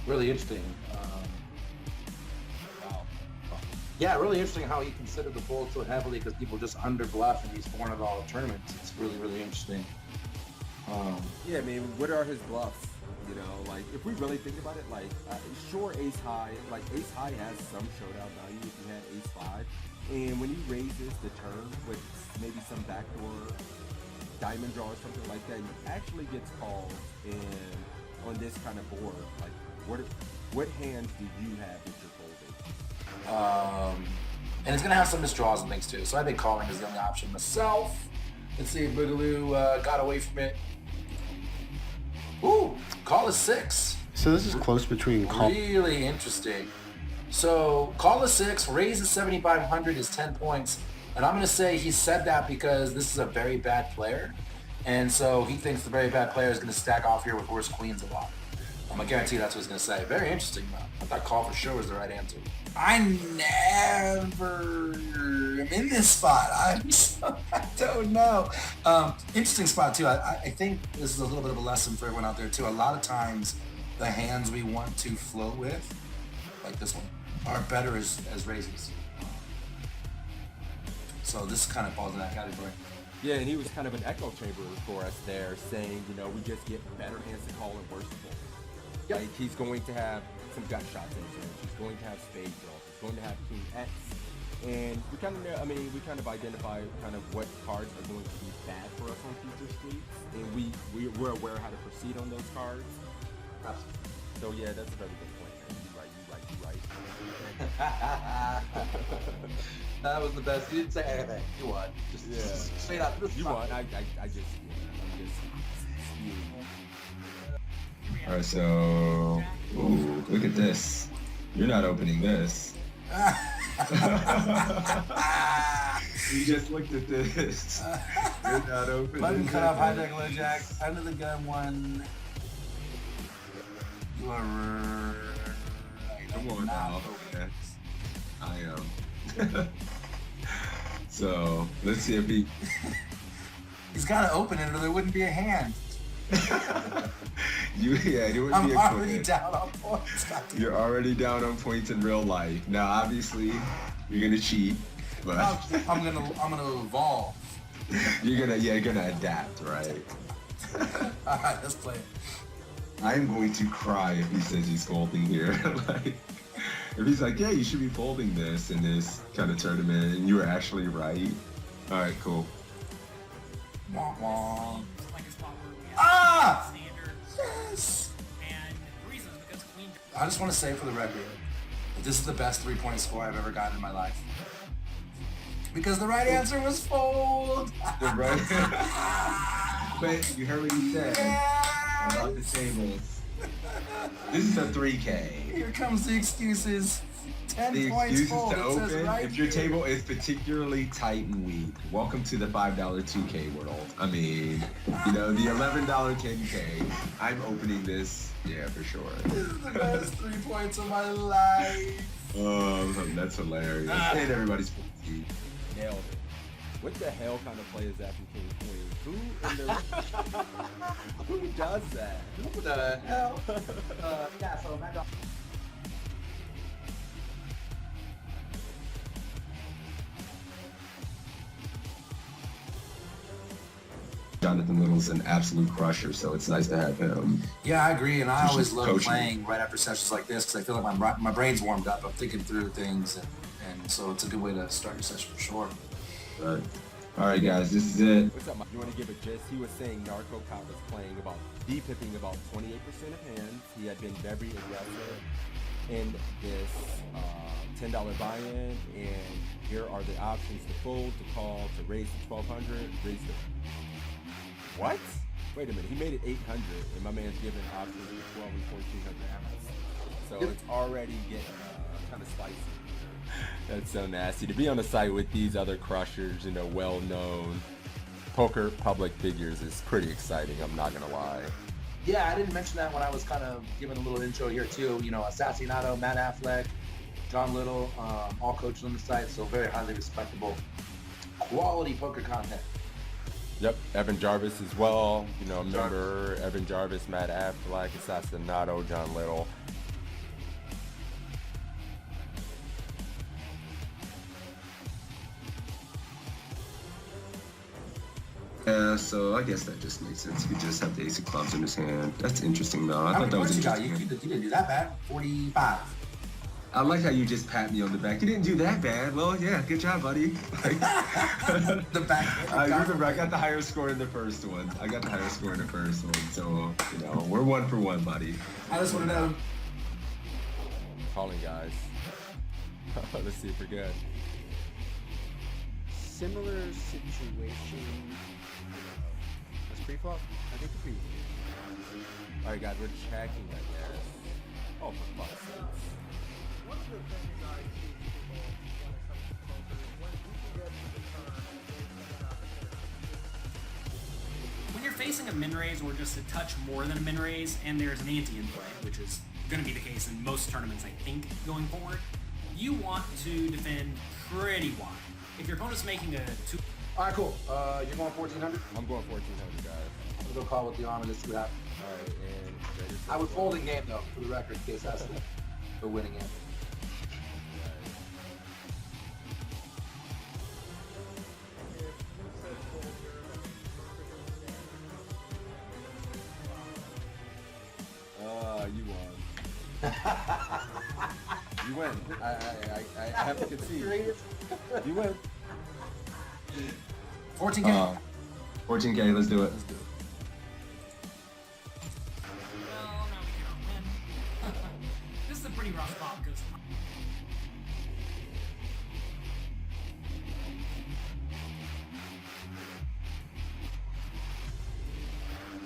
Really interesting. Wow. Yeah, really interesting how he considered the fold so heavily because people just under bluff in these $400 tournaments. It's really, really interesting. Yeah, I mean, what are his bluffs? You know, like if we really think about it, like sure, ace high, like ace high has some showdown value if you had ace five, and when he raises the turn with maybe some backdoor diamond draw or something like that, he actually gets called. And on this kind of board, like what hands do you have that you're folding? And it's gonna have some misdraws and things too. So I think calling is the only option myself. Let's see if Boogaloo got away from it. Ooh, call is 6. So this is close between call. Really interesting. So call is 6, raise is 7,500 is 10 points. And I'm going to say he said that because this is a very bad player. And so he thinks the very bad player is going to stack off here with worse queens a lot. I'm going to guarantee that's what he's going to say. Very interesting, though. I thought call for sure was the right answer. I never am in this spot. I don't know. Interesting spot, too. I think this is a little bit of a lesson for everyone out there, too. A lot of times, the hands we want to float with, like this one, are better as raises. So this kind of falls in that category. Yeah, and he was kind of an echo chamber for us there, saying, you know, we just get better hands to call and worse to fold. Yep. Like he's going to have some gut shots in his range. He's going to have spade draws. He's going to have king X. And we kind of, I mean, we kind of identify kind of what cards are going to be bad for us on future streets, and we're aware how to proceed on those cards. Absolutely. So yeah, that's a very good point, man. You right. That was the best. You didn't say anything. You won. Just straight up. You won. I'm just spewing. All right, so ooh, look at this. You're not opening this. We just looked at this. You're not opening. Button cut off, hijack, low jack, under the gun one. You are right. Come on now. Okay. I am. So let's see if he. He's got to open it, or there wouldn't be a hand. It would I'm be a already quiz. down on points. You're already down on points in real life. Now, obviously, you're gonna cheat, but I'm gonna evolve. you're gonna adapt, right? All right, let's play it. I'm going to cry if he says he's folding here. Like, if he's like, yeah, you should be folding this in this kind of tournament, and you were actually right. All right, cool. Wah, wah. Like a spot where we have Ah! standard. Yes. And the reason is because queen. I just want to say for the record that this is the best 3-point score I've ever gotten in my life. Because the right answer was fold. Right? But you heard what he said about the tables. This is a 3K. Here comes the excuses. 10 The points excuses fold. to It says open, right if your here. table is particularly tight and weak, welcome to the $5 2K world. I mean, you know, the $11 10K. I'm opening this, yeah, for sure. This is the best 3 points of my life. That's hilarious. And everybody's 50. Nailed it. What the hell kind of play is that from King Queen? Who does that? Who the hell? Yeah, so my dog. Jonathan Little's an absolute crusher, so it's nice to have him. Yeah, I agree, and I He's always just love coaching. playing right after sessions like this because I feel like my brain's warmed up. I'm thinking through things, and so it's a good way to start your session for sure. But, all right, guys, this is it. What's up, Mike? You want to give a gist? He was saying Narco Cop was playing about de-pipping about 28% of hands. He had been very aggressive in this $10 buy-in, and here are the options to fold, to call, to raise to 1,200, raise to... What? Wait a minute, he made it 800, and my man's giving options to 12 and 1,400 So it's already getting kind of spicy. That's so nasty. To be on the site with these other crushers, you know, well-known poker public figures is pretty exciting, I'm not gonna lie. Yeah, I didn't mention that when I was kind of giving a little intro here too. You know, Assassinato, Matt Affleck, John Little, all coaches on the site, so very highly respectable, quality poker content. Yep, Evan Jarvis as well. You know, remember Evan Jarvis, Matt Affleck, Assassinato, John Little. Yeah, so I guess that just makes sense. He could just have the ace of clubs in his hand. That's interesting, though. I How thought many that was points you got? interesting. You didn't do that bad. 45. I like how you just pat me on the back. You didn't do that bad. Well, yeah, good job, buddy. Like, The back. I remember I got the higher score in the first one. So, we're 1 for 1, buddy. I just want to know. Calling, guys. Let's see if we're good. Similar situation. That's pre-flop? I think the pre. All right, guys, we're checking, I guess. Oh, for fuck's sake. When you're facing a min raise or just a touch more than a min raise, and there's an ante in play, which is going to be the case in most tournaments, I think, going forward, you want to defend pretty wide. If your opponent's making a 2. All right, cool. You're going 1,400. I'm going 1,400, guys. I'm gonna go call with the arm and just see what happens. All right, and I would fold in game though, for the record, in case that's for winning it. You won. You win. I have to concede. You win. 14K. 14K, let's do it. Let's do it. Well, no, we cannot win. This is a pretty rough spot because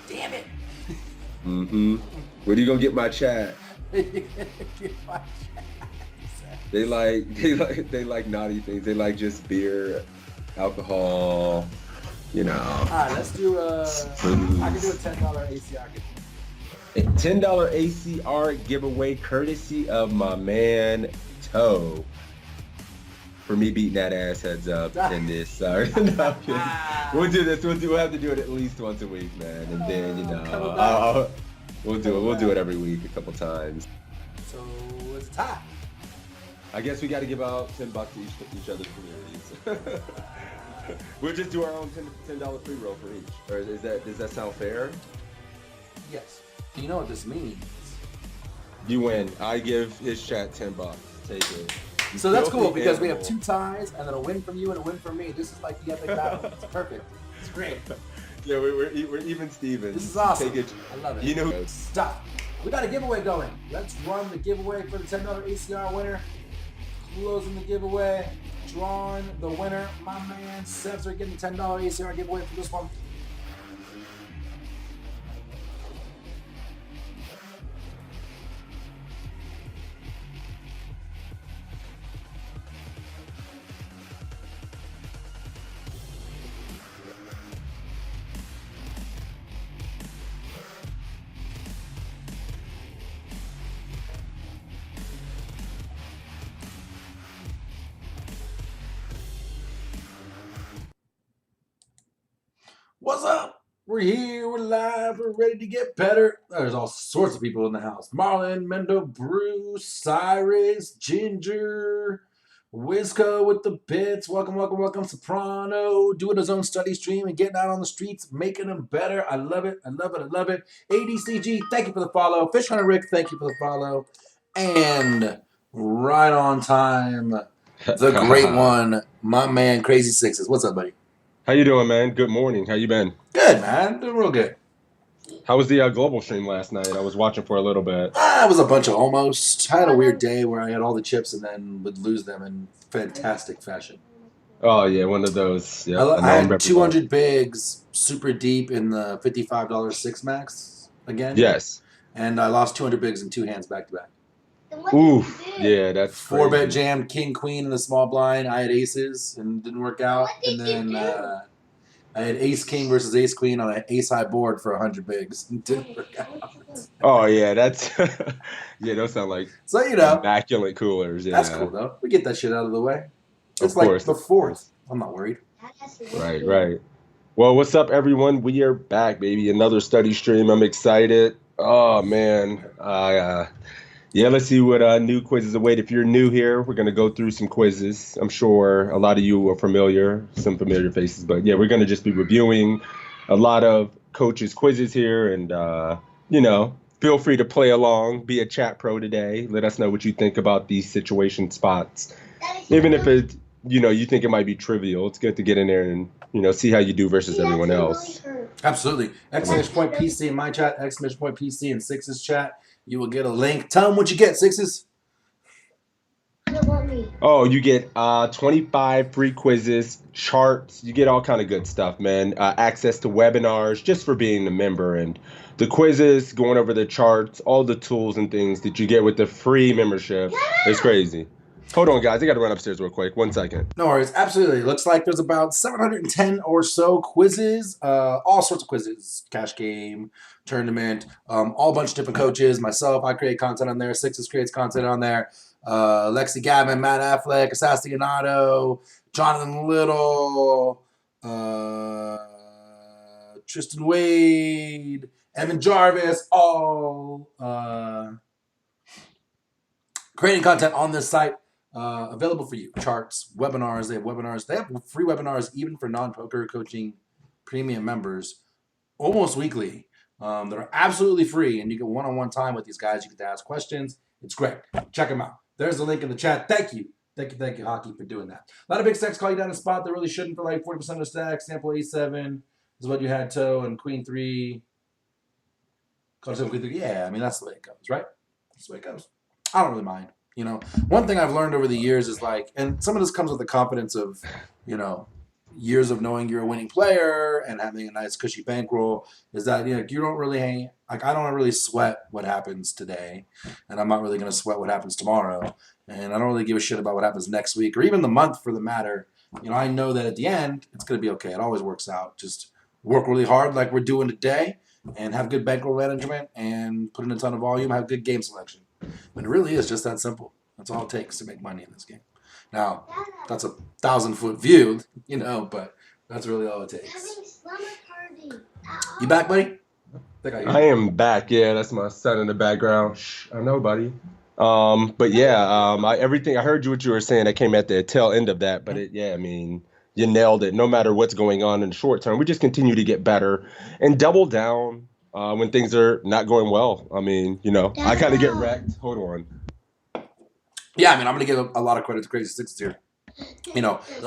damn it. Mm-hmm. Where do you gonna get my chat? They like naughty things. They like just beer, alcohol, All right, let's do I can do a $10 ACR giveaway. $10 ACR giveaway courtesy of my man Toe. For me beating that ass heads up in this. Sorry. No, I'm kidding. We'll do this. We'll have to do it at least once a week, man. And then we'll do it every week a couple times. So it's a tie. I guess we got to give out $10 to each other's communities. We'll just do our own $10 free roll for each. Or does that sound fair? Yes. Do you know what this means? You win. I give his chat $10. Take it. So that's cool Filthy because we have animal. 2 ties and then a win from you and a win from me. This is like the epic battle. It's perfect. It's great. Yeah, we're even Stevens. This is awesome. Take it. I love it. You know, Stop. We got a giveaway going. Let's run the giveaway for the $10 ACR winner. Closing the giveaway. Drawing the winner. My man Sebs are getting the $10 ACR giveaway for this one. What's up? We're here, we're live, we're ready to get better. There's all sorts of people in the house. Marlon, Mendo, Bruce, Cyrus, Ginger, Wisco with the bits. Welcome, welcome, welcome. Soprano, doing his own study stream and getting out on the streets, making them better. I love it, I love it, I love it. ADCG, thank you for the follow. Fish Hunter Rick, thank you for the follow. And right on time, the great one, my man Crazysixes. What's up, buddy? how you doing, man? Good morning. How you been? Good, man. Doing real good. How was the global stream last night? I was watching for a little bit. It was a bunch of almost. I had a weird day where I had all the chips and then would lose them in fantastic fashion. Oh yeah, one of those. Yeah, I had 200 bigs super deep in the $55 six max again. Yes. And I lost 200 bigs in 2 hands back to back. Oof. Yeah, that's 4-bet crazy. jam, king, queen in the small blind. I had aces and didn't work out. And then I had ace king versus ace queen on an ace high board for 100 bigs. It didn't work out. Oh yeah, that's yeah. Those sound like So, you know, immaculate coolers. Yeah. that's cool, though. We get that shit out of the way. It's Of like course, the of 4th. I'm not worried. Right, right. Well, what's up, everyone? We are back, baby. Another study stream. I'm excited. Oh man, Yeah, let's see what new quizzes await. If you're new here, we're going to go through some quizzes. I'm sure a lot of you are familiar, some familiar faces, but yeah, we're going to just be reviewing a lot of coaches' quizzes here. And, feel free to play along, be a chat pro today. Let us know what you think about these situation spots. Even if you think it might be trivial, it's good to get in there and, see how you do versus everyone else. Absolutely. Exclamation point PC in my chat, exclamation point PC in Sixes chat. You will get a link. Tell them what you get, Sixes. Oh, you get 25 free quizzes, charts. You get all kind of good stuff, man. Access to webinars just for being a member, and the quizzes, going over the charts, all the tools and things that you get with the free membership. It's crazy. Hold on, guys. I got to run upstairs real quick. 1 second. No worries. Absolutely. Looks like there's about 710 or so quizzes, all sorts of quizzes, cash game, tournament, all bunch of different coaches. Myself, I create content on there. Sixes creates content on there. Lexi Gavin, Matt Affleck, Assassinato, Jonathan Little, Tristan Wade, Evan Jarvis, all creating content on this site. Available for you. Charts, webinars. They have webinars. They have free webinars even for non-poker coaching premium members almost weekly. That are absolutely free, and you get one-on-one time with these guys. You get to ask questions. It's great. Check them out. There's the link in the chat. Thank you, Hockey, for doing that. A lot of big stacks call you down a spot that really shouldn't for like 40% of the stacks. Sample A7 is what you had, toe, and Queen 3. Call it Queen 3. Yeah, I mean, that's the way it goes, right? That's the way it goes. I don't really mind. One thing I've learned over the years is and some of this comes with the confidence of, years of knowing you're a winning player and having a nice cushy bankroll, is that, you don't really I don't really sweat what happens today, and I'm not really going to sweat what happens tomorrow, and I don't really give a shit about what happens next week or even the month for the matter. I know that at the end, it's going to be okay. It always works out. Just work really hard like we're doing today and have good bankroll management and put in a ton of volume, have good game selection. But it really is just that simple. That's all it takes to make money in this game. Now, that's a 1,000-foot view, but that's really all it takes. You back, buddy? I am back. Yeah, that's my son in the background. Shh, I know, buddy. But yeah, everything I heard what you were saying. I came at the tail end of that, but you nailed it. No matter what's going on in the short term, we just continue to get better and double down when things are not going well. I kind of get wrecked. Hold on. Yeah, I'm going to give a lot of credit to Crazysixes here. He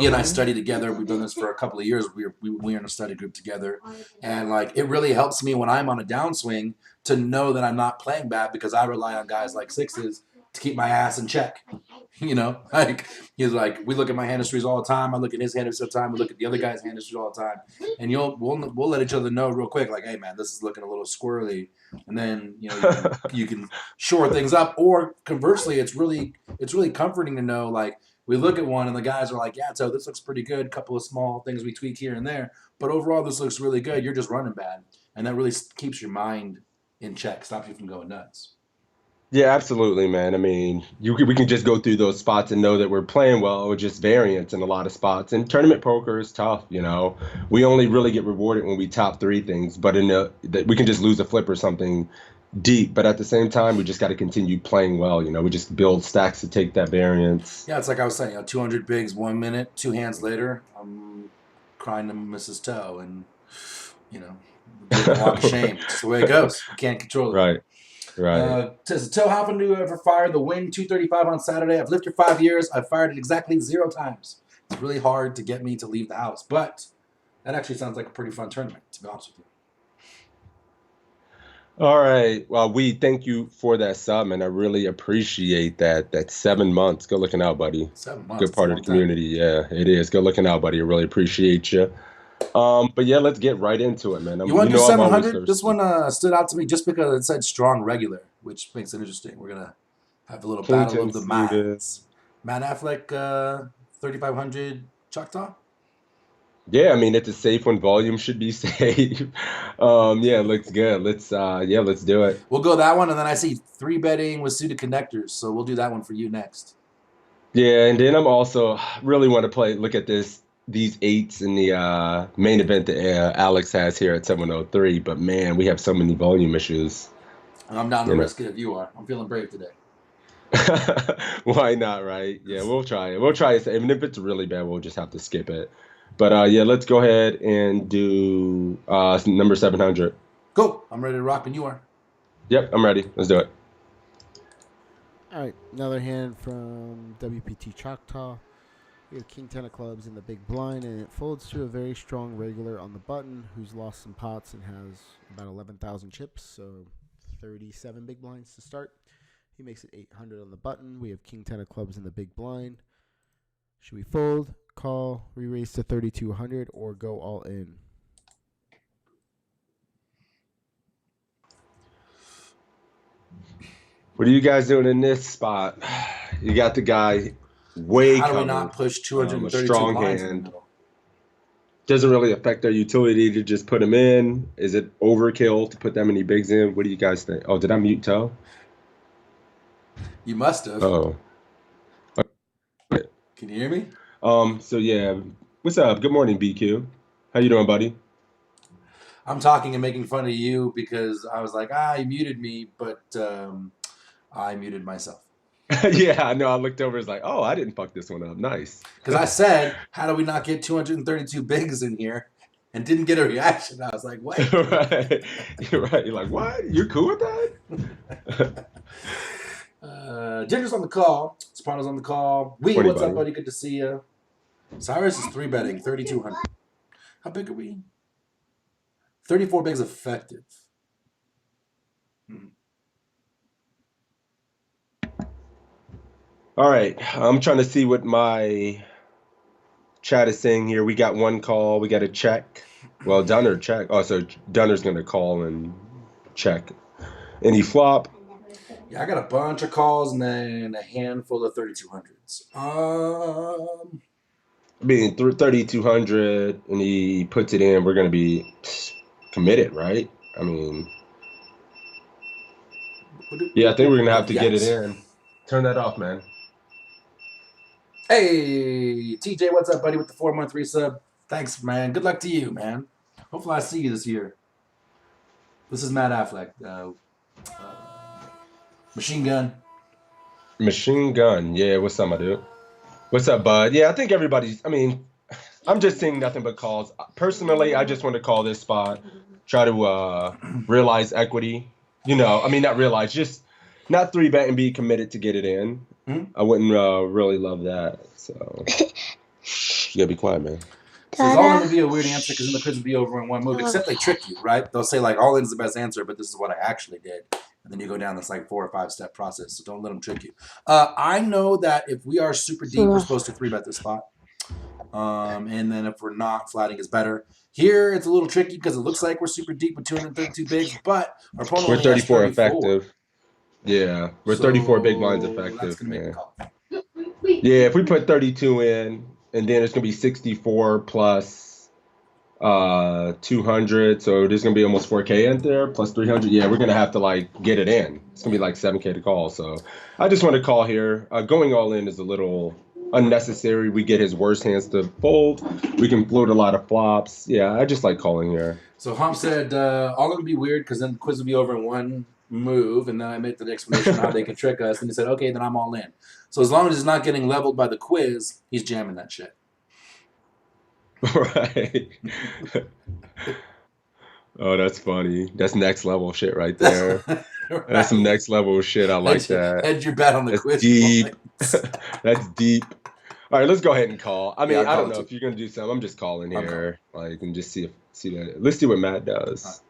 and I study together. We've done this for a couple of years. We're in a study group together. And, it really helps me when I'm on a downswing to know that I'm not playing bad because I rely on guys like Sixes to keep my ass in check. He's like, we look at my hand histories all the time. I look at his hand histories all the time. We look at the other guy's hand histories all the time. And we'll let each other know real quick, like, hey, man, this is looking a little squirrely. And then, you can shore things up. Or conversely, it's really comforting to know, we look at one and the guys are like, yeah, so this looks pretty good. A couple of small things we tweak here and there. But overall, this looks really good. You're just running bad. And that really keeps your mind in check, stops you from going nuts. Yeah, absolutely, man. We can just go through those spots and know that we're playing well with just variance in a lot of spots. And tournament poker is tough, We only really get rewarded when we top 3 things, but we can just lose a flip or something deep. But at the same time, we just got to continue playing well, We just build stacks to take that variance. Yeah, it's like I was saying, 200 bigs 1 minute, 2 hands later, I'm crying to Mrs. Toe, and walk of shame. It's the way it goes. You can't control it. Right. Says, Toe, how often do you ever fire the win 235 on Saturday? I've lived here 5 years. I've fired it exactly 0 times. It's really hard to get me to leave the house, but that actually sounds like a pretty fun tournament, to be honest with you. All right. Well, we thank you for that sub, and I really appreciate that. That's 7 months. Good looking out, buddy. 7 months. Good part of the community. Yeah, it is. Good looking out, buddy. I really appreciate you. But yeah, let's get right into it, man. You want to do 700? This one stood out to me just because it said strong regular, which makes it interesting. We're going to have a little battle of the minds. Matt Affleck, 3,500 Choctaw? Yeah, it's a safe one. Volume should be safe. Yeah, looks good. Let's do it. We'll go that one, and then I see 3 betting with suited connectors, so we'll do that one for you next. Yeah, and then I'm also really want to look at these 8s in the main event that Alex has here at 703. But man, we have so many volume issues. And I'm down to risk it if you are. I'm feeling brave today. Why not, right? Yeah, we'll try it. We'll try it. Even if it's really bad, we'll just have to skip it. But yeah, let's go ahead and do number 700. Cool. I'm ready to rock when you are. Yep, I'm ready. Let's do it. All right, another hand from WPT Choctaw. We have King 10 of clubs in the big blind, and it folds to a very strong regular on the button who's lost some pots and has about 11,000 chips, so 37 big blinds to start. He makes it 800 on the button. We have King 10 of clubs in the big blind. Should we fold, call, re-raise to 3,200, or go all in? What are you guys doing in this spot? You got the guy way How do we covered. not push A 232 strong blinds in the hand. middle? Doesn't really affect our utility to just put him in. Is it overkill to put that many bigs in? What do you guys think? Oh, did I mute Toe? You must have. Oh. Can you hear me? So yeah. What's up? Good morning, BQ. How you doing, buddy? I'm talking and making fun of you because I was like, you muted me, but I muted myself. Yeah, I know. I looked over. It's like, oh, I didn't fuck this one up. Nice. Because I said, how do we not get 232 bigs in here? And didn't get a reaction. I was like, wait. Right. You're right. You're like, what? You're cool with that? Ginger's on the call. Soprano's on the call. Wee, Morning, what's up, buddy. buddy? Good to see you. Cyrus is 3-betting, 3,200. How big are we? 34 bigs effective. All right. I'm trying to see what my chat is saying here. We got one call. We got a check. Well, Dunner check. Oh, so Dunner's going to call and check. Any flop? Yeah, I got a bunch of calls and then a handful of 3,200s. I mean, 3,200 and he puts it in. We're going to be committed, right? I mean, yeah, I think we're going to have to get it in. Turn that off, man. Hey, TJ, what's up, buddy, with the 4-month resub? Thanks, man. Good luck to you, man. Hopefully I see you this year. This is Matt Affleck. Machine Gun. Machine Gun. Yeah, what's up, my dude? What's up, bud? Yeah, I think everybody's, I mean, I'm just seeing nothing but calls. Personally, I just want to call this spot, try to realize equity. You know, I mean, not realize, just not 3-bet and be committed to get it in. Mm-hmm. I wouldn't really love that. So, you gotta be quiet, man. So it's all in would be a weird answer because then the quiz would be over in one move, except they trick you, right? They'll say, like, all in is the best answer, but this is what I actually did. And then you go down this, like, 4 or 5 step process. So don't let them trick you. I know that if we are super deep, we're supposed to 3-bet this spot. And then if we're not, flatting is better. Here, it's a little tricky because it looks like we're super deep with 232 bigs, but our opponent We're only has 34 34 effective. Yeah, we're 34 big blinds effective. That's gonna make a call. Yeah, if we put 32 in, and then it's gonna be 64 plus 200, so there's gonna be almost 4K in there plus 300. Yeah, we're gonna have to like get it in. It's gonna be like 7K to call. So I just want to call here. Going all in is a little unnecessary. We get his worst hands to fold. We can float a lot of flops. Yeah, I just like calling here. So Hump said, all of it would be weird because then the quiz would be over in one move, and then I made the explanation how they can trick us, and he said, okay, then I'm all in. So as long as he's not getting leveled by the quiz, he's jamming that shit. Right. Oh, that's funny. That's next level shit right there. Right. That's some next level shit. I like that. Hedge your bet on the That's quiz. deep. That's deep. All right, let's go ahead and call. I mean, Yeah, I don't call know too. if you're gonna do something. I'm just calling I'm here, like, and just see that. Let's see what Matt does.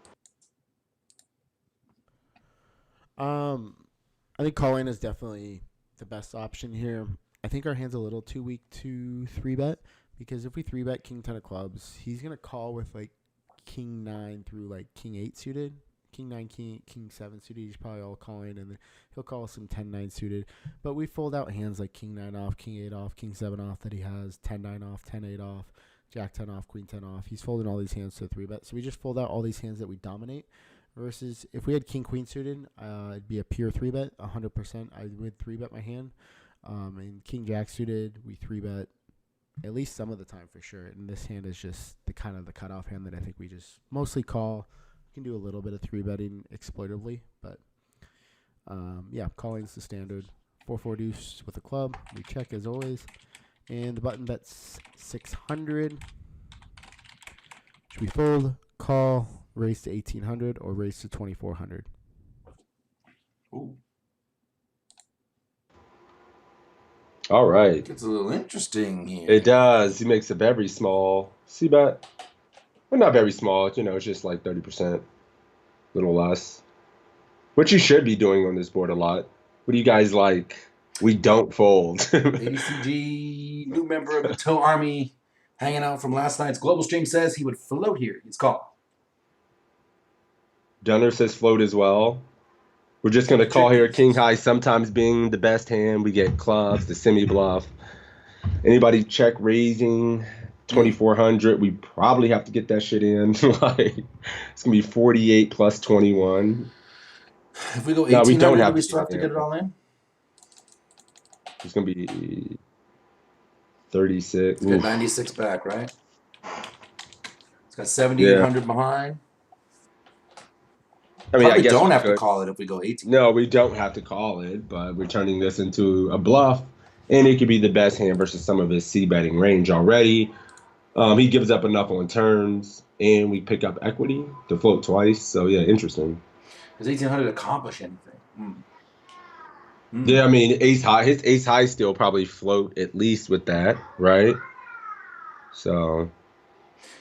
I think calling is definitely the best option here. I think our hand's a little too weak to 3-bet because if we 3-bet King 10 of clubs, he's gonna call with like King 9 through like King 8 suited. King 9, King 7 suited, he's probably all calling, and then he'll call some 10-9 suited. But we fold out hands like King 9 off, King 8 off, King 7 off that he has, 10-9 off, 10-8 off, Jack 10 off, Queen 10 off. He's folding all these hands to 3-bet. So we just fold out all these hands that we dominate. Versus if we had King Queen suited, it'd be a pure 3-bet, 100%. I would 3-bet my hand. And King Jack suited, we 3-bet at least some of the time for sure. And this hand is just the kind of the cutoff hand that I think we just mostly call. We can do a little bit of 3-betting exploitively, but yeah, calling's the standard 4-4 deuce with a club. We check as always. And the button bets 600. Should we fold, call, raise to 1800, or raise to 2400? Ooh, All right. it's a little interesting here. It does. He makes a very small c-bet. Well, not very small. It's just like 30%, a little less. Which you should be doing on this board a lot. What do you guys like? We don't fold. ABCG, new member of the Toe Army, hanging out from last night's global stream, says he would float here. He's called. Dunner says float as well. We're just going to call here king high, sometimes being the best hand. We get clubs, the semi bluff. Anybody check raising 2400? We probably have to get that shit in. Like, it's going to be 48 plus 21. If we go No, 1800, we don't do have we to still have to get it all in? It's going to be 36. It's got 96 back, right? It's got 7,800 behind. I mean, Probably I guess don't we have to could. call it if we go 18. No, we don't have to call it, but we're turning this into a bluff, and it could be the best hand versus some of his c-betting range already. He gives up enough on turns, and we pick up equity to float twice. So, yeah, interesting. Does 1800 accomplish anything? Yeah, I mean, his ace high still probably float at least with that, right? So,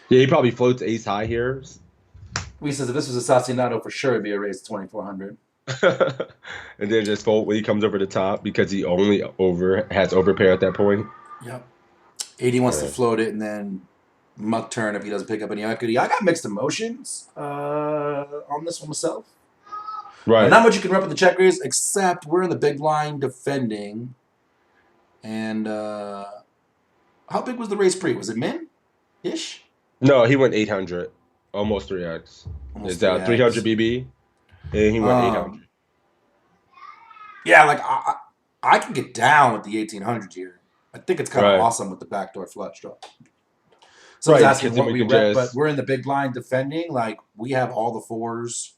yeah, he probably floats ace high here. He says if this was Assassinato, for sure it'd be a raise to 2,400. And then just fold when he comes over the top because he only has overpair at that point. Yep. 80 wants to float it and then muck turn if he doesn't pick up any equity. I got mixed emotions on this one myself. Right. Not much you can rep with the check raise, except we're in the big line defending. And how big was the raise pre? Was it min-ish? No, he went 800. Almost 3x. Almost It's 300 BB, and he went 800. Yeah, like I can get down with the 1800 here. I think it's kind of Right. awesome with the backdoor flush draw. So I was Right, asking because then what we we can rep, just- but we're in the big line defending. Like we have all the fours,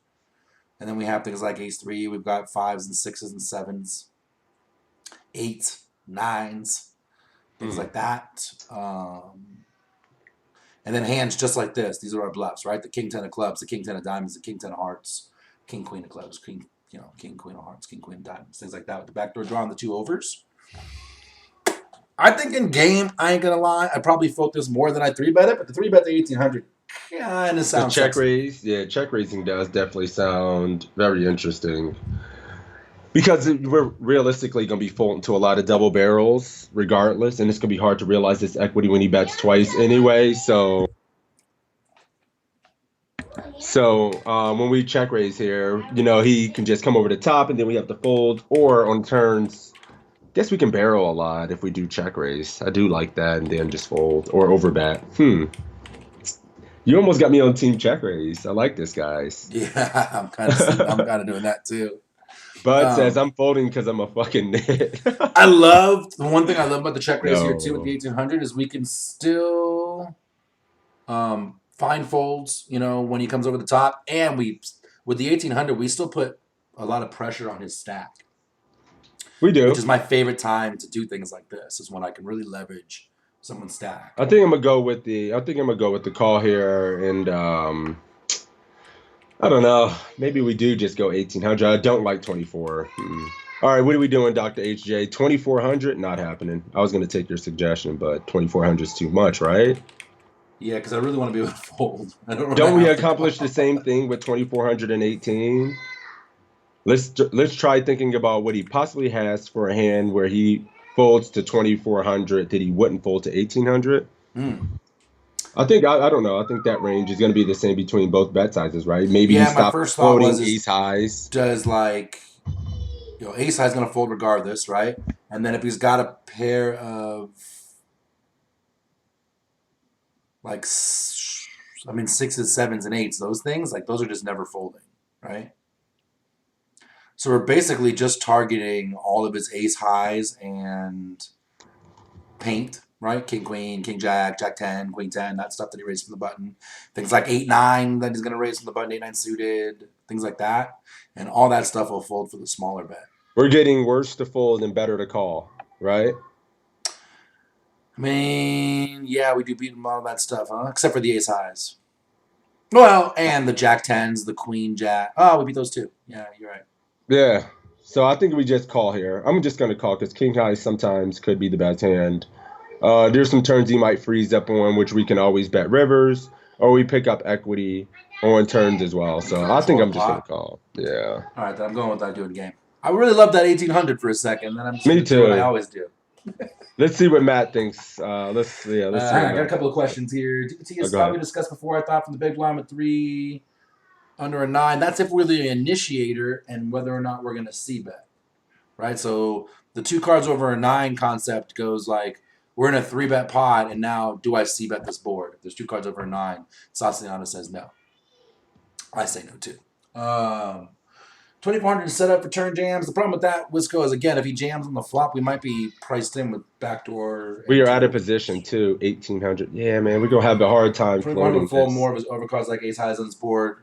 and then we have things like ace three. We've got fives and sixes and sevens, eights, nines, things like that. And then hands just like this. These are our bluffs, right? The king 10 of clubs, the king 10 of diamonds, the king 10 of hearts, king queen of clubs, king queen of hearts, king queen of diamonds, things like that. With the backdoor draw and the two overs. I think in game, I ain't gonna lie, I probably fold this more than I 3-bet it, but the 3-bet the 1800 kind of The sounds check sexy. raise, yeah, check raising does definitely sound very interesting. Because we're realistically going to be folding to a lot of double barrels regardless, and it's going to be hard to realize this equity when he bets twice anyway. So when we check raise here, he can just come over the top, and then we have to fold. Or on turns, guess we can barrel a lot if we do check raise. I do like that, and then just fold or overbet. You almost got me on team check raise. I like this, guys. Yeah, I'm kind of doing that too. Bud says I'm folding because I'm a fucking nit. The one thing I love about the check raise here too No. with the 1800 is we can still find folds, when he comes over the top, and with the 1800 we still put a lot of pressure on his stack, We do. which is my favorite time to do things like this. Is when I can really leverage someone's stack. I think I'm gonna go with the call here, and I don't know. Maybe we do just go 1800. I don't like 24. All right, what are we doing, Dr. HJ? 2400? Not happening. I was gonna take your suggestion, but 2400 is too much, right? Yeah, because I really want to be able to fold. I don't. Don't we accomplish the same thing with 2418? Let's try thinking about what he possibly has for a hand where he folds to 2400 that he wouldn't fold to 1800. I think I don't know. I think that range is going to be the same between both bet sizes, right? Maybe Yeah, he my stopped first thought folding was ace highs. Does ace high is going to fold regardless, right? And then if he's got a pair of sixes, sevens, and eights, those things, those are just never folding, right? So we're basically just targeting all of his ace highs and paint, right? King, queen, king, jack, jack 10, queen 10, that stuff that he raised from the button. Things like 8, 9 that he's going to raise from the button, 8, 9 suited, things like that. And all that stuff will fold for the smaller bet. We're getting worse to fold and better to call, right? I mean, yeah, we do beat them all that stuff, huh? Except for the ace highs. Well, and the jack tens, the queen jack. Oh, we beat those too. Yeah, you're right. Yeah. So I think we just call here. I'm just gonna call because king high sometimes could be the best hand. There's some turns he might freeze up on, which we can always bet rivers, or we pick up equity on turns as well. So I think I'm just gonna call. Yeah. All right, then I'm going with that doing game. I really love that 1800 for a second. Then I'm just Me going to do what I too. always do. Let's see what Matt thinks. Let's see. I What got a Matt couple of thinks. questions here. DPT is Go probably ahead. discussed before. I thought from the big blind with 3 under a 9. That's if we're the initiator and whether or not we're going to see bet, right? So the 2 cards over a 9 concept goes like we're in a 3-bet pot, and now do I see bet this board? If there's 2 cards over a 9, Sasiana says no. I say no too. 2400 is set up for turn jams. The problem with that, Wisco, is again, if he jams on the flop, we might be priced in with backdoor. We are out of position too. 1800. Yeah, man, we're gonna have a hard time 2400 floating would fold this. more of his overcards like ace highs on his board.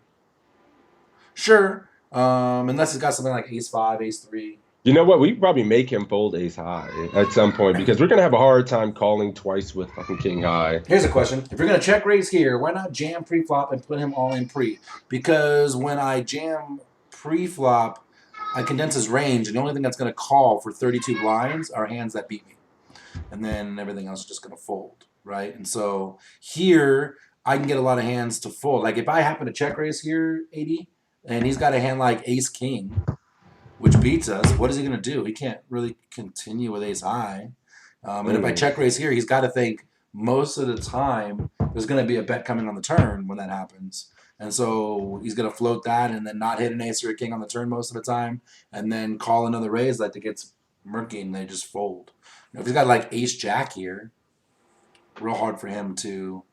Sure. Unless he's got something like ace 5, ace 3. You know what? We probably make him fold ace high at some point because we're gonna have a hard time calling twice with fucking king high. Here's a question. If you're going to check raise here, why not jam pre-flop and put him all in pre? Because when I jam pre-flop, I condense his range, and the only thing that's going to call for 32 blinds are hands that beat me. And then everything else is just going to fold, right? And so here, I can get a lot of hands to fold. Like if I happen to check raise here, 80, and he's got a hand like ace-king, which beats us, what is he going to do? He can't really continue with ace high. And if I check raise here, he's got to think most of the time there's going to be a bet coming on the turn when that happens. And so he's going to float that and then not hit an ace or a king on the turn most of the time and then call another raise that gets murky and they just fold. If he's got like ace jack here, real hard for him to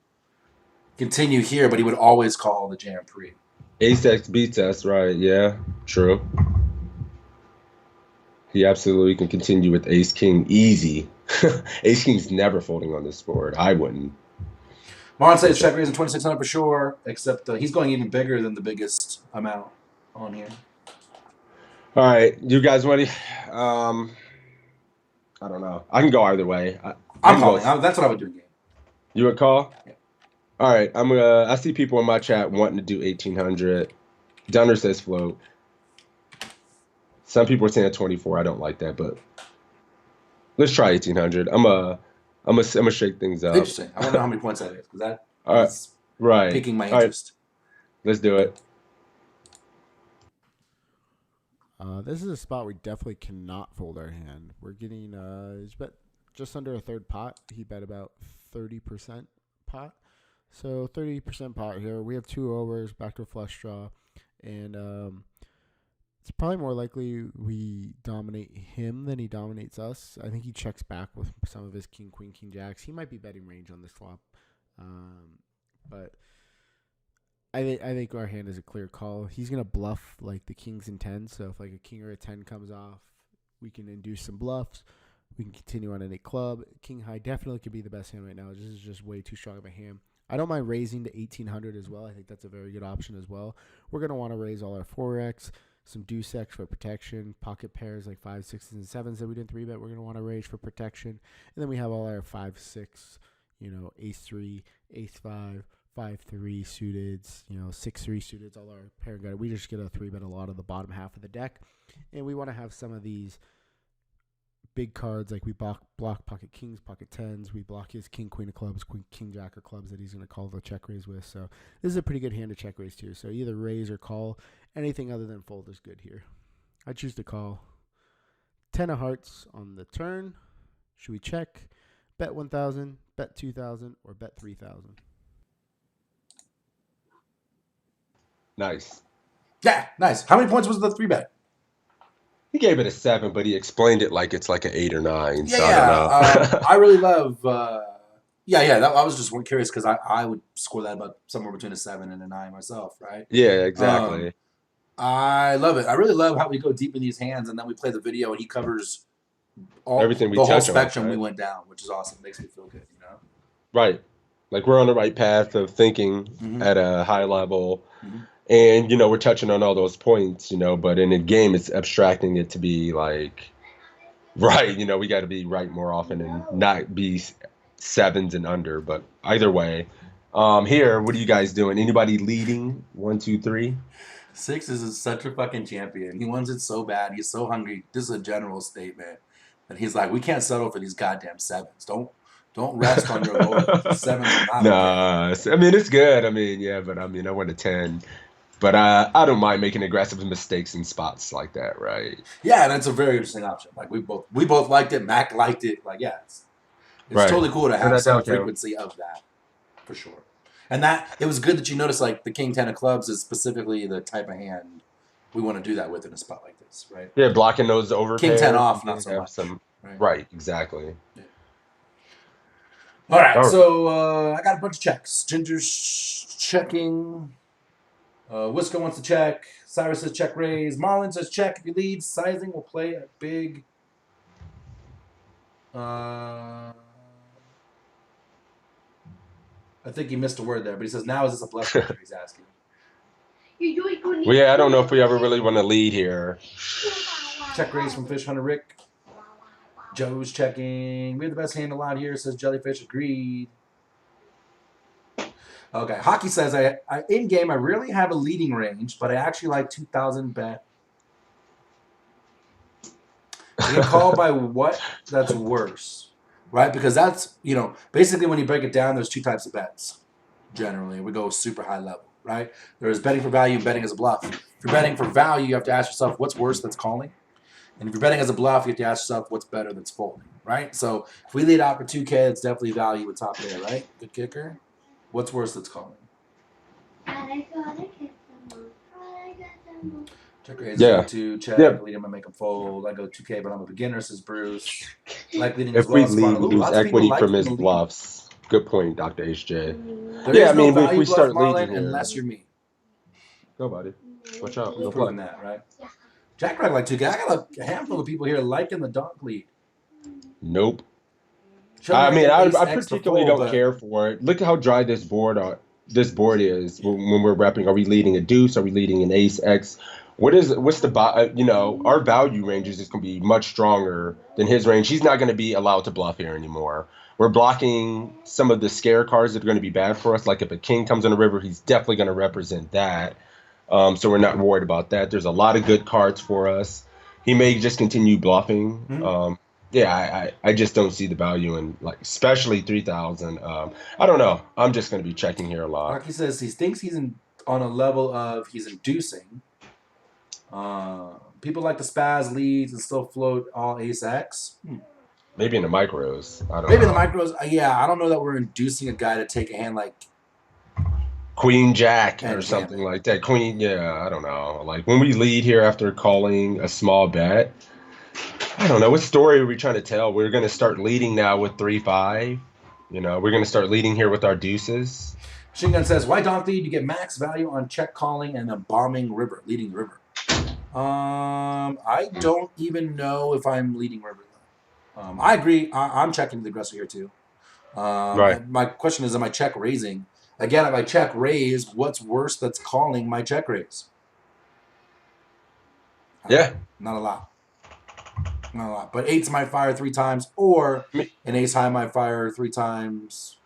continue here, but he would always call the jam pre. Ace X beats us, right? Yeah, true. He absolutely can continue with ace king easy. Ace king's never folding on this board. I wouldn't. Marlon says check raise in 2600 for sure, except he's going even bigger than the biggest amount on here. All right, you guys ready? I don't know. I can go either way. I'm calling. That's what I would do in game. You would call? Yeah. All right, I see people in my chat wanting to do 1800. Dunner says float. Some people are saying 24. I don't like that, but let's try 1800. I'm gonna shake things up. Interesting. I wonder how many points that is because that All right, is right. piquing my All right, interest. let's do it. This is a spot we definitely cannot fold our hand. We're getting he's bet just under a third pot. He bet about 30% pot. So 30% pot here. We have 2 overs, backdoor flush draw, and it's probably more likely we dominate him than he dominates us. I think he checks back with some of his king, queen, king, jacks. He might be betting range on this flop, but I think our hand is a clear call. He's gonna bluff like the kings and tens. So if like a king or a 10 comes off, we can induce some bluffs. We can continue on any club. King high definitely could be the best hand right now. This is just way too strong of a hand. I don't mind raising to 1800 as well. I think that's a very good option as well. We're gonna want to raise all our 4x. Some deuce X for protection, pocket pairs like 5, 6s, and 7s that we didn't 3-bet. We're going to want to raise for protection. And then we have all our 5, 6, ace 3, ace 5, 5, 3 suited, 6, 3 suited, all our pair guide. We just get a 3-bet a lot of the bottom half of the deck. And we want to have some of these big cards like we block pocket kings, pocket 10s. We block his king, queen of clubs, king, jack of clubs that he's going to call the check raise with. So this is a pretty good hand to check raise too. So either raise or call. Anything other than fold is good here. I choose to call. 10 of hearts on the turn. Should we check? Bet 1,000, bet 2,000, or bet 3,000? Nice. Yeah, nice. How many points was the 3-bet? He gave it a 7, but he explained it like it's like an 8 or 9. Yeah, so I don't know. I really love. I was just curious because I would score that about somewhere between a 7 and a 9 myself, right? Yeah, exactly. I love it. I really love how we go deep in these hands, and then we play the video, and he covers Everything we the whole touch on, spectrum right? we went down, which is awesome. Makes me feel good, Right. Like we're on the right path of thinking at a high level. And, we're touching on all those points, but in a game, it's abstracting it to be like, right, we got to be right more often and not be sevens and under. But either way, here, what are you guys doing? Anybody leading? 1, 2, 3? Sixes is such a fucking champion. He wants it so bad. He's so hungry. This is a general statement. And he's like, we can't settle for these goddamn sevens. Don't rest on your laurels. Sevens are not okay. Nah, I mean, it's good. I mean, yeah, but I mean, I went to 10. But I don't mind making aggressive mistakes in spots like that, right? Yeah, and that's a very interesting option. Like we both liked it. Mac liked it. Like, yeah, it's Right. totally cool to And have that's some okay. frequency of that, for sure. And that it was good that you noticed like the king 10 of clubs is specifically the type of hand we want to do that with in a spot like this, right? Yeah, blocking those over King 10 pairs, off, you not so have much. some- Right. Right, exactly. All right, All right. so I got a bunch of checks. Ginger's checking. Wisco wants to check. Cyrus says check raise. Marlon says check. If he leads, sizing will play a big. I think he missed a word there, but he says now is this a bluff factor? He's asking. Well, yeah, I don't know if we ever really want to lead here. Check raise from Fish Hunter Rick. Joe's checking. We have the best hand a lot here, says Jellyfish. Agreed. Okay. Hockey says, I in game, I rarely have a leading range, but I actually like 2,000 bet. You can call by what that's worse, right? Because that's, basically when you break it down, there's two types of bets. Generally, we go super high level, right? There's betting for value and betting as a bluff. If you're betting for value, you have to ask yourself, what's worse that's calling? And if you're betting as a bluff, you have to ask yourself, what's better that's folding, right? So if we lead out for 2K, it's definitely value with top pair, right? Good kicker. What's worse that's calling? Check raise. Yeah. To check. Yep. Lead him and make him fold. I go 2K, but I'm a beginner, says Bruce. Like leading If as well. we lead, we lose Lots of people equity like from him his to lead. bluffs. Good point, Dr. HJ. There Yeah, is I mean, no if value we bluff, start Marlon, leading here- unless you're me. Go, buddy. Watch out. We've Go proven play. that, right? Jack Rack like 2K. I got a handful of people here liking the donk lead. Nope. Should've I liked mean, that I ace X to particularly fold, don't but care for it. Look at how dry this board is when we're repping. Are we leading a deuce? Are we leading an ace X? What's the our value range is just going to be much stronger than his range. He's not going to be allowed to bluff here anymore. We're blocking some of the scare cards that are going to be bad for us. Like if a king comes on the river, he's definitely going to represent that. So we're not worried about that. There's a lot of good cards for us. He may just continue bluffing. Mm-hmm. I just don't see the value in, like, especially 3,000. I don't know. I'm just going to be checking here a lot. Rocky says he thinks he's on a level of he's inducing. People like the spaz leads and still float all ace X. Maybe in the micros. I don't Maybe know. in the micros. Yeah, I don't know that we're inducing a guy to take a hand like. Queen Jack And or something jam it. like that. Queen, yeah, I don't know. Like when we lead here after calling a small bet, I don't know. What story are we trying to tell? We're going to start leading now with 3-5. We're going to start leading here with our deuces. Machine Gun says, why donk lead? You get max value on check calling and a bombing river, leading river. I don't even know if I'm leading river. I agree. I'm checking the aggressor here too. Right. My question is, am I check raising? Again, if I check raise, what's worse that's calling my check raise? Yeah. Not a lot. Not a lot. But 8s might fire 3 times, or an ace high might fire 3 times.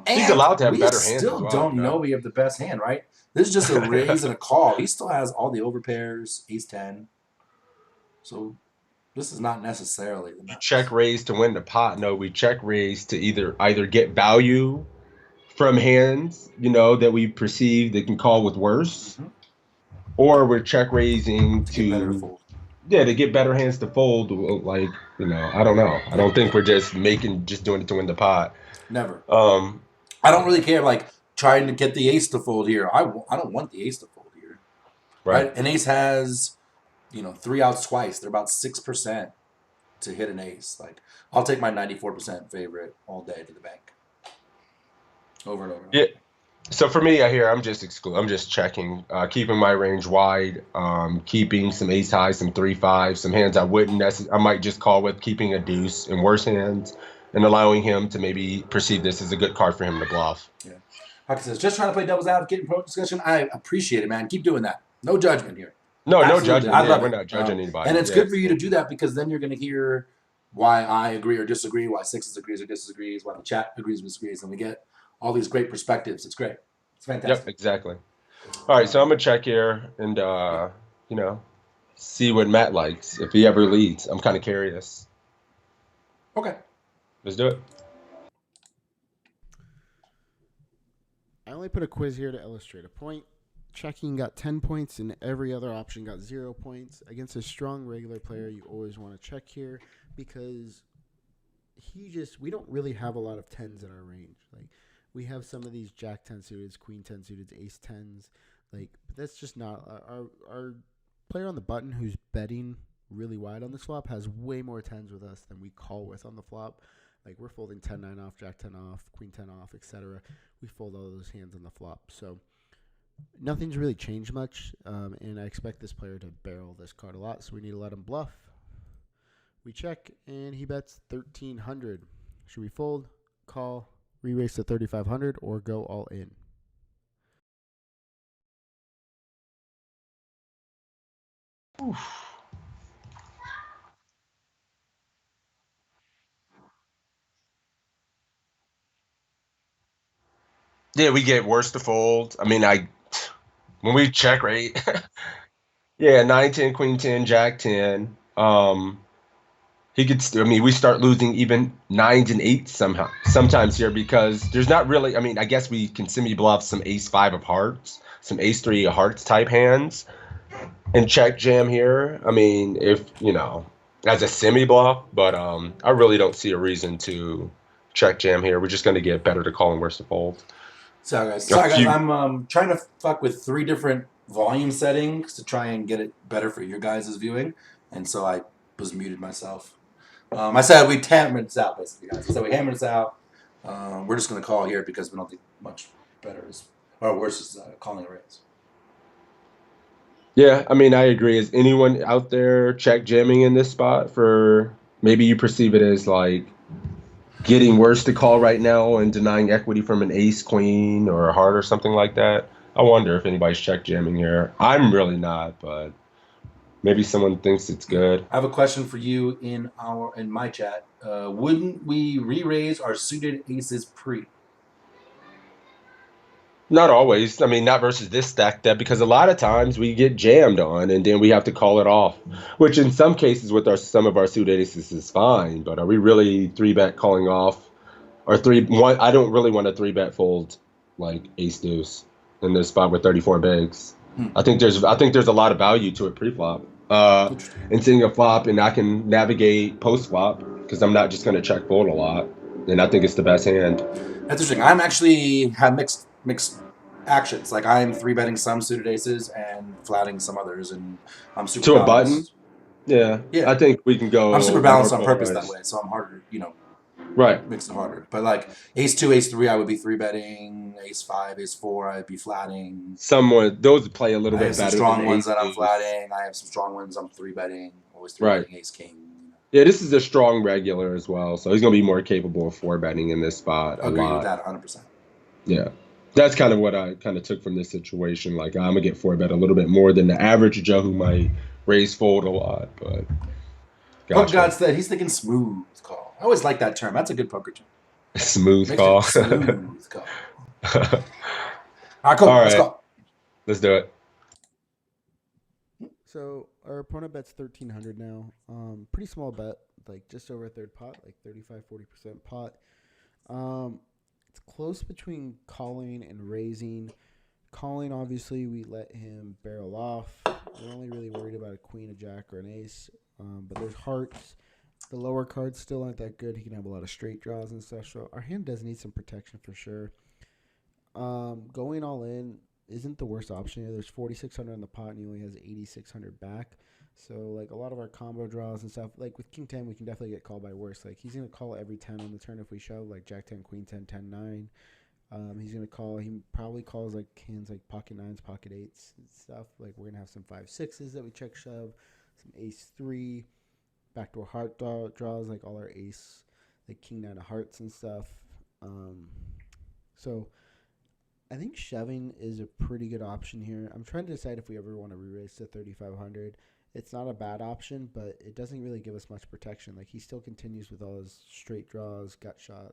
He's allowed to have better hands We still as well, don't yeah. know we have the best hand, right? This is just a raise and a call. He still has all the overpairs, ace 10. So this is not necessarily the best. Check raise to win the pot. No, we check raise to either get value from hands, that we perceive that can call with worse, or we're check raising To get better to fold. to get better hands to fold. Like, I don't know. I don't think we're just doing it to win the pot. Never. Um, I don't really care, like, trying to get the ace to fold here. I don't want the ace to fold here. right. An ace has, 3 outs twice. They're about 6% to hit an ace. Like, I'll take my 94% favorite all day to the bank. Over and over. Yeah. So for me, I'm just checking, keeping my range wide, keeping some ace high, some 3-5, some hands I might just call with, keeping a deuce in worse hands, and allowing him to maybe perceive this as a good card for him to bluff. Yeah. Hucky says, just trying to play devil's advocate in pro discussion. I appreciate it, man. Keep doing that. No judgment here. No, no Absolutely. judgment. I Yeah, love we're it. not judging anybody. And it's Yeah, good for you to do that because then you're going to hear why I agree or disagree, why Sixes agrees or disagrees, why the chat agrees or disagrees, and we get all these great perspectives. It's great. It's fantastic. Yep, exactly. All right, so I'm gonna check here and you know, see what Matt likes if he ever leads. I'm kind of curious. Okay. Let's do it. I only put a quiz here to illustrate a point. Checking got 10 points and every other option got 0 points. Against a strong regular player, you always want to check here because we don't really have a lot of 10s in our range. Like, we have some of these Jack 10 suited, Queen 10 suited, Ace 10s. Like, but that's just not our player on the button who's betting really wide on this flop has way more 10s with us than we call with on the flop. Like, we're folding 10-9 off, Jack 10 off, Queen 10 off, etc. We fold all those hands on the flop. So nothing's really changed much, and I expect this player to barrel this card a lot, so we need to let him bluff. We check, and he bets 1,300. Should we fold, call, re-raise to 3,500, or go all in? Yeah, we get worse to fold. I mean, when we check, right? Yeah, 9, 10, Queen 10, Jack 10. He could still, I mean, we start losing even 9s and 8s somehow, sometimes here because there's not really, I mean, I guess we can semi bluff some Ace 5 of hearts, some Ace 3 of hearts type hands and check jam here. I mean, if, as a semi bluff, but I really don't see a reason to check jam here. We're just going to get better to call and worse to fold. Sorry, guys. I'm trying to fuck with 3 different volume settings to try and get it better for your guys' viewing, and so I was muted myself. I said we hammered this out, basically, guys. I said we hammered this out. We're just going to call here because we don't think much better is, or worse is calling a raise. Yeah, I mean, I agree. Is anyone out there check jamming in this spot for maybe you perceive it as like getting worse to call right now and denying equity from an ace queen or a heart or something like that? I wonder if anybody's check jamming here. I'm really not, but maybe someone thinks it's good. I have a question for you in my chat. Wouldn't we re-raise our suited aces pre? Not always. I mean, not versus this stack depth because a lot of times we get jammed on and then we have to call it off, which in some cases with some of our suited aces is fine. But are we really 3-bet calling off or 3-1? I don't really want to 3-bet fold like ace deuce in this spot with 34 bigs. I think there's a lot of value to it pre-flop. And seeing a flop and I can navigate post-flop because I'm not just going to check fold a lot. And I think it's the best hand. That's interesting. I'm actually have mixed actions. Like I'm 3-betting some suited aces and flatting some others, and I'm super To a balanced. button? Yeah. I think we can go. I'm super balanced on purpose that way, so I'm harder, Right. makes it harder. But like ace 2, ace 3, I would be 3-betting. Ace 5, ace 4, I'd be flatting. Those play a little I bit have some better. strong ones that I'm flatting. I have some strong ones I'm 3-betting. Always 3-betting ace king. Yeah, this is a strong regular as well, so he's going to be more capable of 4-betting in this spot. Agree with that 100%. Yeah. That's kind of what I kind of took from this situation. Like, I'm going to get 4-bet a little bit more than the average Joe who might raise fold a lot, but... Gotcha. God said he's thinking smooth call. I always like that term. That's a good poker term. Smooth call. Smooth call. All right, cool. Let's go. Let's do it. So our opponent bets 1,300 now. Pretty small bet, like just over a third pot, like 35-40% pot. It's close between calling and raising. Calling, obviously, we let him barrel off. We're only really worried about a queen, a jack, or an ace. But there's hearts. The lower cards still aren't that good. He can have a lot of straight draws and stuff. So our hand does need some protection for sure. Going all in isn't the worst option here. There's 4,600 in the pot, and he only has 8,600 back. So, like, a lot of our combo draws and stuff, like with King 10, we can definitely get called by worse. Like, he's going to call every 10 on the turn if we shove, like Jack 10, Queen 10, 10, 9. He's going to call, he probably calls, like, hands like pocket 9s, pocket 8s and stuff. Like, we're going to have some 5-6s that we check shove, some ace 3, backdoor heart draws, like all our ace, like King 9 of hearts and stuff. So I think shoving is a pretty good option here. I'm trying to decide if we ever want to re-raise to 3,500. It's not a bad option, but it doesn't really give us much protection. Like, he still continues with all his straight draws, gut shot,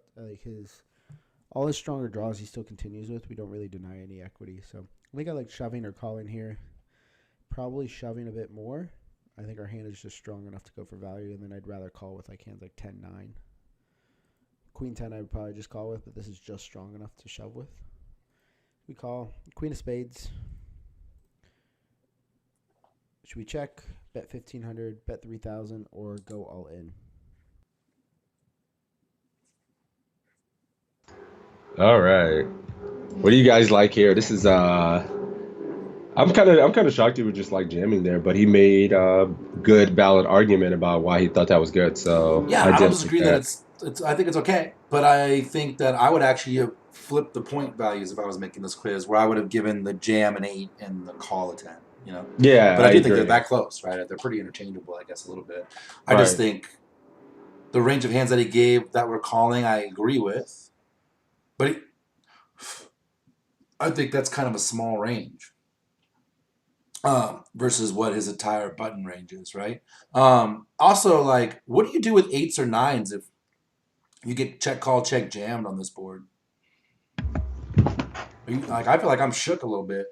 all his stronger draws he still continues with. We don't really deny any equity. So I think I like shoving or calling here. Probably shoving a bit more. I think our hand is just strong enough to go for value, and then I'd rather call with like hands like 10-9. Queen 10 I would probably just call with, but this is just strong enough to shove with. We call Queen of Spades. Should we check, bet 1,500, bet 3,000, or go all in? All right. What do you guys like here? This is I'm kind of shocked he was just like jamming there, but he made a good valid argument about why he thought that was good. So Yeah, I I don't did disagree like that it's. I think it's okay, but I think that I would actually have flipped the point values if I was making this quiz, where I would have given the jam an 8 and the call a 10. You know. Yeah, But I do think agree. they're that close, right? They're pretty interchangeable, I guess, a little bit. I just Right. think the range of hands that he gave that we're calling, I agree with, but I think that's kind of a small range. Versus what his entire button range is, right? Also, like, what do you do with 8s or 9s if you get check call, check jammed on this board? Like, I feel like I'm shook a little bit.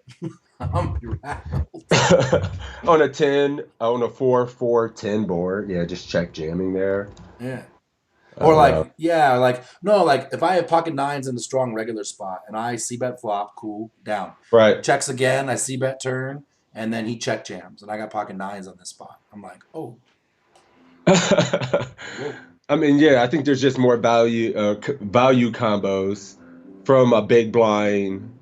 I'm rattled. On a 10, on a 4-4-10 board, yeah, just check jamming there. Yeah. Or like, no, like if I have pocket 9s in the strong regular spot and I see bet flop, cool, down. Right. Checks again, I see bet turn, and then he check jams, and I got pocket 9s on this spot. I'm like, oh. I mean, yeah, I think there's just more value combos from a big blind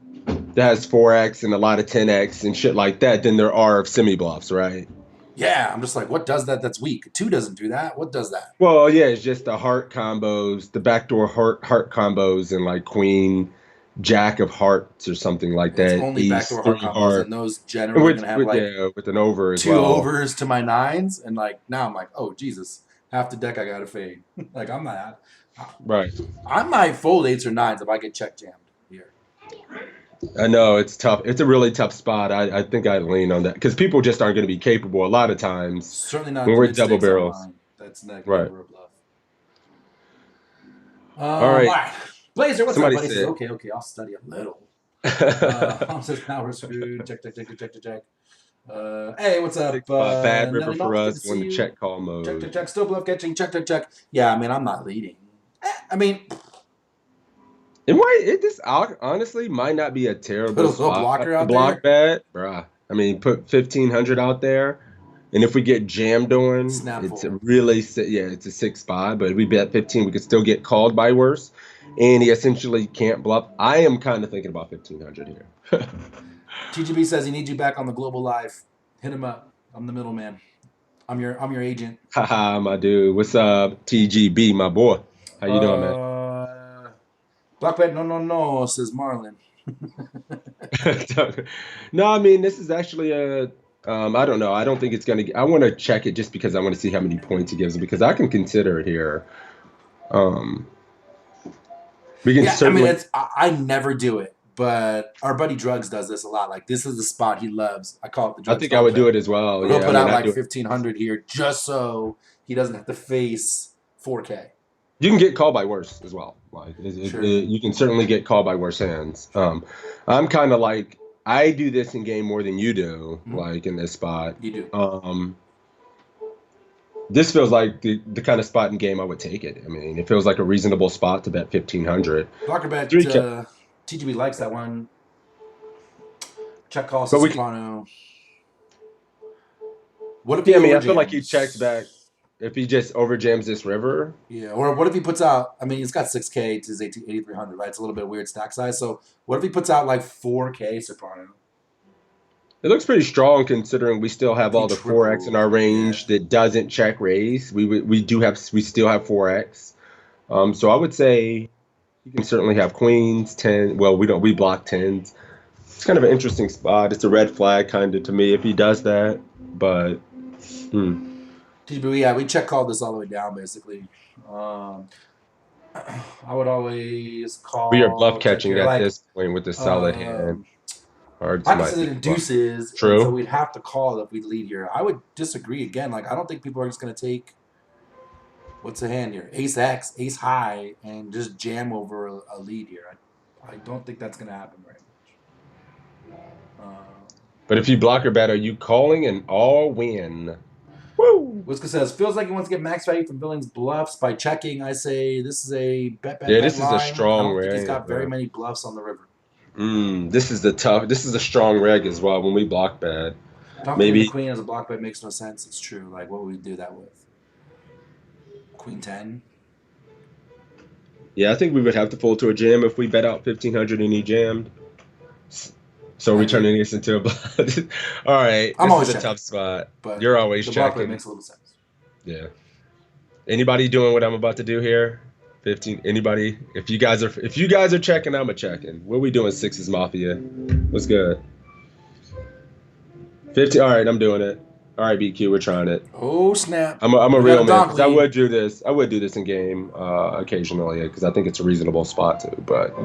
that has 4x and a lot of 10x and shit like that than there are of semi bluffs, right? Yeah, I'm just like, what does that? That's weak. 2 doesn't do that. What does that? Well, yeah, it's just the heart combos, the backdoor heart combos, and like queen, jack of hearts or something like that. It's only Ace, backdoor heart 3 combos, and those generally with, gonna have with, like yeah, with an over as 2 well. overs to my 9s, and like now I'm like, oh Jesus, half the deck I gotta fade. Like I'm not. Right. I might fold 8s or 9s if I get check jammed here. I know it's tough. It's a really tough spot. I think I lean on that because people just aren't going to be capable a lot of times. Certainly not when the we're mid-stakes double barrels. online. That's never Right. a bluff. All right. Blazer, what's Somebody up, buddy? said- Okay, I'll study a little. Says now we're screwed. Check. Hey, what's up? Bad river Nelly for Malk, good us to when see the you. check call mode. Check. Still bluff catching. Check. Yeah, I mean, I'm not leading. I mean, This honestly might not be a terrible Put a little spot blocker to out block bet, bruh. I mean, put 1,500 out there, and if we get jammed on, Snap it's fold. it's a 6 spot. But if we bet 15, we could still get called by worse, and he essentially can't bluff. I am kind of thinking about 1,500 here. TGB says he needs you back on the global live. Hit him up. I'm the middleman. I'm your agent. Haha, my dude. What's up, TGB, my boy? How you doing, man? Black bet, no, says Marlon. No, I mean, this is actually a. I don't know. I don't think it's gonna. I want to check it just because I want to see how many points he gives because I can consider it here. We can certainly. I mean, I never do it, but our buddy Drugs does this a lot. Like this is the spot he loves. I call it the Drugs. I think I would do it as well. He'll put out like I do it. 1,500 here just so he doesn't have to face 4K. You can get called by worse as well. Like Sure. you can certainly get called by worse hands. I'm kind of like I do this in game more than you do. Mhm. Like in this spot, You do. this feels like the kind of spot in game I would take it. I mean, it feels like a reasonable spot to bet 1,500. Blocker bet. 3K. TGB likes that one. Check call. But we Soprano. What if Yeah, I mean, I overjams? feel like he checks back if he just overjams this river. Yeah, or what if he puts out? I mean, he's got 6K to his 8,300, right? It's a little bit weird stack size. So what if he puts out like 4K Soprano? It looks pretty strong considering we still have all the 4x in our range Yeah. that doesn't check raise. We still have 4x. So I would say you can certainly have queens, 10. Well, we block 10s. It's kind of an interesting spot. It's a red flag kind of to me if he does that, but TGB, yeah, we check called this all the way down basically. I would always We are bluff call check catching here. at Like this point with the solid hand. um, Hearts pockets might it be in bluff. deuces, and so True. we'd have to call if we lead here. I would disagree again. Like I don't think people are just gonna take what's the hand here, ace X, ace high, and just jam over a lead here. I don't think that's gonna happen very much. But if you block or bet, are you calling an all win? Woo! Whiska says, feels like he wants to get max value from Billings bluffs by checking. I say this is a bet Yeah, this is a line. I strong don't think he's reg. got very many bluffs on the river. This is a strong reg as well when we block bet. Donking the Maybe, queen as a block bet makes no sense. It's true. Like, what would we do that with? Queen 10? yeah, I think we would have to fold to a jam if we bet out 1500 and he jammed. So I we're agree. turning this into a bluff. All right, I'm this always is a checking, tough spot. but You're always the block bet checking. makes a little sense. Yeah. Anybody doing what I'm about to do here? 15. Anybody? If you guys are checking, I'm a checking. What are we doing? Sixes Mafia. What's good? 15. All right, I'm doing it. All right, BQ, we're trying it. Oh, snap. I'm a We real got a man donk because I lead. would do this. I would do this in game occasionally because I think it's a reasonable spot too. But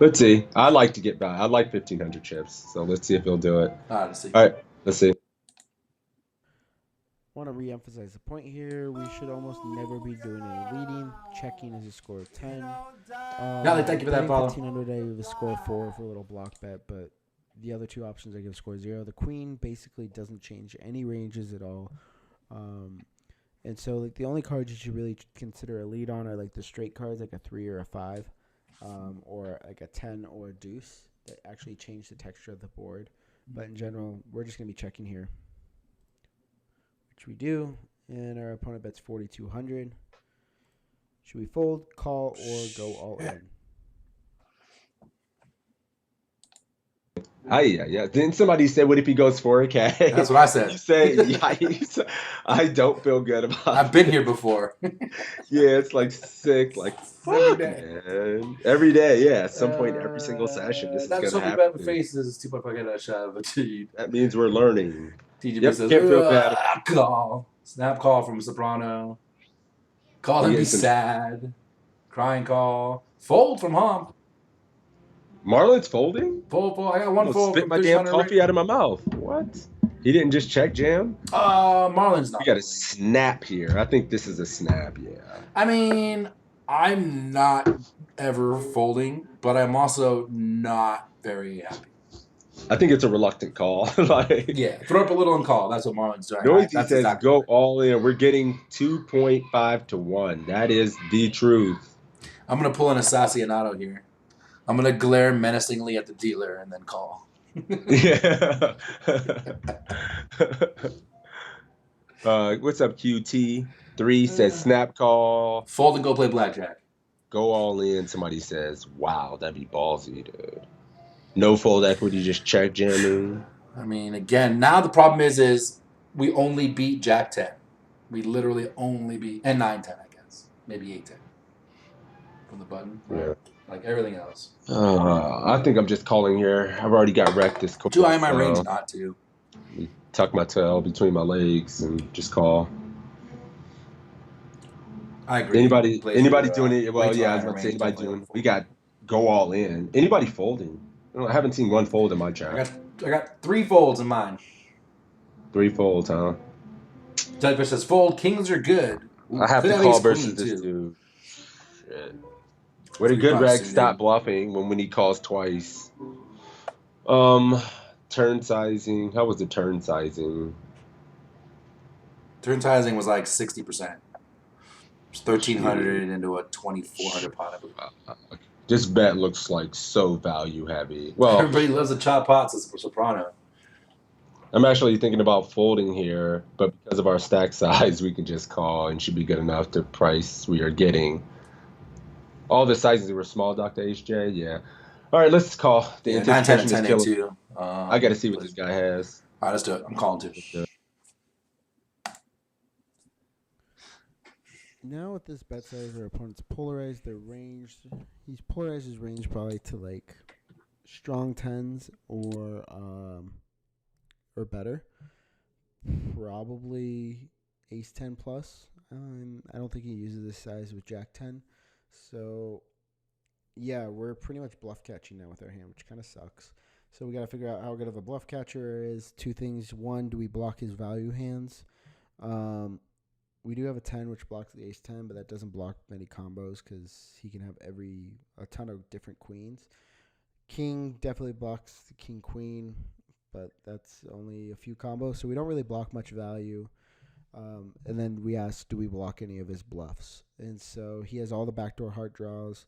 let's see. I like to get by. I like 1500 chips. So let's see if he'll do it. All right, let's see. All right, let's see. Want to re-emphasize the point here. We should almost never be doing any leading. Checking is a score of 10. Natalie, thank you for that follow. 1500, I give a score of 4 for a little block bet, but the other two options I give a score of 0. The queen basically doesn't change any ranges at all. And so like the only cards you should really consider a lead on are like the straight cards, like a 3 or a 5, or like a 10 or a deuce that actually change the texture of the board. But in general, we're just going to be checking here, which we do, and our opponent bets 4,200. Should we fold, call, or go all in? Yeah. Didn't somebody say, what if he goes 4K? That's what I said. You say, yikes. I don't feel good about I've been here before. Yeah, it's like sick, like Every fuck, day. man. Every day, yeah. At some point, every single session, this is That's gonna what we bet happen. faces. Tipo para get a shove. That means we're learning. TGB Yep, says, can't feel bad. call. Snap call from Soprano. Call and Yeah, be some- sad. Crying call. Fold from Hump. Marlon's folding? Fold. I got one I'll fold spit from my Fish damn Hunter coffee out of my mouth. What? He didn't just check jam? Marlon's not We got a folding. snap here. I think this is a snap, yeah. I mean, I'm not ever folding, but I'm also not very happy. I think it's a reluctant call. Like, Yeah, throw up a little and call. That's what Marlon's doing. Noisy That's says exactly go right. all in. We're getting 2.5 to 1. That is the truth. I'm going to pull in a Sassionato here. I'm going to glare menacingly at the dealer and then call. Yeah. What's up, QT3 says snap call. Fold and go play blackjack. Go all in. Somebody says, wow, that'd be ballsy, dude. No fold equity, just check jamming. I mean, again, now the problem is we only beat Jack 10. We literally only beat, and 9-10, I guess. Maybe 8-10 from the button. Yeah. Like everything else. I think I'm just calling here. I've already got wrecked this quarter. Too high in my range not to. Tuck my tail between my legs and just call. I agree. Anybody doing it? way Well, too yeah, high I was in about to say range, anybody don't play doing. like We got go all in. Anybody folding? I haven't seen one fold in my chat. I got 3 folds in mine. 3 folds, huh? Jellyfish says fold. Kings are good. Ooh, I have could to have call ace versus queen, this too. dude. Shit. Where the 3 good bucks reg suited. stop bluffing when he calls twice. Turn sizing. How was the turn sizing? Turn sizing was like 60%. It's 1,300 into a 2,400 pot, I believe. This bet looks like so value heavy. Well, Everybody loves a chop pot, says Soprano. I'm actually thinking about folding here, but because of our stack size, we can just call and should be good enough to price we are getting. All the sizes were small, Dr. HJ. Yeah. All right, let's call. The Yeah, 9, 10, and anticipation 10, is 8, killing. 2. I got to see what this guy has. All right, let's do it. I'm calling too. Now with this bet size, our opponent's polarized their range. He's polarized his range probably to like strong 10s or better. Probably ace 10 plus. I don't think he uses this size with Jack 10. So, yeah, we're pretty much bluff catching now with our hand, which kind of sucks. So we got to figure out how good of a bluff catcher is. Two things. One, do we block his value hands? We do have a 10, which blocks the ace 10, but that doesn't block many combos because he can have a ton of different queens. King definitely blocks the king queen, but that's only a few combos, so we don't really block much value. And then we asked, do we block any of his bluffs? And so he has all the backdoor heart draws.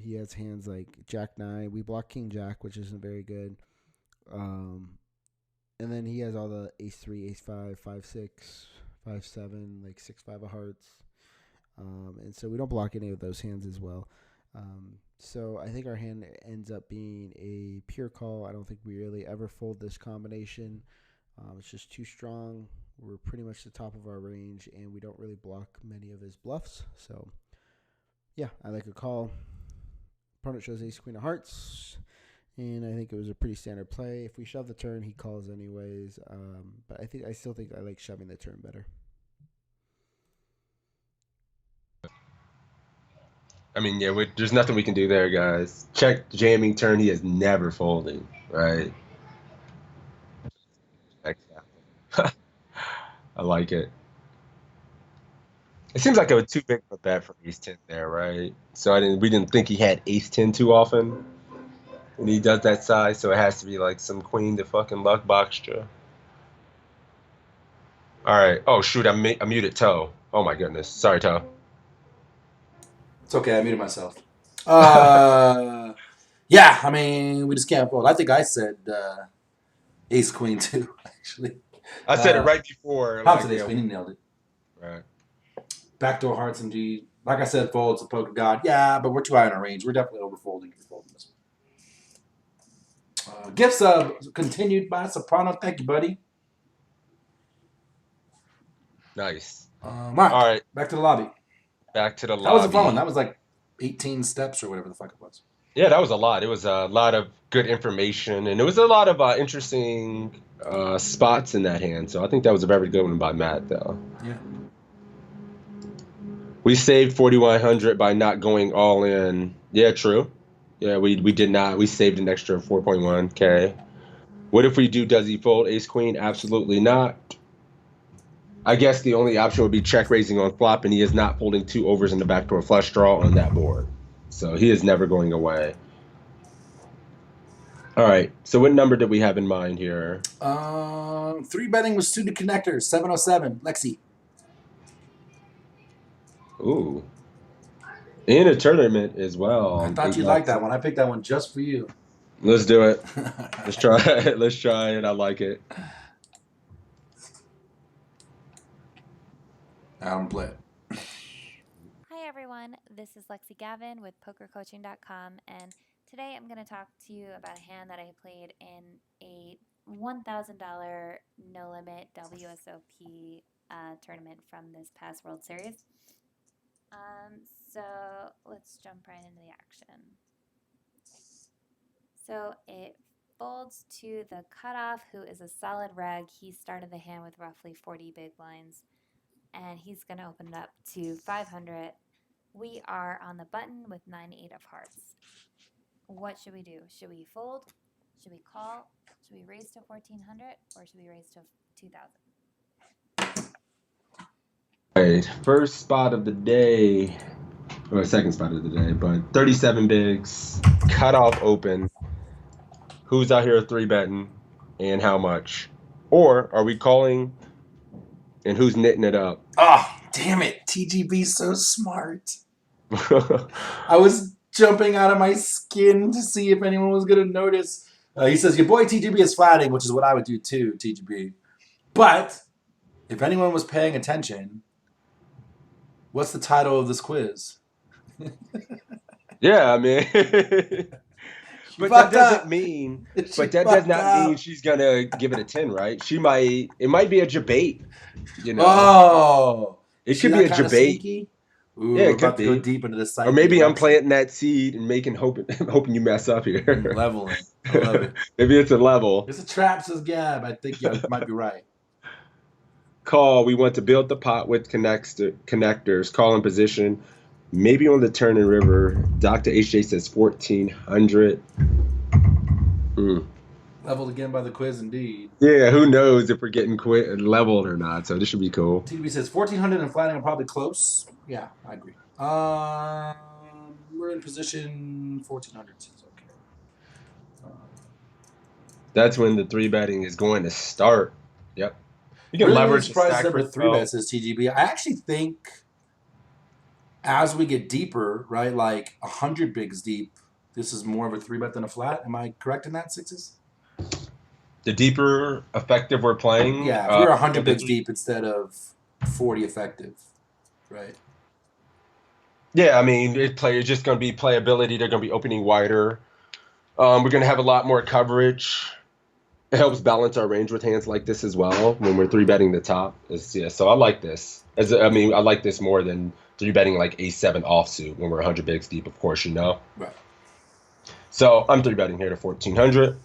He has hands like Jack 9. We block King Jack, which isn't very good. And then he has all the Ace 3, Ace 5, 5 6, 5 7, like 6 5 of hearts. And so we don't block any of those hands as well. So I think our hand ends up being a pure call. I don't think we really ever fold this combination. It's just too strong. We're pretty much the top of our range, and we don't really block many of his bluffs. So, yeah, I like a call. Opponent shows ace queen of hearts, and I think it was a pretty standard play. If we shove the turn, he calls anyways. But I still think I like shoving the turn better. I mean, yeah, there's nothing we can do there, guys. Check jamming turn. He is never folding, right? Exactly. I like it. It seems like it was too big of a bet for ace 10 there, right? So we didn't think he had ace 10 too often when he does that size. So it has to be like some queen to fucking luck box you. All right. Oh shoot, I muted Toe. Oh my goodness. Sorry, Toe. It's okay. I muted myself. Yeah, I mean, we just can't fold. I think I said ace queen too, actually. I said it right before. Pops ace queen, he nailed it. Right. Backdoor hearts indeed. Like I said, folds a poker god. Yeah, but we're too high on our range. We're definitely overfolding. This gift sub continued by Soprano. Thank you, buddy. Nice. Mark, all right. Back to the lobby. Back to the lobby. That was a fun one. That was like 18 steps or whatever the fuck it was. Yeah, that was a lot. It was a lot of good information, and it was a lot of interesting spots in that hand. So I think that was a very good one by Matt, though. Yeah. We saved 4,100 by not going all in. Yeah, true. Yeah, we did not. We saved an extra 4.1K. What if we do, does he fold ace queen? Absolutely not. I guess the only option would be check raising on flop, and he is not folding 2 overs in the backdoor flush draw on that board. So he is never going away. All right. So what number did we have in mind here? 3 betting with suited connectors. 707. Lexi. Ooh. In a tournament as well. I thought you liked that one. I picked that one just for you. Let's do it. Let's try it. Let's try it. I like it. Adam play it. Hi everyone, this is Lexi Gavin with Pokercoaching.com, and today I'm going to talk to you about a hand that I played in a $1,000 no limit WSOP tournament from this past World Series. So let's jump right into the action. So it folds to the cutoff, who is a solid reg. He started the hand with roughly 40 big blinds, and he's going to open it up to 500. We are on the button with 9-8 of hearts. What should we do? Should we fold? Should we call? Should we raise to 1,400, or should we raise to 2,000? Right, first spot of the day, or second spot of the day, but 37 bigs, cutoff open. Who's out here 3-betting, and how much? Or are we calling, and who's knitting it up? Oh, damn it. TGB's so smart. I was jumping out of my skin to see if anyone was going to notice. He says, your boy TGB is flatting, which is what I would do too, TGB. But if anyone was paying attention, what's the title of this quiz? Yeah, I mean, but that doesn't mean. But that does not mean she's gonna give it a 10, right? She might. It might be a debate. You know. Oh, it could be a debate. Ooh, yeah, it could be. Go deep into the site. Or maybe I'm planting that seed and hoping you mess up here. Leveling. I love it. Maybe it's a level. It's a trap, says Gab. I think you might be right. Call. We want to build the pot with connectors. Call in position. maybe on the turn and river. Dr. HJ says 1400. Leveled again by the quiz, indeed. Yeah, who knows if we're getting leveled or not? So this should be cool. TDB says 1400 and flattening are probably close. Yeah, I agree. We're in position 1400. Seems okay. That's when the 3-betting is going to start. Yep. You can Really, leverage the surprised stack number for 3-bet says TGB. I actually think as we get deeper, right, like 100 bigs deep, this is more of a 3-bet than a flat. Am I correct in that, Sixes? the deeper effective we're playing. Yeah, if we're 100 the bigs deep instead of 40 effective, right? Yeah, I mean, it's just going to be playability. They're going to be opening wider. We're going to have a lot more coverage. It helps balance our range with hands like this as well when we're 3-betting the top. So I like this. I like this more than 3-betting like A7 offsuit when we're 100 bigs deep, of course, Right. So I'm 3-betting here to 1400.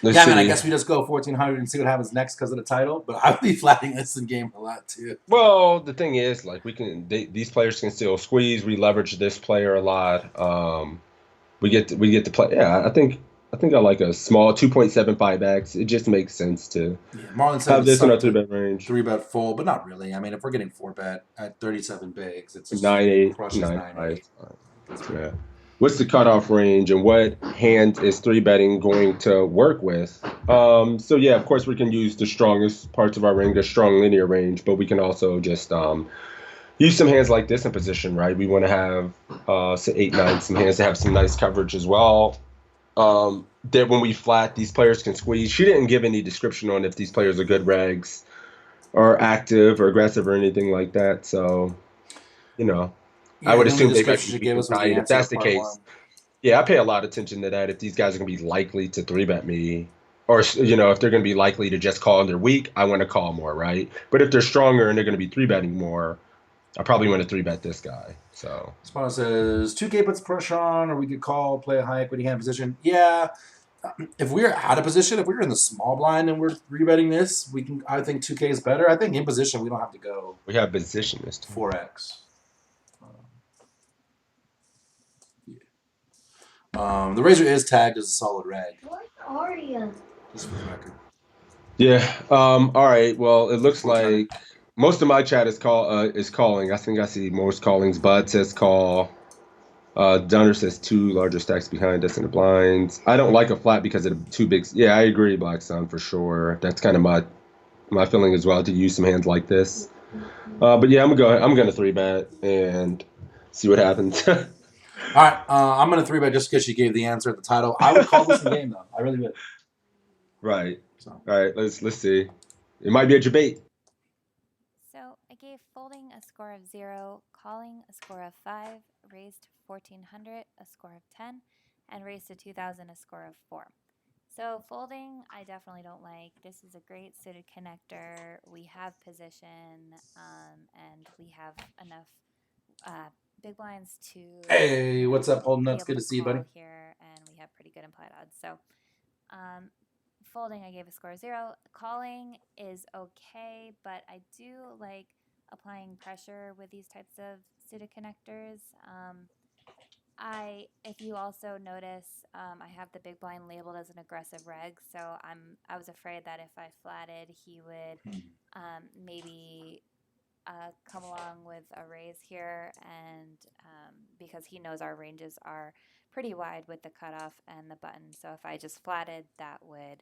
Let's Yeah, see. man, I guess we just go 1400 and see what happens next because of the title. But I'll be flatting this in game a lot too. Well, the thing is, like, these players can still squeeze. We leverage this player a lot. We get to play. Yeah, I think I like a small 2.75x. It just makes sense to Marlon said have this in our to 3-bet range. 3-bet full, but not really. I mean, if we're getting 4-bet at 37 bigs, it's 9-8, crushes 9-5. 9-8. Yeah. What's the cutoff range and what hand is 3-betting going to work with? So yeah, of course we can use the strongest parts of our range, a strong linear range, but we can also just use some hands like this in position, right? We want to have say 8-9, some hands that have some nice coverage as well. That when we flat, these players can squeeze. She didn't give any description on if these players are good regs or active or aggressive or anything like that. So, I would assume they might be she weak gave and us was the tight. If answer that's to the part case, 1. yeah, I pay a lot of attention to that. If these guys are going to be likely to 3-bet me, or if they're going to be likely to just call and they're weak, I want to call more, right? But if they're stronger and they're going to be 3-betting more, I probably want to 3-bet this guy. So Spawn says 2K puts pressure on, or we could call, play a high equity hand position. Yeah, if we're out of position, if we're in the small blind and we're 3-betting this, we can. I think 2K is better. I think in position we don't have to go we have position this time. 4x. The razor is tagged as a solid rag. What are you? Just for the record. Yeah. All right. Well, it looks 1400. like most of my chat is calling. I think I see most callings. Bud says call. Dunner says 2 larger stacks behind us in the blinds. I don't like a flat because of the 2 big. Yeah, I agree, Black Sun, for sure. That's kind of my feeling as well, to use some hands like this. But yeah, I'm gonna 3-bet and see what happens. All right, I'm gonna 3-bet just because she gave the answer at the title. I would call this in game though. I really would. Right. So. All right. Let's see. It might be a debate. So I gave folding a score of 0, calling a score of 5, raised to 1400 a score of 10, and raised to 2000 a score of 4. So folding, I definitely don't like. This is a great suited connector. We have position, and we have enough big blinds to. Hey, what's up, Holden? be That's able good to see you, buddy. Here, and we have pretty good implied odds. So, folding, I gave a score of 0. Calling is okay, but I do like applying pressure with these types of suited connectors. If you also notice, I have the big blind labeled as an aggressive reg, so I was afraid that if I flatted, he would maybe come along with a raise here, and because he knows our ranges are pretty wide with the cutoff and the button, so if I just flatted, that would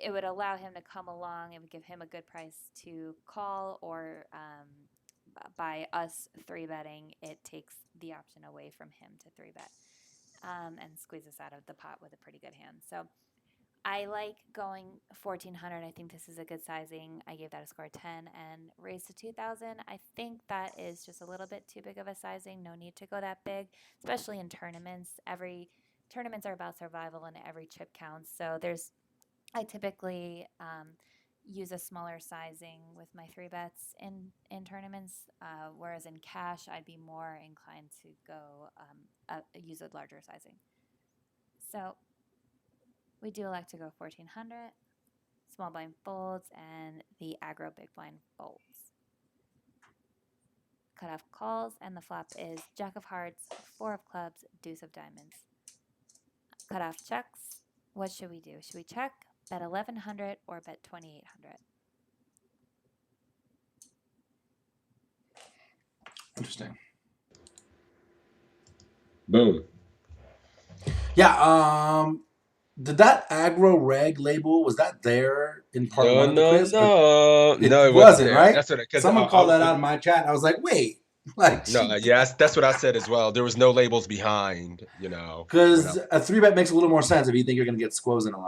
it would allow him to come along. It would give him a good price to call, or by us 3-betting, it takes the option away from him to 3-bet and squeeze us out of the pot with a pretty good hand. So I like going 1400. I think this is a good sizing. I gave that a score of 10 and raised to 2000. I think that is just a little bit too big of a sizing. No need to go that big, especially in tournaments. Tournaments are about survival and every chip counts. So I typically use a smaller sizing with my 3-bets in tournaments, whereas in cash, I'd be more inclined to go use a larger sizing. So we do elect to go 1400, small blind folds, and the aggro big blind folds. cutoff calls, and the flop is Jack of Hearts, 4 of Clubs, Deuce of Diamonds. Cutoff checks. What should we do? Should we check, bet 1100, or bet 2800? Interesting. Boom. Yeah. Did that aggro reg label, was that there in part No, one of the no, quiz? no. It No, it wasn't wasn't, there. right? That's what because Someone I called was that out in my chat. I was like, wait, like, no, yeah, that's what I said as well. There was no labels behind, when because a 3-bet makes a little more sense if you think you're going to get squozen a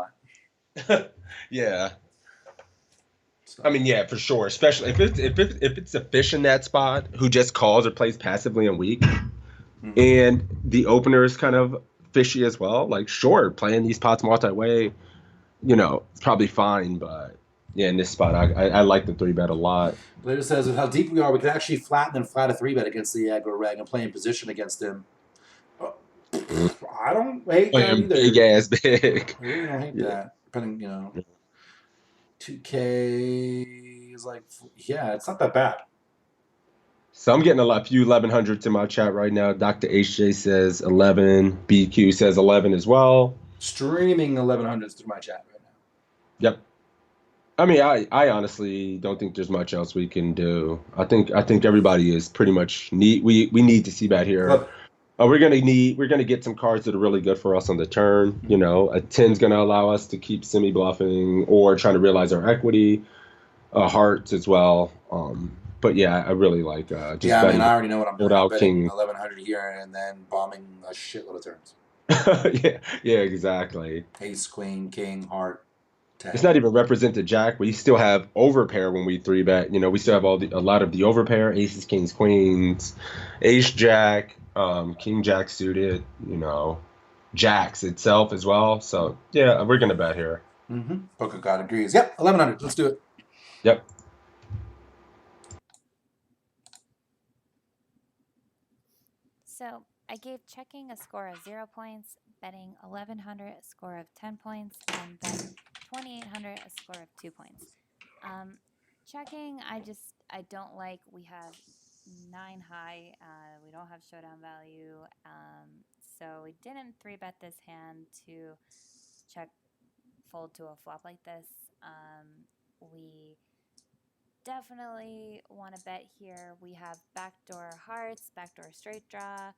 lot. yeah. So, I mean, yeah, for sure. Especially if it's a fish in that spot who just calls or plays passively and weak, and the opener is kind of fishy as well. Like, sure, playing these pots multi-way, it's probably fine. But yeah, in this spot, I like the 3-bet a lot. Later says, with how deep we are, we could actually flatten and flat a 3-bet against the aggro reg and play in position against him. I don't hate that Playing either. big ass big. I really don't hate that. Depending, 2K is like, yeah, it's not that bad. So I'm getting a few 1100s in my chat right now. Dr. HJ says 11. BQ says 11 as well. Streaming 1100s through my chat right now. Yep. I mean, I honestly don't think there's much else we can do. I think everybody is pretty much need. We need to see that here. Look, We're gonna get some cards that are really good for us on the turn. A 10's gonna allow us to keep semi bluffing or trying to realize our equity. Hearts as well. But yeah, I really like just yeah, I betting. mean, I already know what I'm doing. I'm Without betting king. 1100 here and then bombing a shitload of turns. yeah, exactly. Ace, queen, king, heart, 10. It's not even represented jack. We still have overpair when we 3-bet. We still have a lot of the overpair, aces, kings, queens, ace, jack, king, jack suited. Jacks itself as well. So yeah, we're gonna bet here. Poker God agrees. Yep, 1100. Let's do it. Yep. So I gave checking a score of 0 points, betting 1100 a score of 10 points, and betting 2800 a score of 2 points. Checking, I don't like. We have 9 high. We don't have showdown value. So we didn't 3-bet this hand to check fold to a flop like this. We definitely want to bet here. We have backdoor hearts, backdoor straight draw.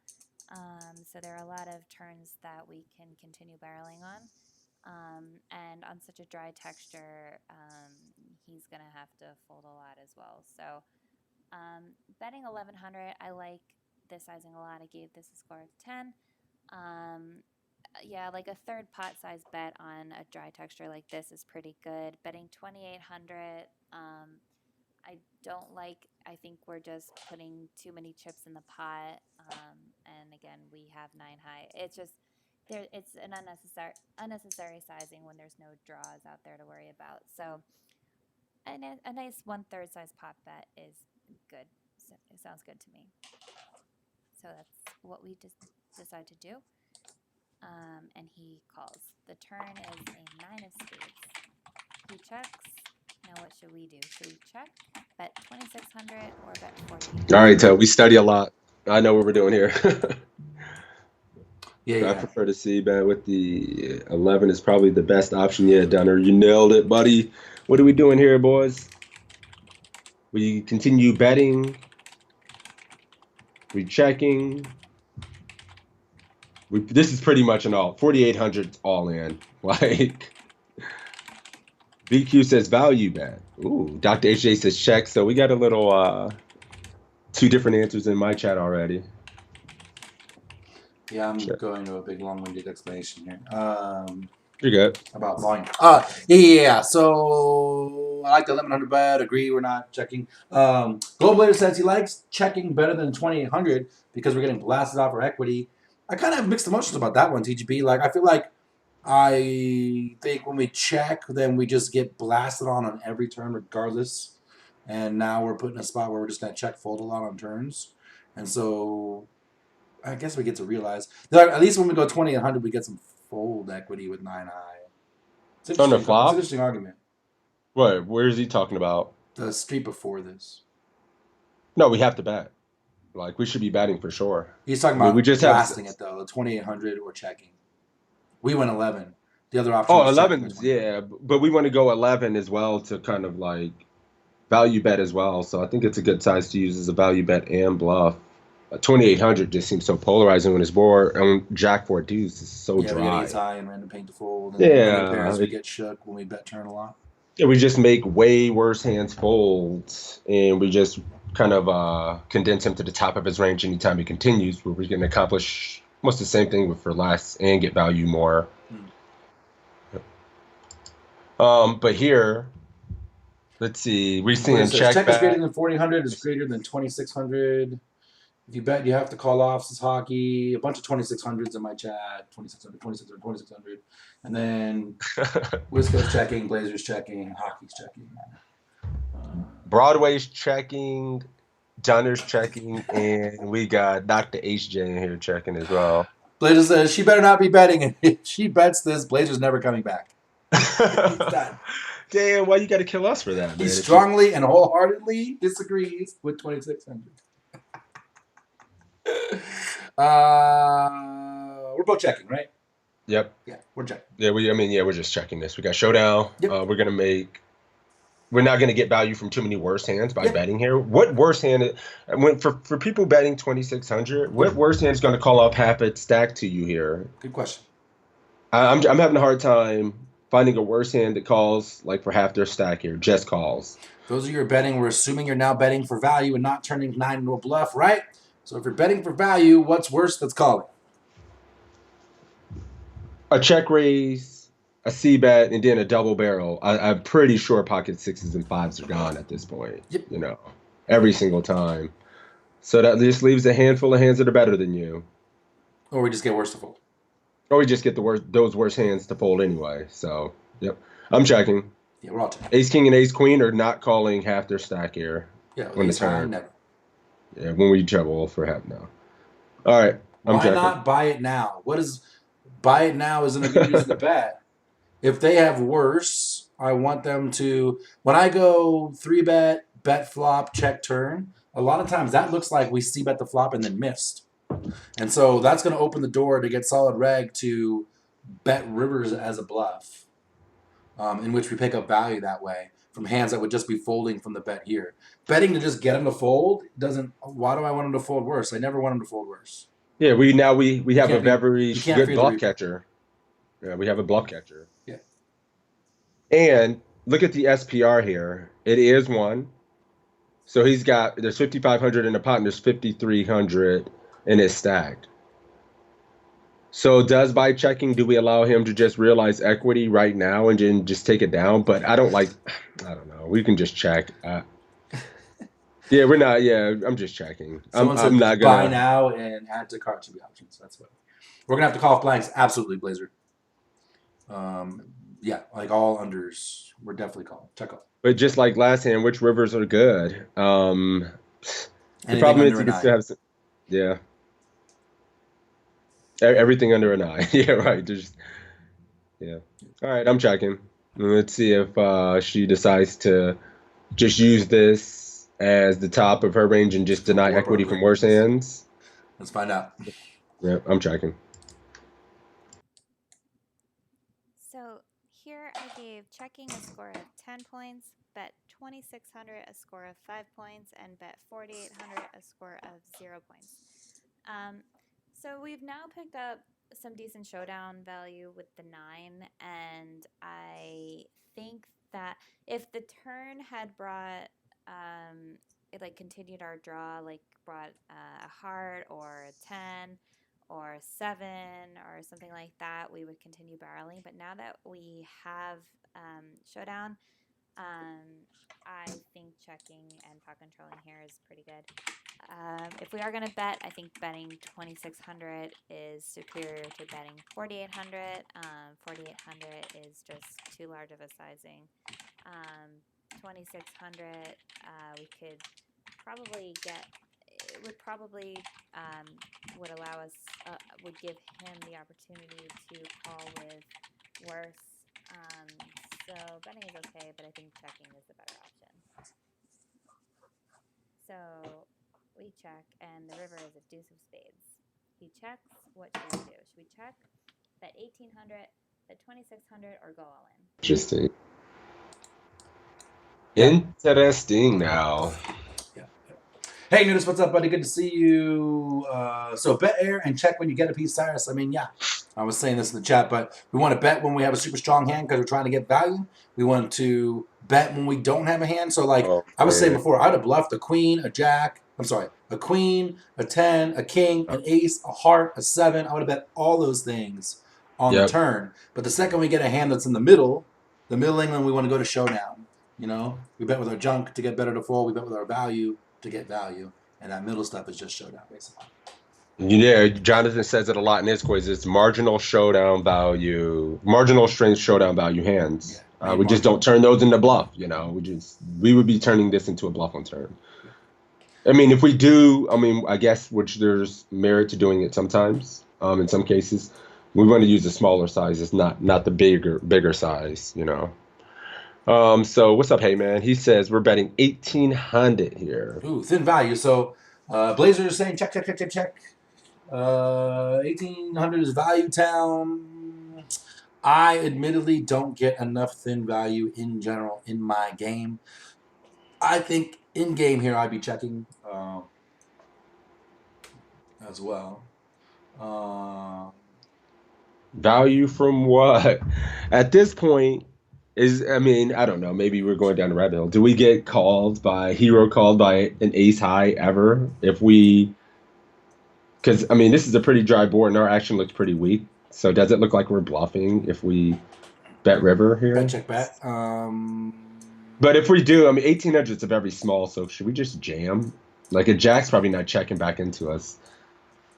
So there are a lot of turns that we can continue barreling on. And on such a dry texture, he's going to have to fold a lot as well. So betting 1100, I like this sizing a lot. I gave this a score of 10. Yeah, like a third pot size bet on a dry texture like this is pretty good. Betting 2800, I don't like. I think we're just putting too many chips in the pot. And again, we have 9 high. It's just it's an unnecessary sizing when there's no draws out there to worry about. So a nice 1/3 size pot bet is good. So it sounds good to me. So that's what we just decide to do. And he calls. The turn is a 9 of spades. He checks. Now what should we do? Should we check? Bet 2600 or bet 40? All right, we study a lot. I know what we're doing here. Yeah. I prefer to see bet with the 11 is probably the best option. Yeah, Dunner, you nailed it, buddy. What are we doing here, boys? We continue betting. We checking. This is pretty much an all 4,800 all in. Like BQ says value bet. Ooh, Dr. HJ says check. So we got a little 2 different answers in my chat already. Yeah, I'm going to a big long-winded explanation here. You're good. About volume. Yeah. So I like the 1100 bet. Agree, we're not checking. Goldblader says he likes checking better than 2800 because we're getting blasted off our equity. I kind of have mixed emotions about that one, TGB. Like, I think when we check, then we just get blasted on every turn regardless. And now we're put in a spot where we're just going to check fold a lot on turns. And so I guess we get to realize that at least when we go 2800, we get some fold equity with 9 high. It's On the flop? It's an interesting argument. What? Where is he talking about? The street before this. No, we have to bet. Like we should be betting for sure. He's talking I mean, we about just have blasting it though, 2,800 or checking. We went 11. The other option oh was checking at 11s, 2,800. yeah, but we want to go 11 as well to kind of like value bet as well. So I think it's a good size to use as a value bet and bluff. 2,800 just seems so polarizing when it's board and Jack 4 deuce is so Yeah, we got ace dry. high and random paint to fold, and then other Yeah, pairs we get shook when we bet turn a lot. yeah, we just make way worse hands fold, and we just kind of condense him to the top of his range anytime he continues, where we can accomplish almost the same thing with for less and get value more. But here, let's see, we're What seeing is this? check Check is greater back. than 4,800. Is greater than 2,600. If you bet, you have to call off. This is hockey. A bunch of 2,600s in my chat. 2,600, 2,600, 2,600. And then Wisco's checking, Blazers checking, hockey's checking. Broadway's checking, Donner's checking, and we got Dr. HJ in here checking as well. Blazers says she better not be betting. And if she bets this, Blazers never coming back. He's done. Damn, why you got to kill us for that, man? He strongly and wholeheartedly disagrees with 2,600. We're both checking, right? Yep. Yeah, we're checking. Yeah, we're just checking this. We got showdown. Yep. We're not gonna get value from too many worse hands by Yep. betting here. What worse hand? For people betting 2,600, what worse hand is gonna call off half its stack to you here? Good question. I'm having a hard time finding a worse hand that calls like for half their stack here. Just calls. Those of you who are betting, we're assuming you're now betting for value and not turning 9 into a bluff, right? So if you're betting for value, what's worse that's calling? A check raise, a C bet, and then a double barrel. I'm pretty sure pocket sixes and fives are gone at this point. Yep. You know, every single time. So that just leaves a handful of hands that are better than you. Or we just get worse to fold. Or we just get those worse hands to fold anyway. So, yep. I'm checking. Yeah, we're all checking. Ace, king, and ace, queen are not calling half their stack here. Yeah, when the ace high, turn. never. Yeah, when we trouble for half now. All right. I'm Why checking. not buy it now? Buy it now isn't a good reason to bet. If they have worse, I want them to, when I go 3-bet, bet flop, check turn, a lot of times that looks like we c-bet the flop and then missed. And so that's going to open the door to get solid reg to bet rivers as a bluff, in which we pick up value that way from hands that would just be folding from the bet here. Betting to just get them to fold doesn't, why do I want them to fold worse? I never want them to fold worse. Yeah, we have a can't very you can't good fear the bluff reaper. catcher. Yeah, we have a bluff catcher. Yeah. And look at the SPR here. It is one. So there's 5,500 in the pot and there's 5,300 and it's stacked. So by checking, do we allow him to just realize equity right now and then just take it down? But I don't know. We can just check. Yeah, we're not. Yeah, I'm just checking. Someone said I'm not buy gonna. now and add to cart to be options. That's what we're gonna have to call off blanks. Absolutely, Blazer. Yeah, like all unders, we're definitely calling. Check off. But just like last hand, which rivers are good? The Anything problem is under you an can eye. still have some, yeah. Everything under an eye. Yeah, right. Yeah. All right, I'm checking. Let's see if she decides to just use this as the top of her range and just deny equity from worse hands. Let's find out. Yeah, I'm checking. So here I gave checking a score of 10 points, bet 2,600 a score of 5 points, and bet 4,800 a score of 0 points. So we've now picked up some decent showdown value with the 9, and I think that if the turn had brought it like continued our draw, like brought a heart or a 10 or a 7 or something like that, we would continue barreling. But now that we have showdown, I think checking and pot controlling here is pretty good. If we are going to bet, I think betting 2,600 is superior to betting 4,800. 4,800 is just too large of a sizing. 2,600, we could probably get. It would probably would allow us, would give him the opportunity to call with worse. So betting is okay, but I think checking is the better option. So We check, and the river is a deuce of spades. He checks. What should we do? Should we check, bet 1800, bet 2600, or go all in? Interesting. Yeah. Interesting now. Yeah. Hey, Nudis, what's up, buddy? Good to see you. So bet air and check when you get a piece, Cyrus. I mean, yeah, I was saying this in the chat, but we want to bet when we have a super strong hand because we're trying to get value. We want to bet when we don't have a hand. So, like I was saying before, I'd have bluffed a queen, a jack. I'm sorry, a queen, a 10, a king, an ace, a heart, a 7. I would have bet all those things on the turn. But the second we get a hand that's in the middle England, we want to go to showdown. You know, we bet with our junk to get better to fold. We bet with our value to get value, and that middle stuff is just showdown, basically. Yeah, Jonathan says it a lot in his quiz. It's marginal showdown value, marginal strength showdown value hands. Yeah, we just don't turn those into bluff. You know, we would be turning this into a bluff on turn. I mean, if we do, I mean, I guess which there's merit to doing it sometimes. In some cases, we want to use a smaller size. It's not the bigger size. You know. So what's up, hey man? He says we're betting 1800 here. Ooh, thin value. So Blazer is saying check. 1800 is value town. I admittedly don't get enough thin value in general in my game. I think in game here I'd be checking as well. Value from what? At this point, I mean, I don't know. Maybe we're going down the rabbit hole. Do we get called by an ace high ever? Because I mean, this is a pretty dry board, and our action looks pretty weak. So does it look like we're bluffing if we bet river here? Bet check bet. But if we do, I mean, 1800 is very small. So should we just jam? Like a jack's probably not checking back into us.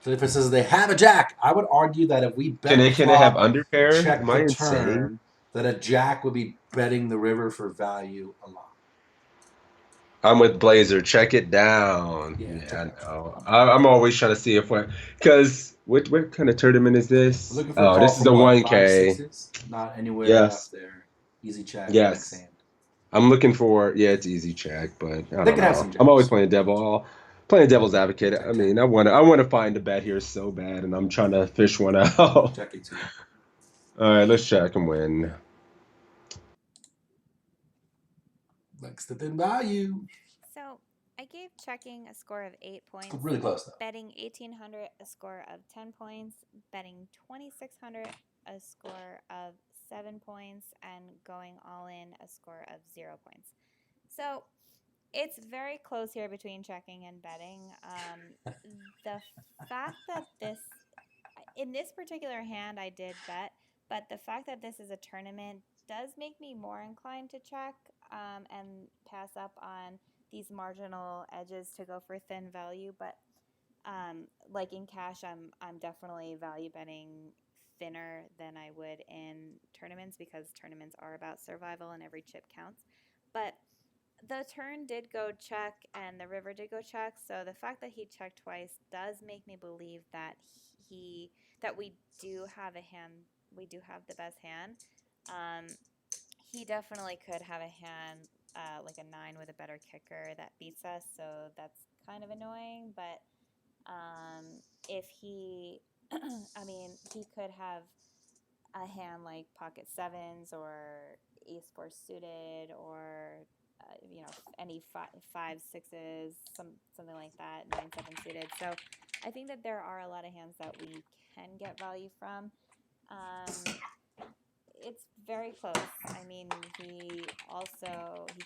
So if it says they have a jack, I would argue that if we bet can they have underpair? check Am I the insane? turn, that a jack would be betting the river for value a lot. I'm with Blazer. Check it down. Yeah, I know. I'm always trying to see if because what kind of tournament is this? Looking for This is the 1K. 5-6s, not anywhere up there. Easy check. Yes. Next hand. I'm looking for it's easy check, but I don't know. I'm always playing devil's advocate. I mean, I want to find a bet here so bad, and I'm trying to fish one out. Check it too. All right, let's check and win. Likes the thin value. So I gave checking a score of 8 points. Really close though. Betting 1800 a score of 10 points. Betting 2600 a score of 7 points, and going all in a score of 0 points. So it's very close here between checking and betting. The fact that in this particular hand I did bet, but the fact that this is a tournament does make me more inclined to check and pass up on these marginal edges to go for thin value. But like in cash, I'm definitely value betting thinner than I would in tournaments, because tournaments are about survival and every chip counts. But the turn did go check and the river did go check, so the fact that he checked twice does make me believe that we do have a hand. We do have the best hand. He definitely could have a hand like a 9 with a better kicker that beats us, so that's kind of annoying. But if he, I mean, he could have a hand like pocket 7s or ace 4 suited, or any 5-6s, something like that, 9-7 suited. So I think that there are a lot of hands that we can get value from. It's very close. I mean, he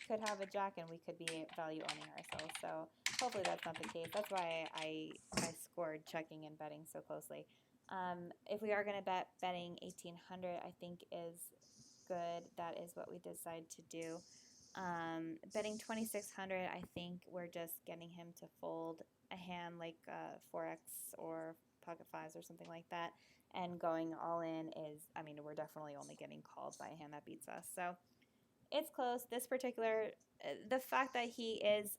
could have a jack and we could be value owning ourselves. So hopefully that's not the case. That's why I scored checking and betting so closely. If we are going to betting 1800, I think is good. That is what we decide to do. Betting 2600, I think we're just getting him to fold a hand like 4x or pocket 5s or something like that, and going all in is, I mean, we're definitely only getting called by a hand that beats us. So it's close. This particular, the fact that he is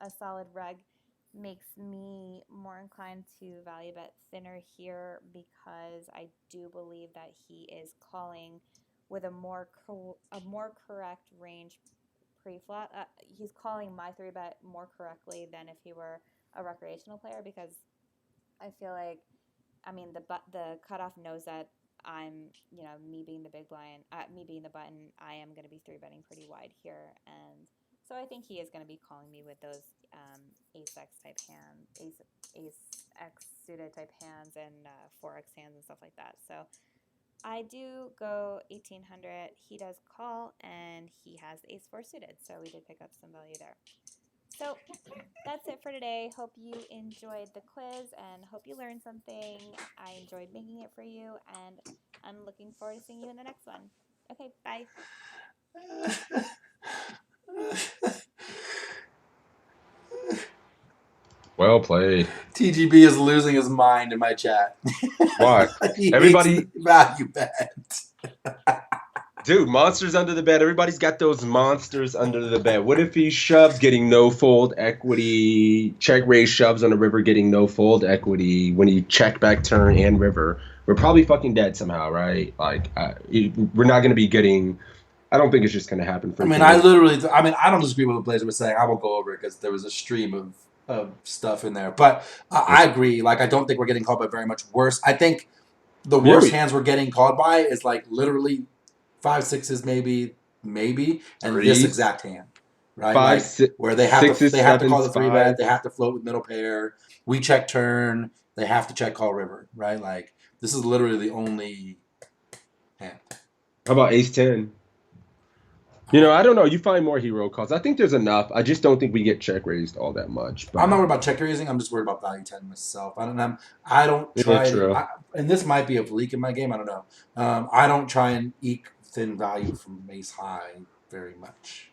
a solid reg makes me more inclined to value bet thinner here, because I do believe that he is calling with a more correct range pre-flop. He's calling my 3-bet more correctly than if he were a recreational player, because I feel like, I mean, the cutoff knows that I'm, me being the big blind, me being the button, I am going to be 3-betting pretty wide here, and so I think he is going to be calling me with those ace X type hands, ace X suited type hands, and 4X hands and stuff like that. So I do go 1800. He does call, and he has ace 4 suited, so we did pick up some value there. So that's it for today. Hope you enjoyed the quiz and hope you learned something. I enjoyed making it for you, and I'm looking forward to seeing you in the next one. Okay, bye. Well played. TGB is losing his mind in my chat. Why? He Everybody, hates the value bet. dude, monsters under the bed. Everybody's got those monsters under the bed. What if he shoves getting no fold equity, check raise shoves on the river getting no fold equity when he check back turn and river? We're probably fucking dead somehow, right? Like, we're not going to be getting. I don't think it's just going to happen for I mean, him. I don't disagree with what Blazer was saying. I won't go over it because there was a stream of stuff in there. But I agree. Like, I don't think we're getting called by very much worse. I think the worst hands we're getting called by is like literally 5 6s, maybe, and this exact hand, right? 5 6 where they have sixes, to call the sevens, 3-bet, fives. they have to float with middle pair. We check turn, they have to check call river, right? Like, this is literally the only hand. How about ace 10? I don't know. You find more hero calls. I think there's enough. I just don't think we get check raised all that much. But I'm not worried about check raising. I'm just worried about value 10 myself. I don't Yeah, try true. and this might be a leak in my game. I don't know. I don't try and eke thin value from ace high very much.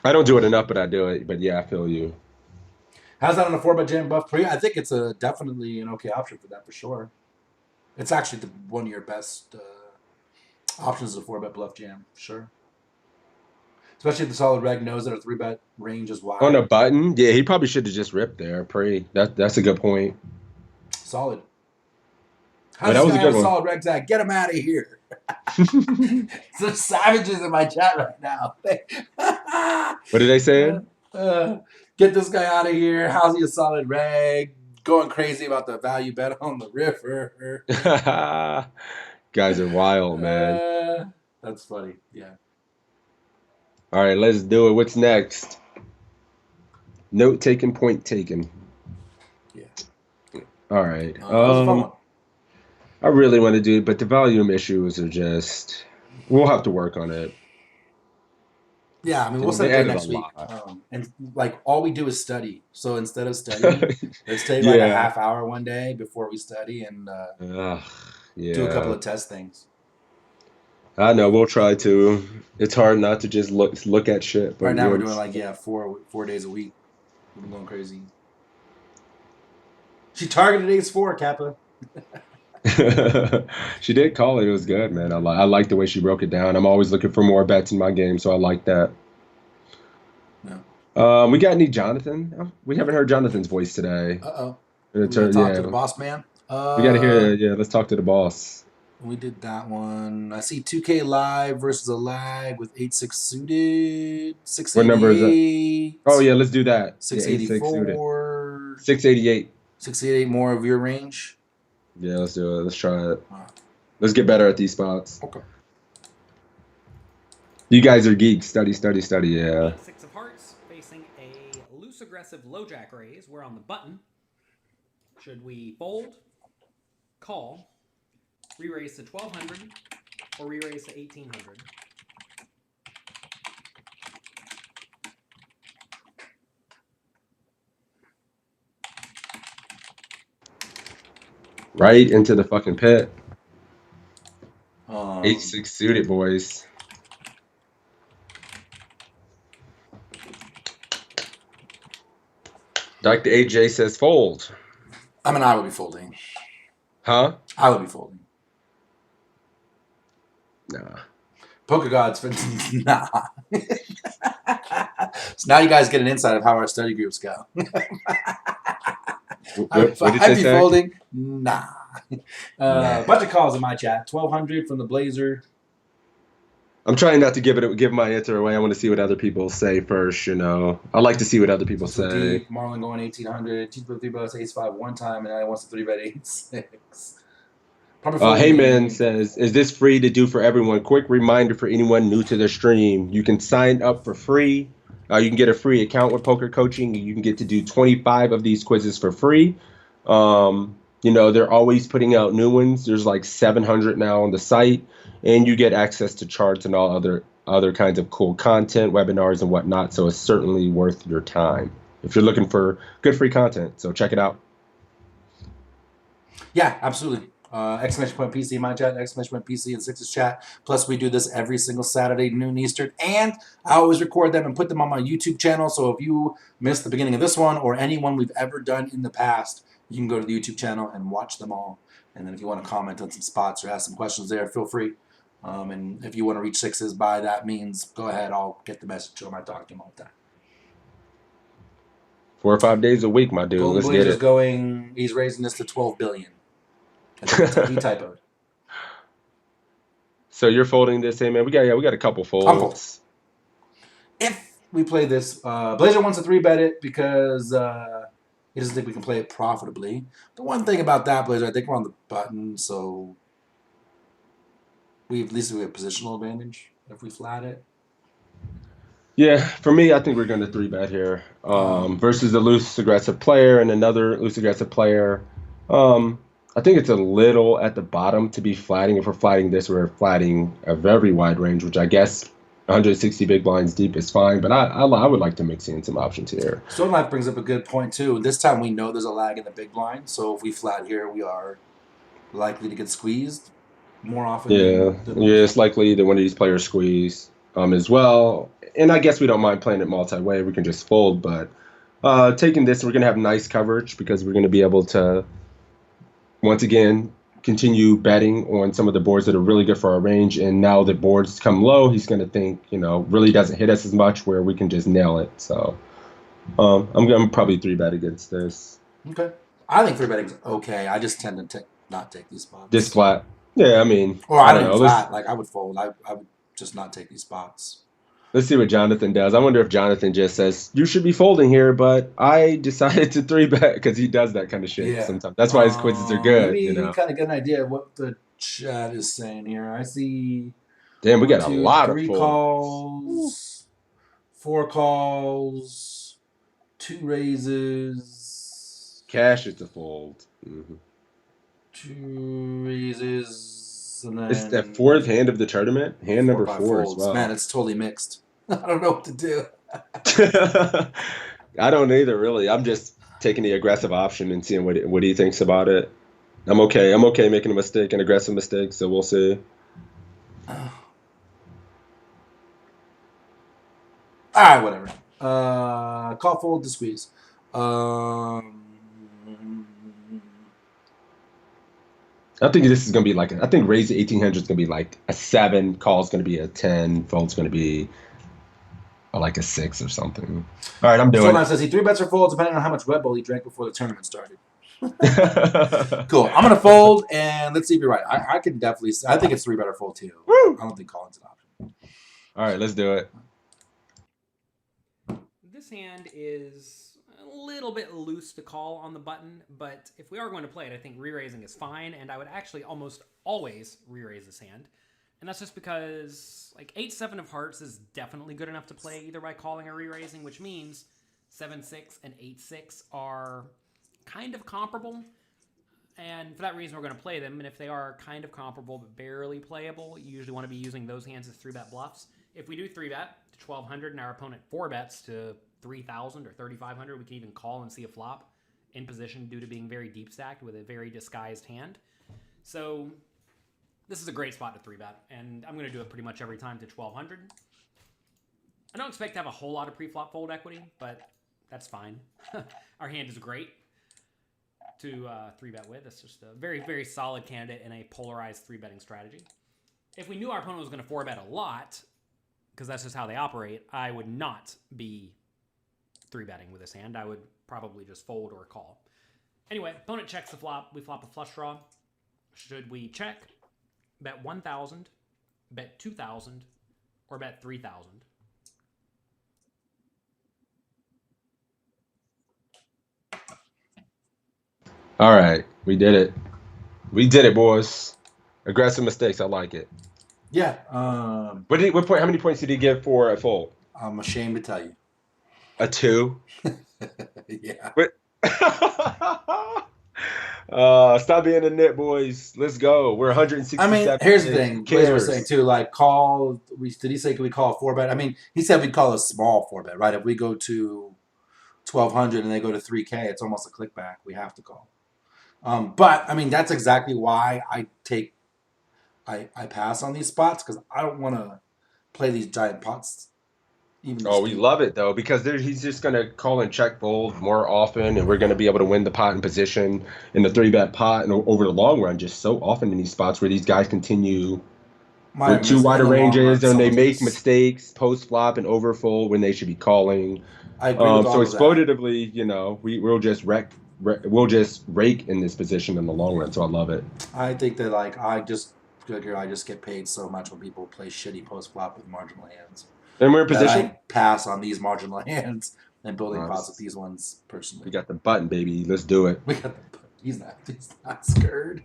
I don't do it enough, but I do it. But yeah, I feel you. How's that on a 4-bet jam buff pre? I think it's definitely an okay option for that for sure. It's actually one of your best options is a 4-bet bluff jam, sure. Especially if the solid reg knows that a 3-bet range is wide. On a button, yeah, he probably should have just ripped there. Pre. That's a good point. Solid. That was a good one. Solid regs at? Get him out of here. Such savages in my chat right now. What are they saying? Get this guy out of here. How's he a solid reg? Going crazy about the value bet on the river. Guys are wild, man. That's funny. Yeah. All right, let's do it. What's next? Note taken, point taken. Yeah. All right. That was a fun one. I really want to do it, but the volume issues are just. We'll have to work on it. Yeah, I mean, we'll set it next week. And like, all we do is study. So instead of studying, let's take like a half hour one day before we study and do a couple of test things. I know, we'll try to. It's hard not to just look at shit. But right now we're doing like 4 days a week. We've been going crazy. She targeted ace 4, Kappa. She did call it. It was good, man. I like the way she broke it down. I'm always looking for more bets in my game, so I like that. Yeah. We got any Jonathan? Oh, we haven't heard Jonathan's voice today. Uh-oh. We gotta talk to the boss man. We gotta hear. Yeah, let's talk to the boss. We did that one. I see 2K live versus a lag with 8-6 suited. 688. What number is that? Oh yeah, let's do that. 684. 688. 688 more of your range. Yeah, let's do it. Let's try it. Let's get better at these spots. Okay. You guys are geeks. Study, yeah. 6 of hearts facing a loose aggressive low jack raise. We're on the button. Should we fold, call, re-raise to 1200, or re-raise to 1800? Right into the fucking pit. 8-6 suited, boys. Dr. AJ says fold. I mean, I would be folding. Huh? I would be folding. Nah. Poker Gods, nah. So now you guys get an insight of how our study groups go. I'd be folding. Nah. Bunch of calls in my chat. 1200 from the Blazer. I'm trying not to give my answer away. I want to see what other people say first. I like to see what other people So say. deep, Marlon going 1800, cheap with 3 bucks, ace 5 one time, and now he wants to 3-bet 8-6. Probably Heyman folding. says, "Is this free to do for everyone? Quick reminder for anyone new to the stream: you can sign up for free. You can get a free account with Poker Coaching. You can get to do 25 of these quizzes for free. They're always putting out new ones. There's like 700 now on the site, and you get access to charts and all other kinds of cool content, webinars and whatnot. So it's certainly worth your time if you're looking for good free content. So check it out." Yeah, absolutely. Exclamation point PC in my chat, exclamation point PC in Sixes chat. Plus, we do this every single Saturday, noon Eastern. And I always record them and put them on my YouTube channel. So if you missed the beginning of this one or any one we've ever done in the past, you can go to the YouTube channel and watch them all. And then if you want to comment on some spots or ask some questions there, feel free. And if you want to reach sixes by that means, go ahead. I'll get the message to him. I talk to him all the time. 4 or 5 days a week, my dude. Golden Let's get Blazer's it. going, he's raising this to 12 billion. I think he typoed. So you're folding this, hey man? We got a couple I'm folds. If we play this, Blazer wants to 3-bet it because he doesn't think we can play it profitably. The one thing about that, Blazer, I think we're on the button, so at least we have positional advantage if we flat it. Yeah, for me, I think we're going to 3-bet here versus a loose aggressive player and another loose aggressive player. I think it's a little at the bottom to be flatting. If we're flatting this, we're flatting a very wide range, which I guess 160 big blinds deep is fine. But I would like to mix in some options here. Stone Life brings up a good point, too. This time we know there's a lag in the big blind, so if we flat here, we are likely to get squeezed more often than It's likely that one of these players squeeze as well. And I guess we don't mind playing it multi-way. We can just fold. But taking this, we're going to have nice coverage because we're going to be able to, once again, continue betting on some of the boards that are really good for our range. And now that boards come low, he's going to think, really doesn't hit us as much where we can just nail it. So I'm going to probably 3-bet against this. Okay. I think 3-betting's okay. I just tend to not take these spots. This flat. Yeah, I mean. Or I don't know. Flat. Like, I would fold. I would just not take these spots. Let's see what Jonathan does. I wonder if Jonathan just says, you should be folding here, but I decided to 3-bet because he does that kind of shit sometimes. That's why his quizzes are good. Let me kind of get an idea of what the chat is saying here. I see. Damn, we got a lot of 3 calls, 4 calls, 2 raises. Cash is a fold. Mm-hmm. 2 raises. And then it's that fourth hand of the tournament. Hand number 4 as well. Man, it's totally mixed. I don't know what to do. I don't either, really. I'm just taking the aggressive option and seeing what he thinks about it. I'm okay making a mistake, an aggressive mistake, so we'll see. All right, whatever. Call fold to squeeze. I think this is going to be I think raise to 1800 is going to be like a 7, call is going to be a 10, fold's going to be like a 6 or something. All right, I'm doing Solon says he 3-bets or folds depending on how much Red Bull he drank before the tournament started. Cool. I'm going to fold, and let's see if you're right. I can definitely – I think it's 3-bet or fold, too. Woo! I don't think calling's an option. All right, let's do it. This hand is a little bit loose to call on the button, but if we are going to play it, I think re-raising is fine, and I would actually almost always re-raise this hand. And that's just because, 8-7 of hearts is definitely good enough to play either by calling or re-raising, which means 7-6 and 8-6 are kind of comparable. And for that reason, we're going to play them. And if they are kind of comparable but barely playable, you usually want to be using those hands as 3-bet bluffs. If we do 3-bet to 1,200 and our opponent 4-bets to 3,000 or 3,500, we can even call and see a flop in position due to being very deep stacked with a very disguised hand. So this is a great spot to 3-bet, and I'm going to do it pretty much every time to 1,200. I don't expect to have a whole lot of pre-flop fold equity, but that's fine. Our hand is great to 3-bet with. It's just a very, very solid candidate in a polarized 3-betting strategy. If we knew our opponent was going to 4-bet a lot, because that's just how they operate, I would not be 3-betting with this hand. I would probably just fold or call. Anyway, opponent checks the flop. We flop a flush draw. Should we check? Bet 1,000, bet 2,000, or bet 3,000. All right, we did it. We did it, boys. Aggressive mistakes. I like it. Yeah. What point? How many points did he give for a fold? I'm ashamed to tell you. A 2. Yeah. But stop being a nit, boys. Let's go. We're 167. I mean, here's the Who thing. cares? Blazer was saying too, like did he say, can we call a 4-bet? I mean, he said we'd call a small 4-bet, right? If we go to 1,200 and they go to 3K, it's almost a click back. We have to call. But I mean, that's exactly why I pass on these spots, because I don't want to play these giant pots. Even Oh, we love it though, because he's just gonna call and check fold more often, and we're gonna be able to win the pot in position in the 3-bet pot, and over the long run, just so often in these spots where these guys continue with too wider ranges and they make mistakes post flop and overfold when they should be calling. I agree with all so of that. exploitatively, we'll just we'll just rake in this position in the long run. So I love it. I think that I just get paid so much when people play shitty post flop with marginal hands. And we're in position. I pass on these marginal hands and building pots with these ones personally. We got the button, baby. Let's do it. We got the button. He's not scared.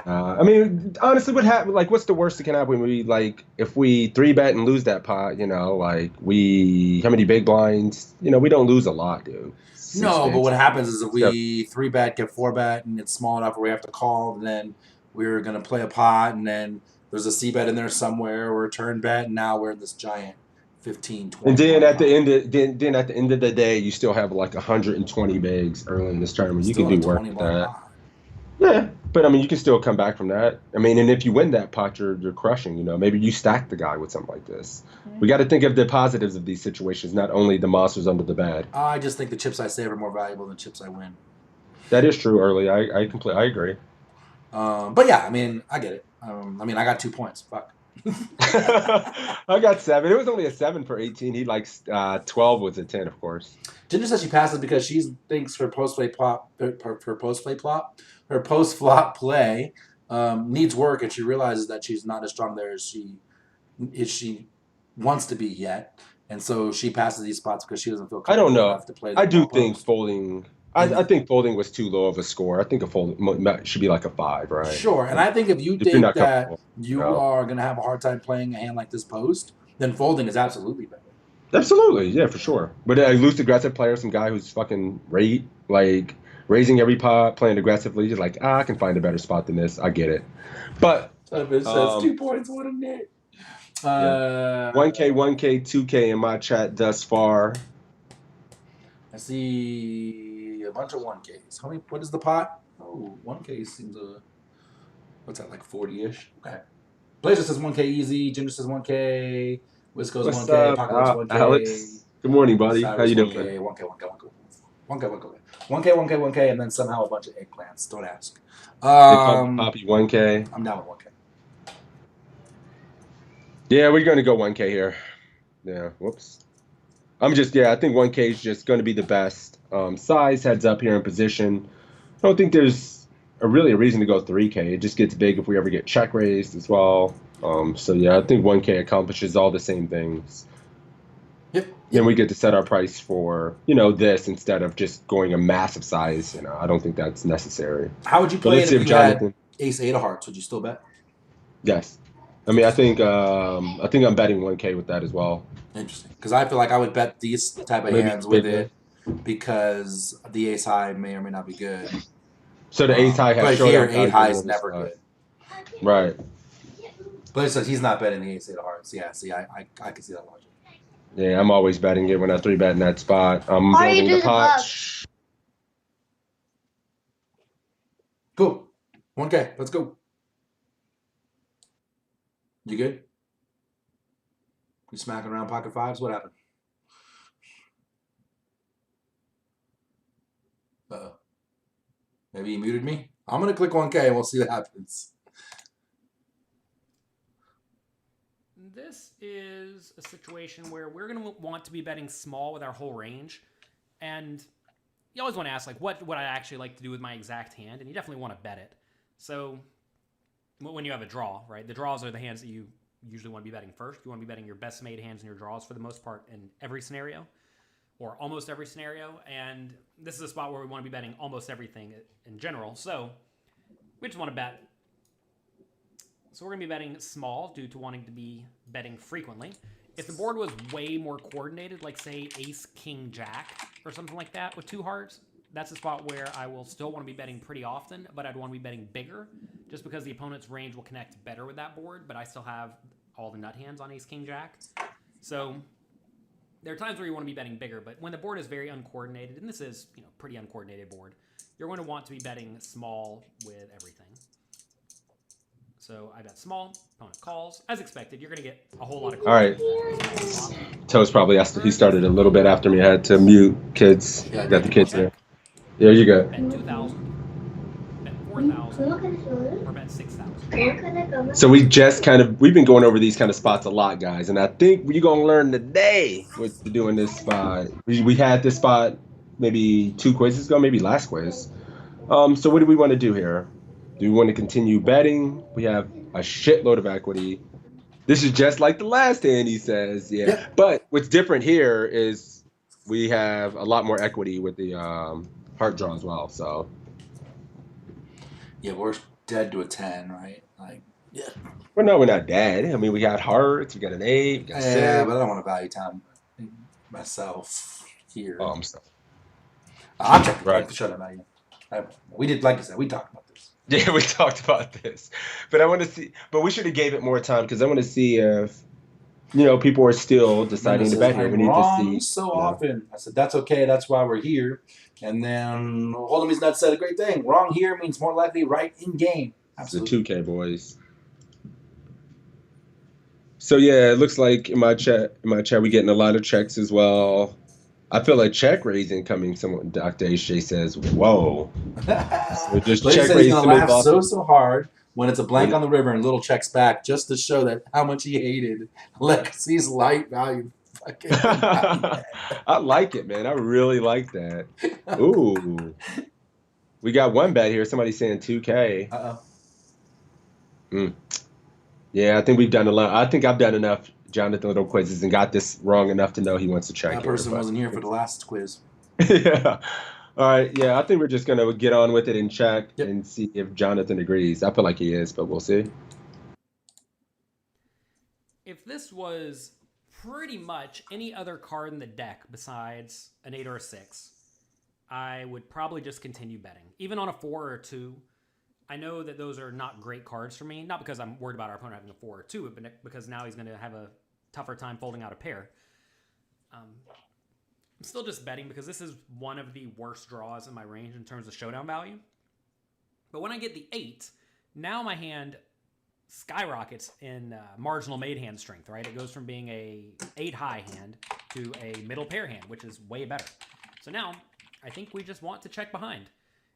I mean, honestly, what's the worst that can happen? If we 3-bet and lose that pot, how many big blinds? We don't lose a lot, dude. No, but what happens is if we 3-bet, get 4-bet, and it's small enough where we have to call, and then we're gonna play a pot, and then there's a C-bet in there somewhere, or a turn bet, and now we're in this giant 15, 20. And then at the end of the day, you still have 120 bigs early in this tournament. You can do work with that. Yeah, but I mean, you can still come back from that. I mean, and if you win that pot, you're crushing. Maybe you stack the guy with something like this. Mm-hmm. We got to think of the positives of these situations, not only the monsters under the bed. I just think the chips I save are more valuable than chips I win. That is true. Early, I agree. But yeah, I mean, I get it. I got 2 points. Fuck. I got 7. It was only a 7 for 18. He likes 12 was a 10, of course. Ginger says she passes because she thinks her post flop play needs work, and she realizes that she's not as strong there as she wants to be yet, and so she passes these spots because she doesn't feel comfortable enough to play. I do think folding. I think folding was too low of a score. I think a fold should be like a 5, right? Sure, and I think if you think that you are going to have a hard time playing a hand like this post, then folding is absolutely better. Absolutely, yeah, for sure. But a loose aggressive player, some guy who's fucking raising every pot, playing aggressively, just I can find a better spot than this. I get it. But it says 2 points, what a net. 1K, 2K in my chat thus far. I see a bunch of 1Ks. What is the pot? Oh, 1K seems what's that, 40-ish? Okay. Blazer says 1K easy. Ginger says 1K. Wisco's 1K. Apocalypse 1K. Alex. Good morning, buddy. Cyrus, how you doing? 1K, and then somehow a bunch of eggplants. Don't ask. Poppy 1K. I'm down with 1K. Yeah, we're going to go 1K here. Yeah, whoops. I think 1K is just going to be the best. Size heads up here in position. I don't think there's really a reason to go 3K. It just gets big if we ever get check raised as well. So yeah, I think 1K accomplishes all the same things. Yep. Then we get to set our price for, this instead of just going a massive size. I don't think that's necessary. How would you play it if you had ace-8 of hearts? Would you still bet? Yes. I mean, I think I'm betting 1K with that as well. Interesting. Because I feel like I would bet these type of hands with it because the ace high may or may not be good. So the ace high has showdown. But here, 8 high is never good. Right. But it says he's not betting the ace-8 of hearts. Yeah, see, I can see that logic. Yeah, I'm always betting it when I 3-bet in that spot. I'm building the pot. Cool. 1K. Let's go. You good? You smacking around pocket fives? What happened? Uh-oh. Maybe he muted me? I'm going to click 1K and we'll see what happens. This is a situation where we're going to want to be betting small with our whole range. And you always want to ask, what would I actually like to do with my exact hand? And you definitely want to bet it. So when you have a draw, right? The draws are the hands that you usually want to be betting first. You want to be betting your best made hands and your draws for the most part in every scenario, or almost every scenario. And this is a spot where we want to be betting almost everything in general. So we just want to bet. So we're going to be betting small due to wanting to be betting frequently. If the board was way more coordinated, like say ace, king, jack, or something like that with 2 hearts, that's a spot where I will still want to be betting pretty often, but I'd want to be betting bigger just because the opponent's range will connect better with that board, but I still have all the nut hands on ace, king, jack. So there are times where you want to be betting bigger, but when the board is very uncoordinated, and this is, pretty uncoordinated board, you're going to want to be betting small with everything. So I bet small, opponent calls. As expected, you're going to get a whole lot of calls. All right. Toe's probably he started a little bit after me. I had to mute kids. Yeah, Got the kids here. Yeah, you go. Bet 2,000, bet 4,000, or bet 6,000. So we've been going over these kind of spots a lot, guys, and I think you're gonna learn today with doing this spot. We had this spot maybe 2 quizzes ago, maybe last quiz. So what do we want to do here? Do we want to continue betting? We have a shitload of equity. This is just like the last hand, he says. Yeah. But what's different here is we have a lot more equity with the heart draw as well. So Yeah, we're dead to a 10, right? Yeah. Well, no, we're not dead. I mean, we got hearts, we got an 8, we got 6. Yeah, but I don't want to value time myself here. Oh, I'm sorry. I'm checking Right. the showdown value. We did, like you said, we talked about this. Yeah, we talked about this, but I want to see. But we should have gave it more time because I want to see if people are still deciding to bet here. We need to see. So often, I said that's okay. That's why we're here. And then Hold'em Nut said a great thing. Wrong here means more likely right in game. Absolutely. It's the 2K boys. So yeah, it looks like in my chat, we getting a lot of checks as well. I feel like check raising coming. Someone, Dr. HJ says, "Whoa!" So just But check he's raising. gonna laugh so hard when it's a blank on the river and little checks back, just to show that how much he hated Legacy's light value. I like it, man. I really like that. Ooh, we got one bet here. Somebody's saying 2K. Yeah, I think we've done a lot. I think I've done enough Jonathan Little quizzes and got this wrong enough to know he wants to check. That person wasn't here for the last quiz. Yeah. All right. Yeah, I think we're just gonna get on with it and check and see if Jonathan agrees. I feel like he is, but we'll see. If this was pretty much any other card in the deck besides an 8 or a 6, I would probably just continue betting. Even on a 4 or a 2, I know that those are not great cards for me. Not because I'm worried about our opponent having a 4 or 2, but because now he's going to have a tougher time folding out a pair. I'm still just betting because this is one of the worst draws in my range in terms of showdown value. But when I get the 8, now my hand skyrockets in marginal made hand strength, right? It goes from being a 8 high hand to a middle pair hand, which is way better. So now I think we just want to check behind.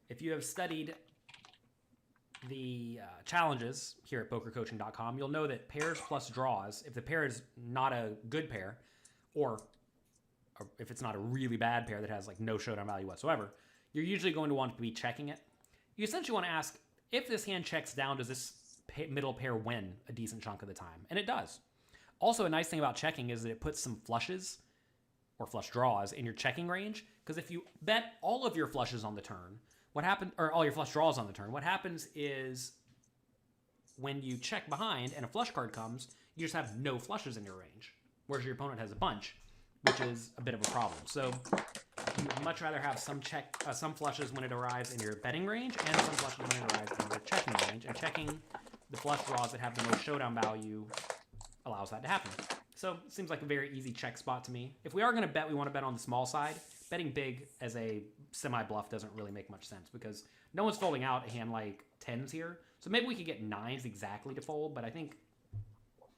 If you have studied the challenges here at Pokercoaching.com, you'll know that pairs plus draws, if the pair is not a good pair, or if it's not a really bad pair that has like no showdown value whatsoever, you're usually going to want to be checking it. You essentially want to ask, if this hand checks down, does this middle pair win a decent chunk of the time? And it does. Also, a nice thing about checking is that it puts some flushes or flush draws in your checking range, because if you bet all of your flushes on the turn, or all your flush draws on the turn, what happens is when you check behind and a flush card comes, you just have no flushes in your range, whereas your opponent has a bunch, which is a bit of a problem. So you would much rather have some flushes when it arrives in your betting range and some flushes when it arrives in your checking range. And checking the flush draws that have the most showdown value allows that to happen. So it seems like a very easy check spot to me. If we are going to bet, we want to bet on the small side. Betting big as a semi-bluff doesn't really make much sense because no one's folding out a hand like 10s here. So maybe we could get 9s exactly to fold, but I think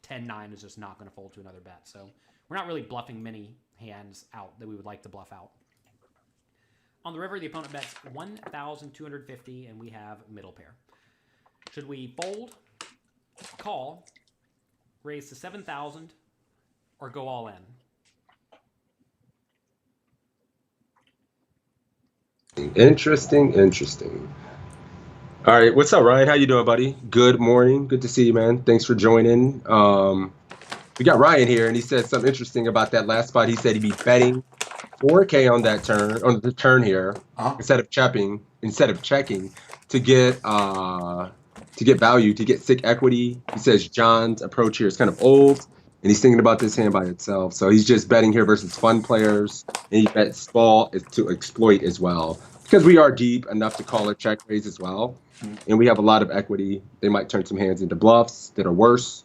10-9 is just not going to fold to another bet. So we're not really bluffing many hands out that we would like to bluff out. On the river, the opponent bets 1,250, and we have middle pair. Should we fold, call, raise to 7,000, or go all in? Interesting. All right, what's up, Ryan? How you doing, buddy? Good morning. Good to see you, man. Thanks for joining. We got Ryan here, and he said something interesting about that last spot. He said he'd be betting 4K on that turn, on the turn here, Uh-huh. instead of checking to get value, to get sick equity. He says John's approach here is kind of old, and he's thinking about this hand by itself. So he's just betting here versus fun players, and he bets small to exploit as well. Because we are deep enough to call a check raise as well, and we have a lot of equity. They might turn some hands into bluffs that are worse.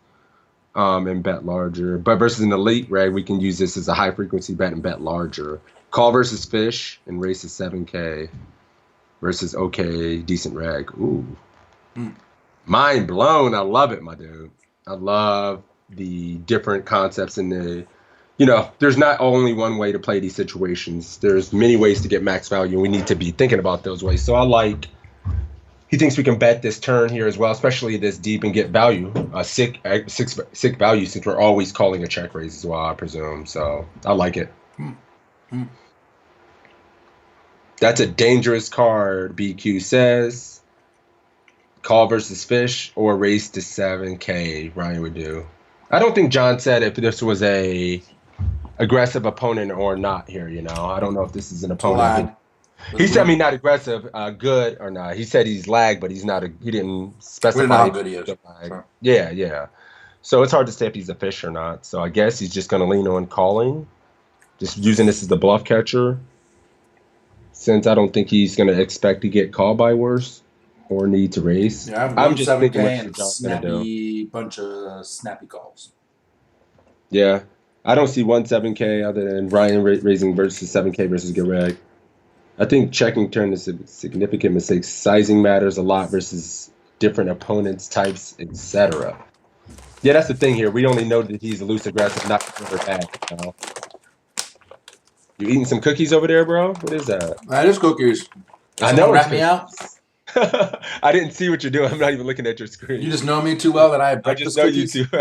And bet larger. But versus an elite reg, we can use this as a high frequency bet and bet larger. Call versus fish and race is 7K versus okay, decent reg. Ooh. Mind blown. I love it, my dude. I love the different concepts in the, there's not only one way to play these situations. There's many ways to get max value, and we need to be thinking about those ways. So he thinks we can bet this turn here as well, especially this deep, and get value, sick value, since we're always calling a check raise as well, I presume. So I like it. That's a dangerous card, BQ says. Call versus fish or raise to 7K, Ryan would do. I don't think John said if this was a aggressive opponent or not here, I don't know if this is an opponent. He said, not aggressive, good or not. He said he's lagged, but he's not. He didn't specify. We don't know how good he is. Sure. Yeah. So it's hard to say if he's a fish or not. So I guess he's just going to lean on calling, just using this as the bluff catcher. Since I don't think he's going to expect to get called by worse or need to raise. Yeah, I'm just thinking what bunch of snappy calls. Yeah, I don't see 7K other than Ryan raising versus 7K versus Gareg. I think checking turn is a significant mistake. Sizing matters a lot versus different opponents, types, etc. Yeah, that's the thing here. We only know that he's loose aggressive, not super bad. You eating some cookies over there, bro? What is that? That is cookies. I know. Wrap me out. I didn't see what you're doing. I'm not even looking at your screen. You just know me too well that I have breakfast cookies. You too.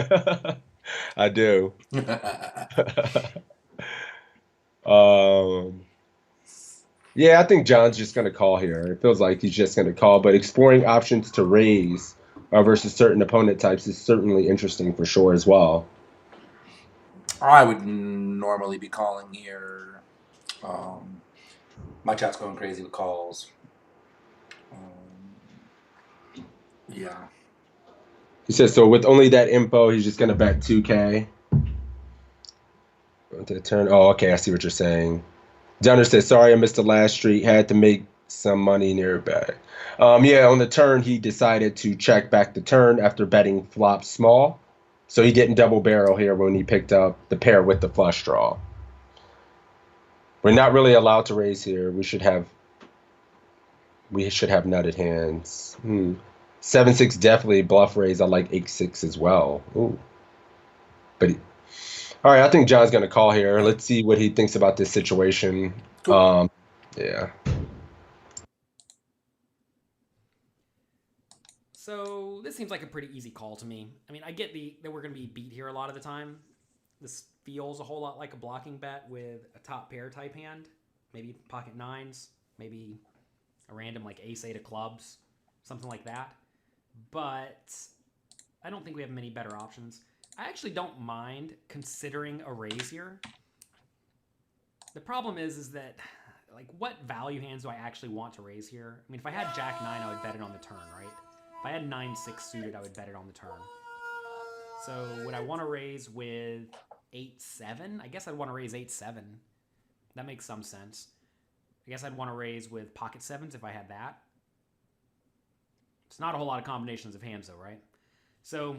I do. Yeah, I think John's just going to call here. It feels like he's just going to call, but exploring options to raise versus certain opponent types is certainly interesting for sure as well. I would normally be calling here. My chat's going crazy with calls. Yeah. He says, so with only that info, he's just going to bet 2K. To turn. Oh, okay, I see what you're saying. Dunner says, sorry, I missed the last street. Had to make some money nearby. Yeah, on the turn, he decided to check back the turn after betting flop small. So he didn't double barrel here when he picked up the pair with the flush draw. We're not really allowed to raise here. We should have nutted hands. 7-6 definitely bluff raise. I like 8-6 as well. Ooh. But all right, I think John's going to call here. Let's see what he thinks about this situation. Cool. Yeah. So this seems like a pretty easy call to me. I mean, I get that we're going to be beat here a lot of the time. This feels a whole lot like a blocking bet with a top pair type hand. Maybe pocket nines, maybe a random like ace-8 of clubs, something like that. But I don't think we have many better options. I actually don't mind considering a raise here. The problem is that, like, what value hands do I actually want to raise here? I mean, if I had Jack 9, I would bet it on the turn, right? If I had 9-6 suited, I would bet it on the turn. So would I want to raise with 8-7? I guess I'd want to raise 8-7. That makes some sense. I guess I'd want to raise with pocket sevens if I had that. It's not a whole lot of combinations of hands, though, right? So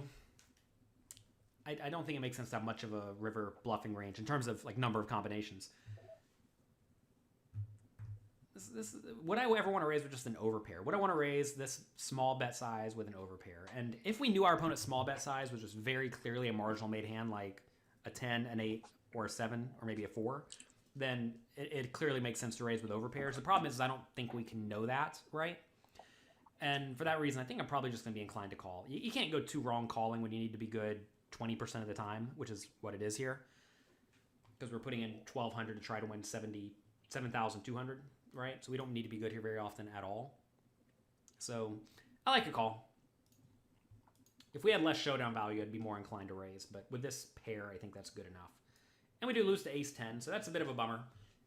I don't think it makes sense to have much of a river bluffing range in terms of like number of combinations. Would I ever want to raise with just an overpair? Would I want to raise this small bet size with an overpair? And if we knew our opponent's small bet size was just very clearly a marginal made hand, like a 10, an 8, or a 7, or maybe a 4, then it clearly makes sense to raise with overpairs. The problem is I don't think we can know that, right? And for that reason, I think I'm probably just going to be inclined to call. You can't go too wrong calling when you need to be good 20% of the time, which is what it is here. Because we're putting in 1,200 to try to win 7,200, right? So we don't need to be good here very often at all. So I like a call. If we had less showdown value, I'd be more inclined to raise. But with this pair, I think that's good enough. And we do lose to ace-10, so that's a bit of a bummer.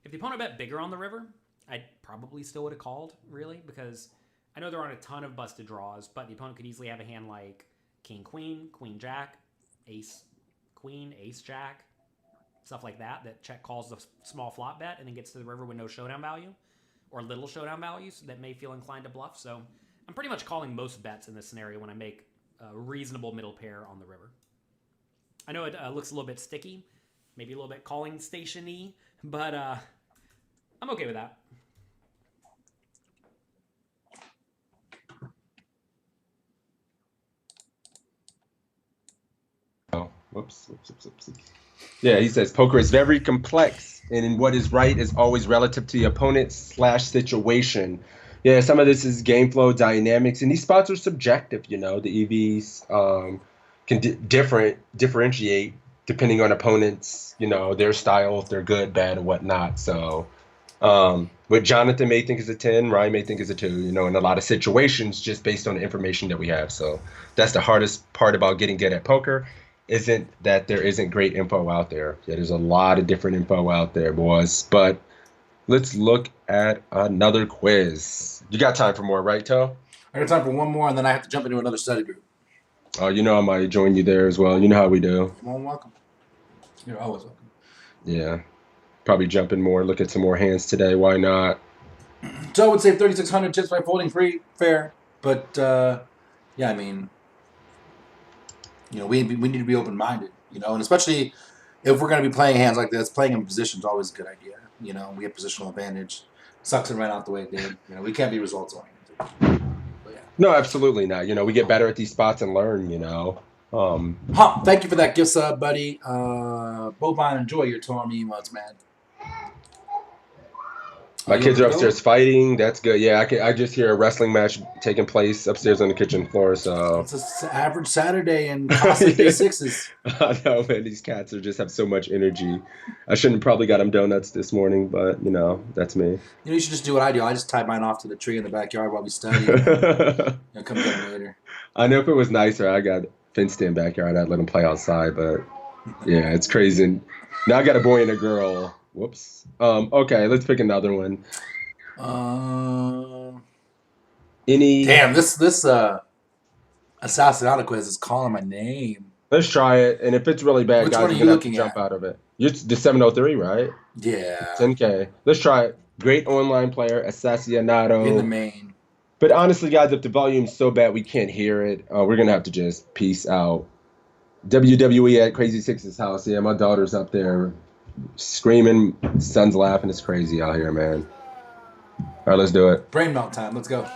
If the opponent bet bigger on the river, I probably still would have called, really, because I know there aren't a ton of busted draws, but the opponent could easily have a hand like king-queen, queen-jack, ace-queen, ace-jack, stuff like that check calls the small flop bet and then gets to the river with no showdown value, or little showdown values that may feel inclined to bluff. So I'm pretty much calling most bets in this scenario when I make a reasonable middle pair on the river. I know it looks a little bit sticky, maybe a little bit calling station-y, but I'm okay with that. Oh, whoops. Yeah, he says poker is very complex, and what is right is always relative to the opponent / situation. Yeah, some of this is game flow dynamics, and these spots are subjective. The EVs can differentiate depending on opponents, their style, if they're good, bad, or whatnot. So, what Jonathan may think is a 10, Ryan may think is a 2, in a lot of situations, just based on the information that we have. So that's the hardest part about getting good at poker, isn't that there isn't great info out there. Yeah, there's a lot of different info out there, boys. But let's look at another quiz. You got time for more, right, Toe? I got time for one more, and then I have to jump into another study group. Oh, I might join you there as well. You know how we do. You're more than welcome. You're always welcome. Yeah. Probably jump in more, look at some more hands today. Why not? So I would say 3,600 chips by folding free, fair. But, yeah, I mean, we need to be open-minded, and especially if we're going to be playing hands like this, playing in position is always a good idea. We have positional advantage. Sucks it right out the way it did. We can't be results-oriented. But yeah. No, absolutely not. We get better at these spots and learn, Thank you for that gift sub, buddy. Bovine, enjoy your Tormy emotes, man. My kids are upstairs fighting. That's good. Yeah, I just hear a wrestling match taking place upstairs on the kitchen floor. So it's an average Saturday in costly Crazysixes. I know, man. These cats have so much energy. I shouldn't have probably got them donuts this morning, but that's me. You should just do what I do. I just tie mine off to the tree in the backyard while we study. And, come get them later. I know if it was nicer, I got fenced-in backyard, I'd let them play outside. But yeah, it's crazy. Now I got a boy and a girl. Whoops. Okay, let's pick another one. Damn, this Assassinata quiz is calling my name. Let's try it, and if it's really bad, Which guys, one are you're you gonna have to looking jump at? out of it. It's the 703, right? Yeah. 10K. Let's try it. Great online player, Assassinado. In the main. But honestly, guys, if the volume's so bad we can't hear it, we're gonna have to just peace out. WWE at Crazysixes house. Yeah, my daughter's up there screaming, son's laughing. It's crazy out here, man. All right, let's do it. Brain melt time. Let's go.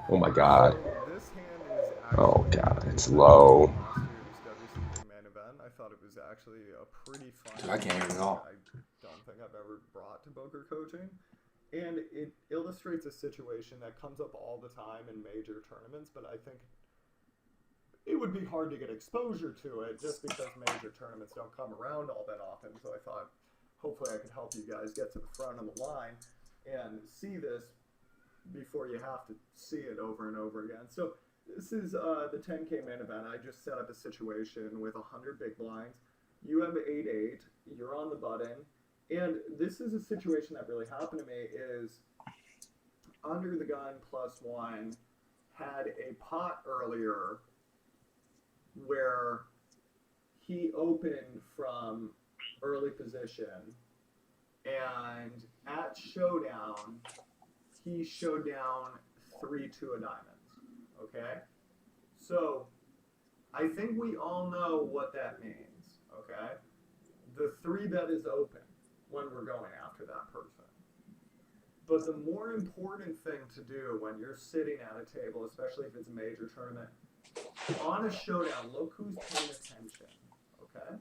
Oh my God. This hand is Oh God, it's low. main event. I thought it was actually a pretty fun. Dude, I can't hear it at all. I don't think I've ever brought to poker coaching, and it illustrates a situation that comes up all the time in major tournaments. But I think it would be hard to get exposure to it just because major tournaments don't come around all that often. So I thought hopefully I could help you guys get to the front of the line and see this before you have to see it over and over again. So this is the 10K main event. I just set up a situation with 100 big blinds. You have 8-8. You're on the button. And this is a situation that really happened to me is under the gun +1 had a pot earlier where he opened from early position, and at showdown he showed down 3-2 of diamonds. Okay, so I think we all know what that means. Okay, the 3-bet is open when we're going after that person. But the more important thing to do when you're sitting at a table, especially if it's a major tournament, on a showdown, look who's paying attention, okay?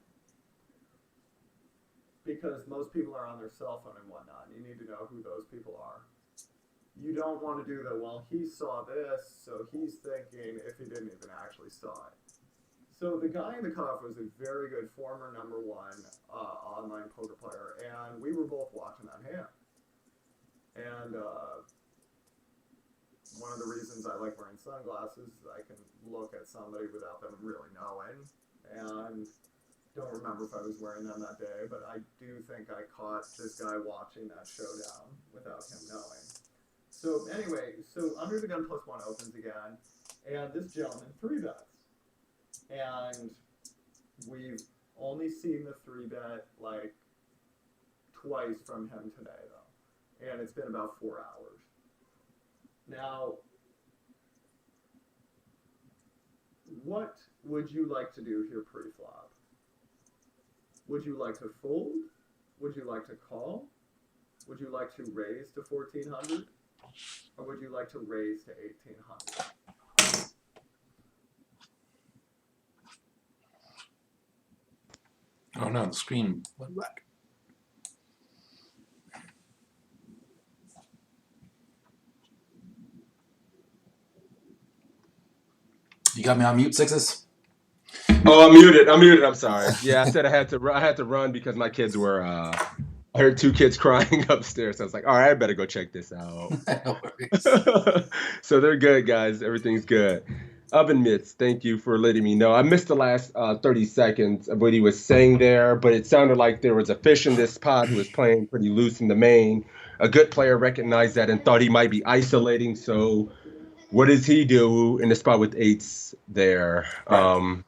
Because most people are on their cell phone and whatnot. You need to know who those people are. You don't want to do the, well, he saw this, so he's thinking if he didn't even actually saw it. So the guy in the cutoff was a very good former #1 online poker player, and we were both watching that hand. And one of the reasons I like wearing sunglasses is I can look at somebody without them really knowing. And don't remember if I was wearing them that day, but I do think I caught this guy watching that showdown without him knowing. So anyway, so Under the Gun +1 opens again, and this gentleman 3-bets. And we've only seen the 3-bet like twice from him today, though. And it's been about 4 hours. Now, what would you like to do here pre-flop? Would you like to fold? Would you like to call? Would you like to raise to 1400? Or would you like to raise to 1800? Oh no, the screen went black. You got me on mute, Sixes? Oh, I'm muted. I'm sorry. Yeah, I said I had to run because my kids were. I heard 2 kids crying upstairs. So I was like, all right, I better go check this out. No worries. So they're good, guys. Everything's good. Oven Mitts, thank you for letting me know. I missed the last 30 seconds of what he was saying there, but it sounded like there was a fish in this pot who was playing pretty loose in the main. A good player recognized that and thought he might be isolating. So what does he do in the spot with 8s there? Right.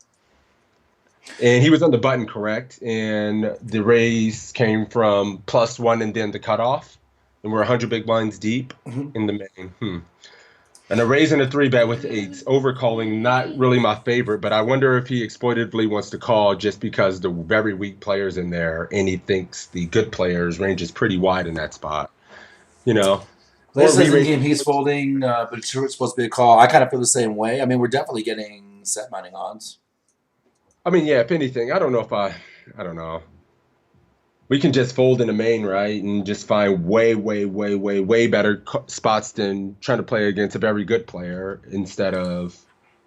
And he was on the button correct, and the raise came from +1 and then the cutoff, and we're 100 big blinds deep in the main. And a raise and a 3-bet with 8s. Overcalling, not really my favorite, but I wonder if he exploitatively wants to call just because the very weak player's in there, and he thinks the good player's range is pretty wide in that spot. You know. This is in game he's folding, but it's supposed to be a call. I kind of feel the same way. I mean, we're definitely getting set mining odds. I mean, yeah, if anything, I don't know. We can just fold in the main, right, and just find way better spots than trying to play against a very good player instead of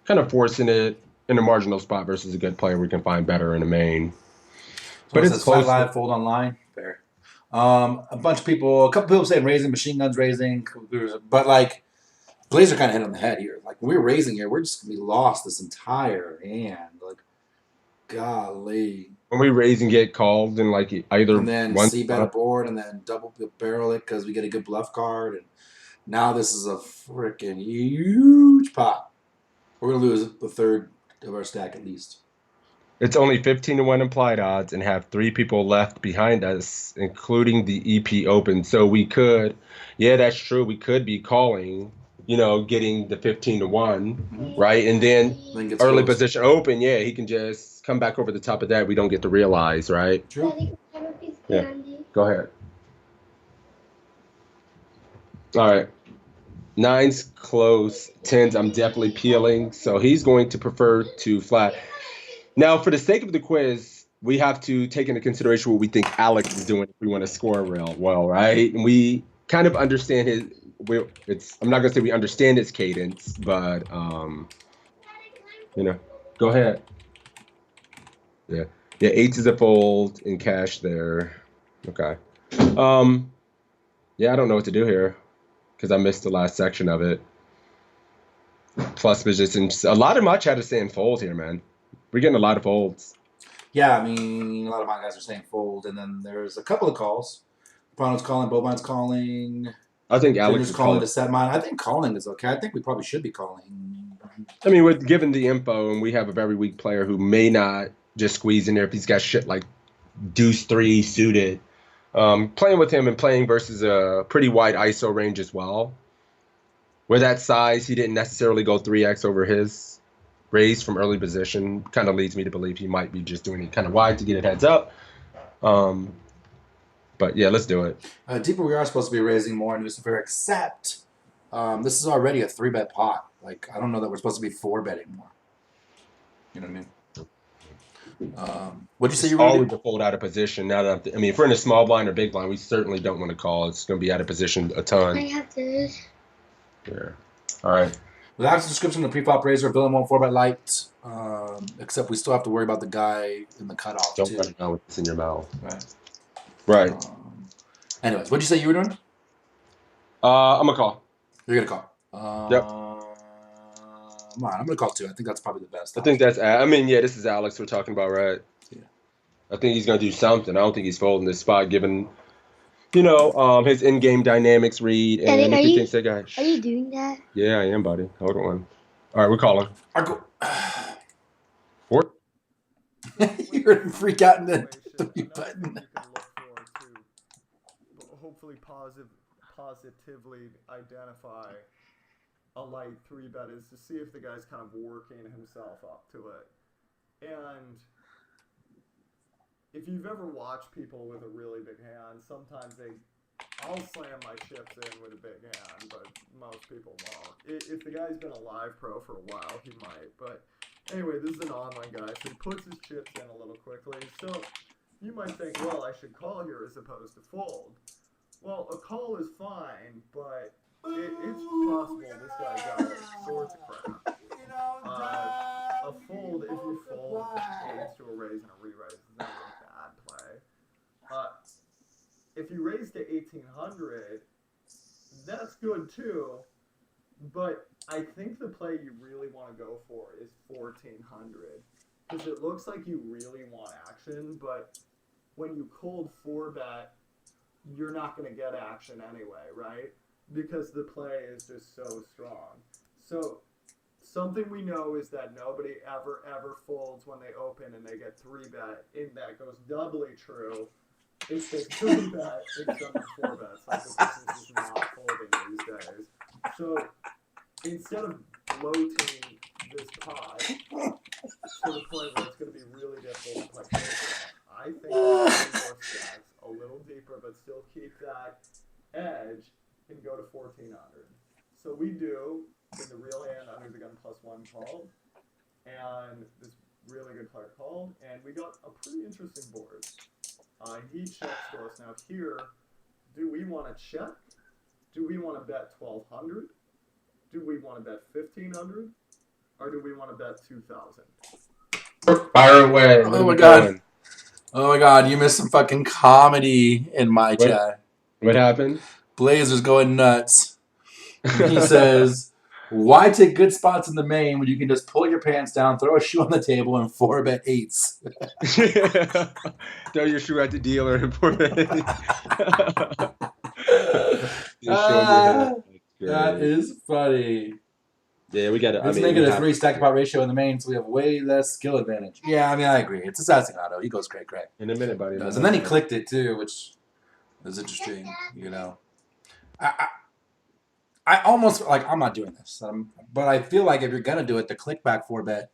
kind of forcing it in a marginal spot versus a good player we can find better in the main. But it's close. Live, fold online. Fair. A couple people saying raising, machine guns raising, but like Blazer kind of hit on the head here. Like when we're raising here, we're just gonna be lost this entire hand. Like, golly. When we raise and get called and like either and then c-bet a board and then double barrel it because we get a good bluff card, and now this is a freaking huge pot. We're gonna lose a third of our stack at least. It's only 15-1 implied odds and have 3 people left behind us, including the EP open. So we could, yeah, that's true. We could be calling, getting the 15-1, right? And then early closed. Position open, yeah, he can just come back over the top of that. We don't get to realize, right? True. Yeah. Go ahead. All right. 9's close. 10's I'm definitely peeling. So he's going to prefer to flat. Now, for the sake of the quiz, we have to take into consideration what we think Alex is doing if we want to score real well, right? And we kind of understand his. I'm not gonna say we understand his cadence, but go ahead. Yeah, 8 is a fold in cash there. Okay. Yeah, I don't know what to do here because I missed the last section of it. Plus position. A lot of my chat is saying fold here, man. We're getting a lot of folds. Yeah, I mean, a lot of my guys are saying fold, and then there's a couple of calls. Prono's calling, Bovine's calling. I think Alex is calling to set mine. I think calling is okay. I think we probably should be calling. I mean, given the info, and we have a very weak player who may not just squeeze in there if he's got shit like deuce 3 suited. Playing with him and playing versus a pretty wide ISO range as well. With that size, he didn't necessarily go 3x over his raise from early position. Kind of leads me to believe he might be just doing it kind of wide to get it heads up. But yeah, let's do it. Deeper, we are supposed to be raising more in Lucifer, except this is already a 3-bet pot. Like, I don't know that we're supposed to be 4-betting more. You know what I mean? What'd you say you were always to fold out of position? Now that if we're in a small blind or big blind, we certainly don't want to call. It's going to be out of position a ton. I have this. Yeah. All right. Without the description of the pre-flop raiser, villain 1 4-bet light. Except we still have to worry about the guy in the cutoff Don't too. let it know what's in your mouth. Right. Anyways, what'd you say you were doing? I'm gonna call. You're gonna call. Yep. Come on, I'm gonna call 2. I think that's probably the best. I think that's. I mean, yeah, this is Alex we're talking about, right? Yeah. I think he's gonna do something. I don't think he's folding this spot, given his in-game dynamics read, and Eddie, if he thinks that guy. are you doing that? Yeah, I am, buddy. Hold on. All right, we're calling. I go. 4. You're gonna freak out and then Situation, the another button. thing you can look for to hopefully positively identify a light 3-bet is to see if the guy's kind of working himself up to it. And if you've ever watched people with a really big hand, sometimes I'll slam my chips in with a big hand, but most people won't. If the guy's been a live pro for a while, he might. But anyway, this is an online guy, so he puts his chips in a little quickly. So you might think, well, I should call here as opposed to fold. Well, a call is fine, but it's possible this guy got all sorts of crap. A fold, if you fold, leads to a raise and a re-raise. It's not a bad play. If you raise to 1800, that's good too. But I think the play you really want to go for is 1400. Because it looks like you really want action, but when you cold 4-bet, you're not going to get action anyway, right? Because the play is just so strong. So something we know is that nobody ever folds when they open and they get 3-bet. And that goes doubly true if they 3-bet instead of 4-bets. Like the business is not folding these days. So instead of bloating this pot to the point where it's going to be really difficult to play poker, I think more stacks a little deeper, but still keep that edge and go to 1400. So we do in the real hand under the gun +1 called, and this really good player called, and we got a pretty interesting board. He checks to us. Now here, do we want to check? Do we want to bet 1200? Do we want to bet 1500? Or do we want to bet 2000? Fire away. Oh my god. Oh my god, you missed some fucking comedy in my chat. What happened? Blazer's going nuts. He says, why take good spots in the main when you can just pull your pants down, throw a shoe on the table, and 4-bet 8s? Throw your shoe at the dealer and 4-bet 8s. That is funny. Yeah, we got it. Let's make it a 3 stack pot ratio in the main, so we have way less skill advantage. Yeah, I mean, I agree. It's Assassin Auto. He goes great. In a minute, buddy. And then he clicked it too, which is interesting. I almost like I'm not doing this, but I feel like if you're gonna do it, the click back 4-bet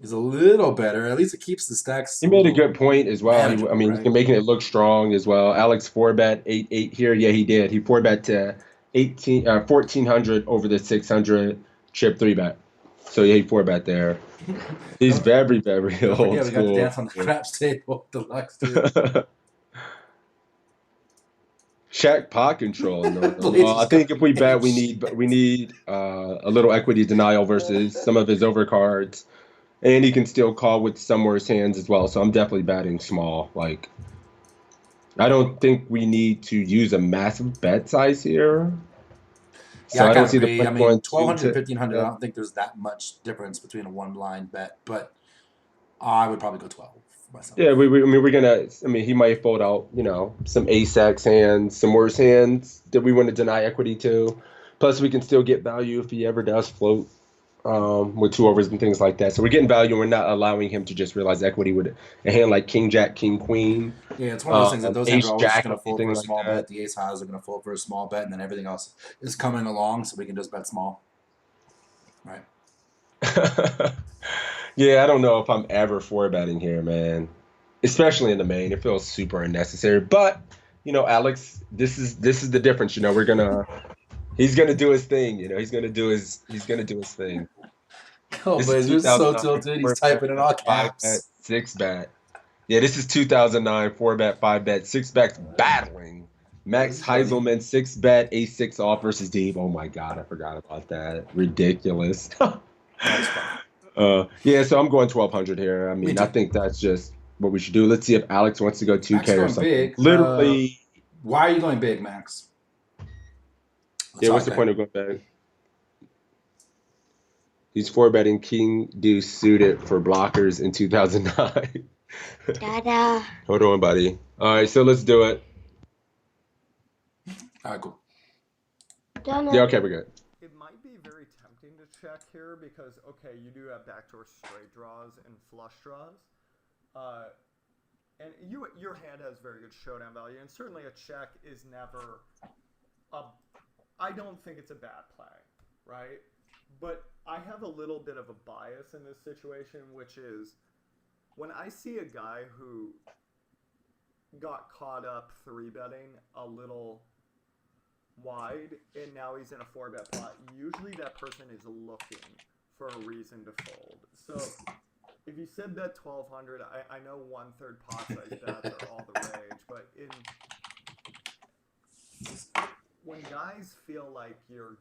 is a little better. At least it keeps the stacks. He made a good point as well. He's making it look strong as well. Alex 4-bet 8-8 here. Yeah, he did. He 4-bet to 1400 over the 600 chip 3-bet. So yeah, he 4-bet there. He's very, very old. Yeah, we got to dance on the craps table, deluxe too. Check pot control. I think if we bet, we need a little equity denial versus some of his overcards, and he can still call with some worse hands as well. So I'm definitely batting small. Like, I don't think we need to use a massive bet size here. So I don't see the point. I mean, 1200, 1500. I don't think there's that much difference between a 1 blind bet, but I would probably go 12. Myself. Yeah, we're gonna. He might fold out, some ace-x hands, some worse hands that we want to deny equity to. Plus, we can still get value if he ever does float with 2 overs and things like that. So we're getting value. We're not allowing him to just realize equity with a hand like king, jack, king, queen. Yeah, it's one of those things that those hands are always going to fold for a small like bet. The ace highs are going to fold for a small bet, and then everything else is coming along, so we can just bet small. Right. Yeah, I don't know if I'm ever 4-betting here, man. Especially in the main, it feels super unnecessary. But Alex, this is the difference. He's gonna do his thing. He's gonna do his thing. Oh, but he's so tilted. He's typing in all caps. 6-bet. Yeah, this is 2009. 4-bet, 5-bet, 6-bet battling. Max Heiselman 6-bet, ace-6 off versus Dave. Oh my God, I forgot about that. Ridiculous. Yeah, so I'm going 1200 here. I think that's just what we should do. Let's see if Alex wants to go 2K or something. Big. Literally. Why are you going big, Max? What's the point of going big? He's 4-betting King Deuce suited for blockers in 2009. Dada. Hold on, buddy. All right, so let's do it. All right, cool. Dada. Yeah, okay, we're good. It might be very tempting to check here because, okay, you do have backdoor straight draws and flush draws. And your hand has very good showdown value, and certainly a check is never I don't think it's a bad play, right? But I have a little bit of a bias in this situation, which is when I see a guy who got caught up 3-betting a little wide and now he's in a 4-bet pot, usually that person is looking for a reason to fold. So if you said bet 1,200, I know 1/3 pot size bets are all the rage, but when guys feel like you're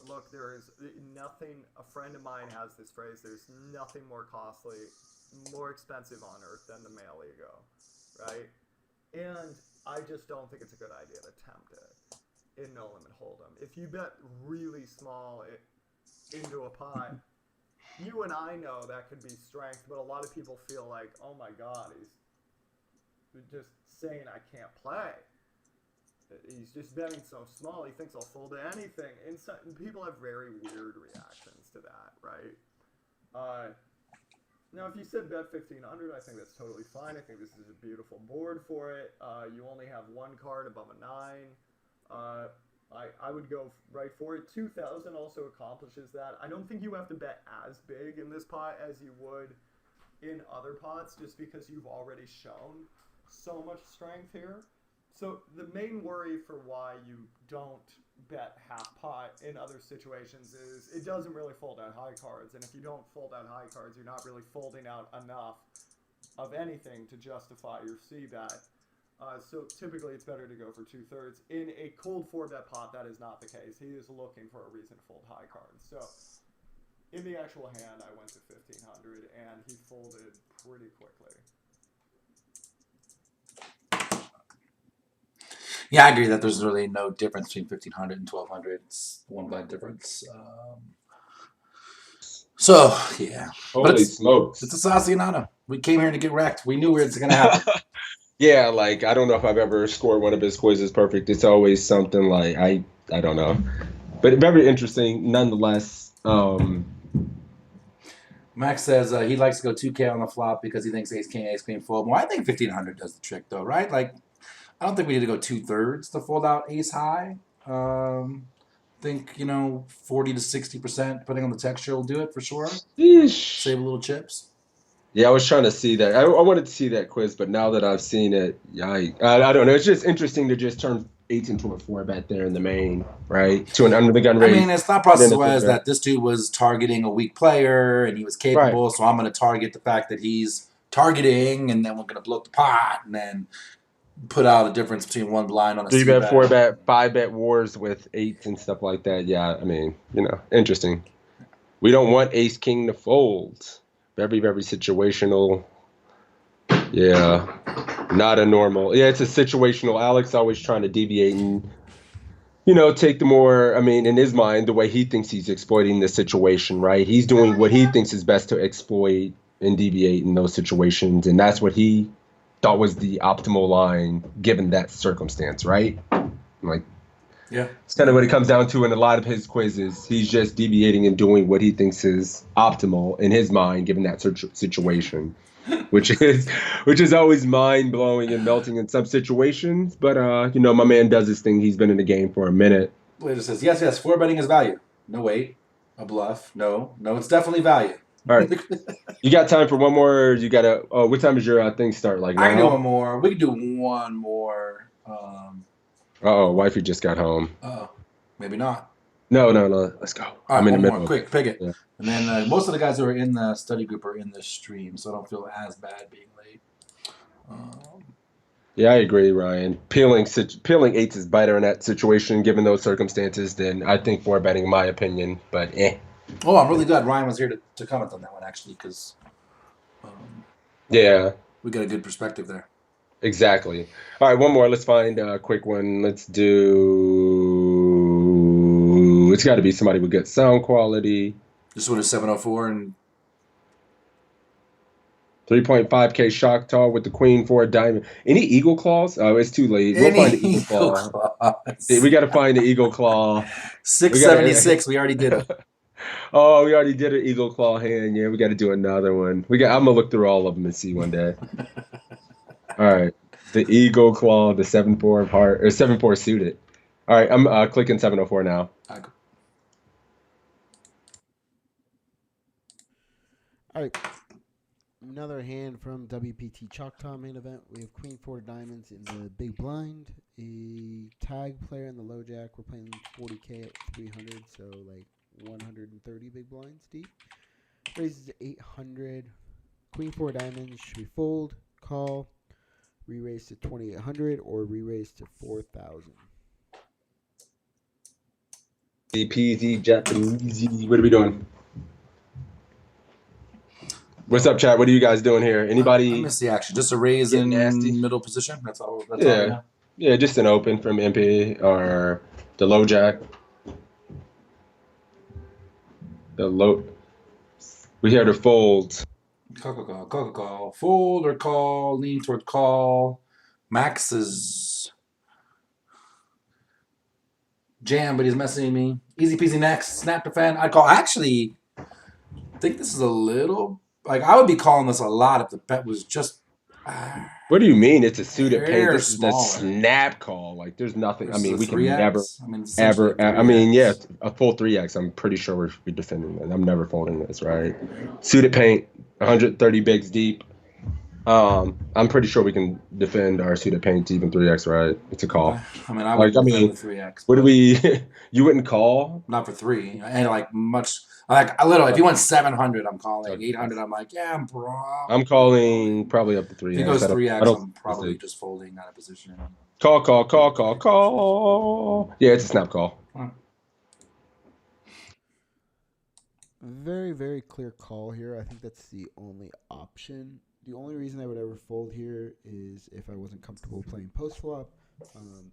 look, there is nothing. A friend of mine has this phrase: "There's nothing more costly, more expensive on earth than the male ego," right? And I just don't think it's a good idea to tempt it in no limit hold'em. If you bet really small into a pot, you and I know that could be strength, but a lot of people feel like, oh my God, he's just saying I can't play. He's just betting so small, he thinks I'll fold to anything. And people have very weird reactions to that, right? Now, if you said bet 1,500, I think that's totally fine. I think this is a beautiful board for it. You only have one card above a 9. I would go right for it. 2,000 also accomplishes that. I don't think you have to bet as big in this pot as you would in other pots, just because you've already shown so much strength here. So the main worry for why you don't bet half pot in other situations is it doesn't really fold out high cards. And if you don't fold out high cards, you're not really folding out enough of anything to justify your C-bet. So typically it's better to go for 2/3. In a cold 4-bet pot, that is not the case. He is looking for a reason to fold high cards. So in the actual hand, I went to 1,500 and he folded pretty quickly. Yeah, I agree that there's really no difference between 1,500 and 1,200. It's one blind difference. So, yeah. Holy smokes. It's a Saucy Nana. We came here to get wrecked. We knew it was going to happen. Yeah, like, I don't know if I've ever scored one of his quizzes perfect. It's always something like, I don't know. But very interesting, nonetheless. Max says he likes to go 2K on the flop because he thinks ace king, ace queen fold. Well, I think 1,500 does the trick, though, right? Like, I don't think we need to go 2/3 to fold out ace high. Think 40 to 60%, depending on the texture, will do it for sure. Yeesh. Save a little chips. Yeah, I was trying to see that. I wanted to see that quiz, but now that I've seen it, I don't know. It's just interesting to just turn 8 into a 4-bet there in the main, right? To an under the gun raise. I mean, his thought process was that this dude was targeting a weak player and he was capable, so I'm going to target the fact that he's targeting, and then we're going to blow up the pot, and then put out a difference between one blind on a 3-bet, 4-bet, 5-bet wars with 8s and stuff like that. Yeah, I mean, interesting. We don't want ace king to fold. Very, very situational. Yeah, not a normal. Yeah, it's a situational. Alex always trying to deviate and, take the more, in his mind, the way he thinks he's exploiting the situation, right? He's doing what he thinks is best to exploit and deviate in those situations, and that's what he thought was the optimal line given that circumstance, right? Yeah, it's kind of what it comes down to in a lot of his quizzes. He's just deviating and doing what he thinks is optimal in his mind given that situation, which is always mind blowing and melting in some situations. But my man does his thing. He's been in the game for a minute. Later says yes, 4-betting is value. No, wait, a bluff. No, it's definitely value. All right. You got time for one more? Or you got to? Oh, what time does your thing start? Like now? I can do one more. We can do one more. Wifey just got home. Maybe not. No. Let's go. All right, I'm in the middle. More. Quick, pick it. Yeah. And then most of the guys who are in the study group are in this stream, so I don't feel as bad being late. Yeah, I agree, Ryan. Peeling 8s is better in that situation, given those circumstances, than I think 4-betting, in my opinion. But Oh, I'm really glad Ryan was here to comment on that one, actually, because yeah, we got a good perspective there. Exactly. All right, one more. Let's find a quick one. Let's do Ooh, it's got to be somebody with good sound quality. This one is 704 and 3.5K shock tall with the queen four diamond. Any eagle claws? Oh, it's too late. We'll find the eagle claw. We got to find the eagle claw. 676. We already did it. Oh, we already did an eagle claw hand. Yeah, we got to do another one. I'm gonna look through all of them and see one day. All right, the eagle claw, the 7-4 of heart or 7-4 suited. All right, I'm clicking 704 now. All right. Another hand from WPT Choctaw main event. We have Queen 4 diamonds in the big blind. A tag player in the low jack. We're playing 40K at 300, so like 130 big blinds deep. Raises to 800. Queen 4 diamonds. Should we fold, call, re-raise to 2,800, or re-raise to 4,000? PZ Japanese. What are we doing? What's up, chat? What are you guys doing here? Anybody? I missed the action. Just a raise in nasty? middle position. That's all. That's Yeah. all we know. Yeah, just an open from MP or the low jack. The low. We here to fold. Call. Fold or call. Lean toward call. Max is jam, but he's messing me. Easy peasy next. Snap defend. I'd call. Actually, I think this is a little. Like, I would be calling this a lot if the bet was just. What do you mean? It's a suited paint. Hair This is a smaller. snap call. Like, there's nothing. This I mean, is we a can 3X. never, I mean, it's essentially ever. a I mean, 3X. yeah, a full 3X. I'm pretty sure we're defending that. I'm never folding this, right? Suited paint, 130 bigs deep. I'm pretty sure we can defend our suited paint to even 3X, right? It's a call. I mean, I would defend the 3X. What do we? You wouldn't call? Not for 3. And like much. Like a little. If you went 700, I'm calling. 800, I'm like, yeah, I'm probably. I'm calling probably up to 3X. If he goes 3X, I'm probably just folding out of position. Call. Yeah, it's a snap call. Very, very clear call here. I think that's the only option. The only reason I would ever fold here is if I wasn't comfortable playing post flop.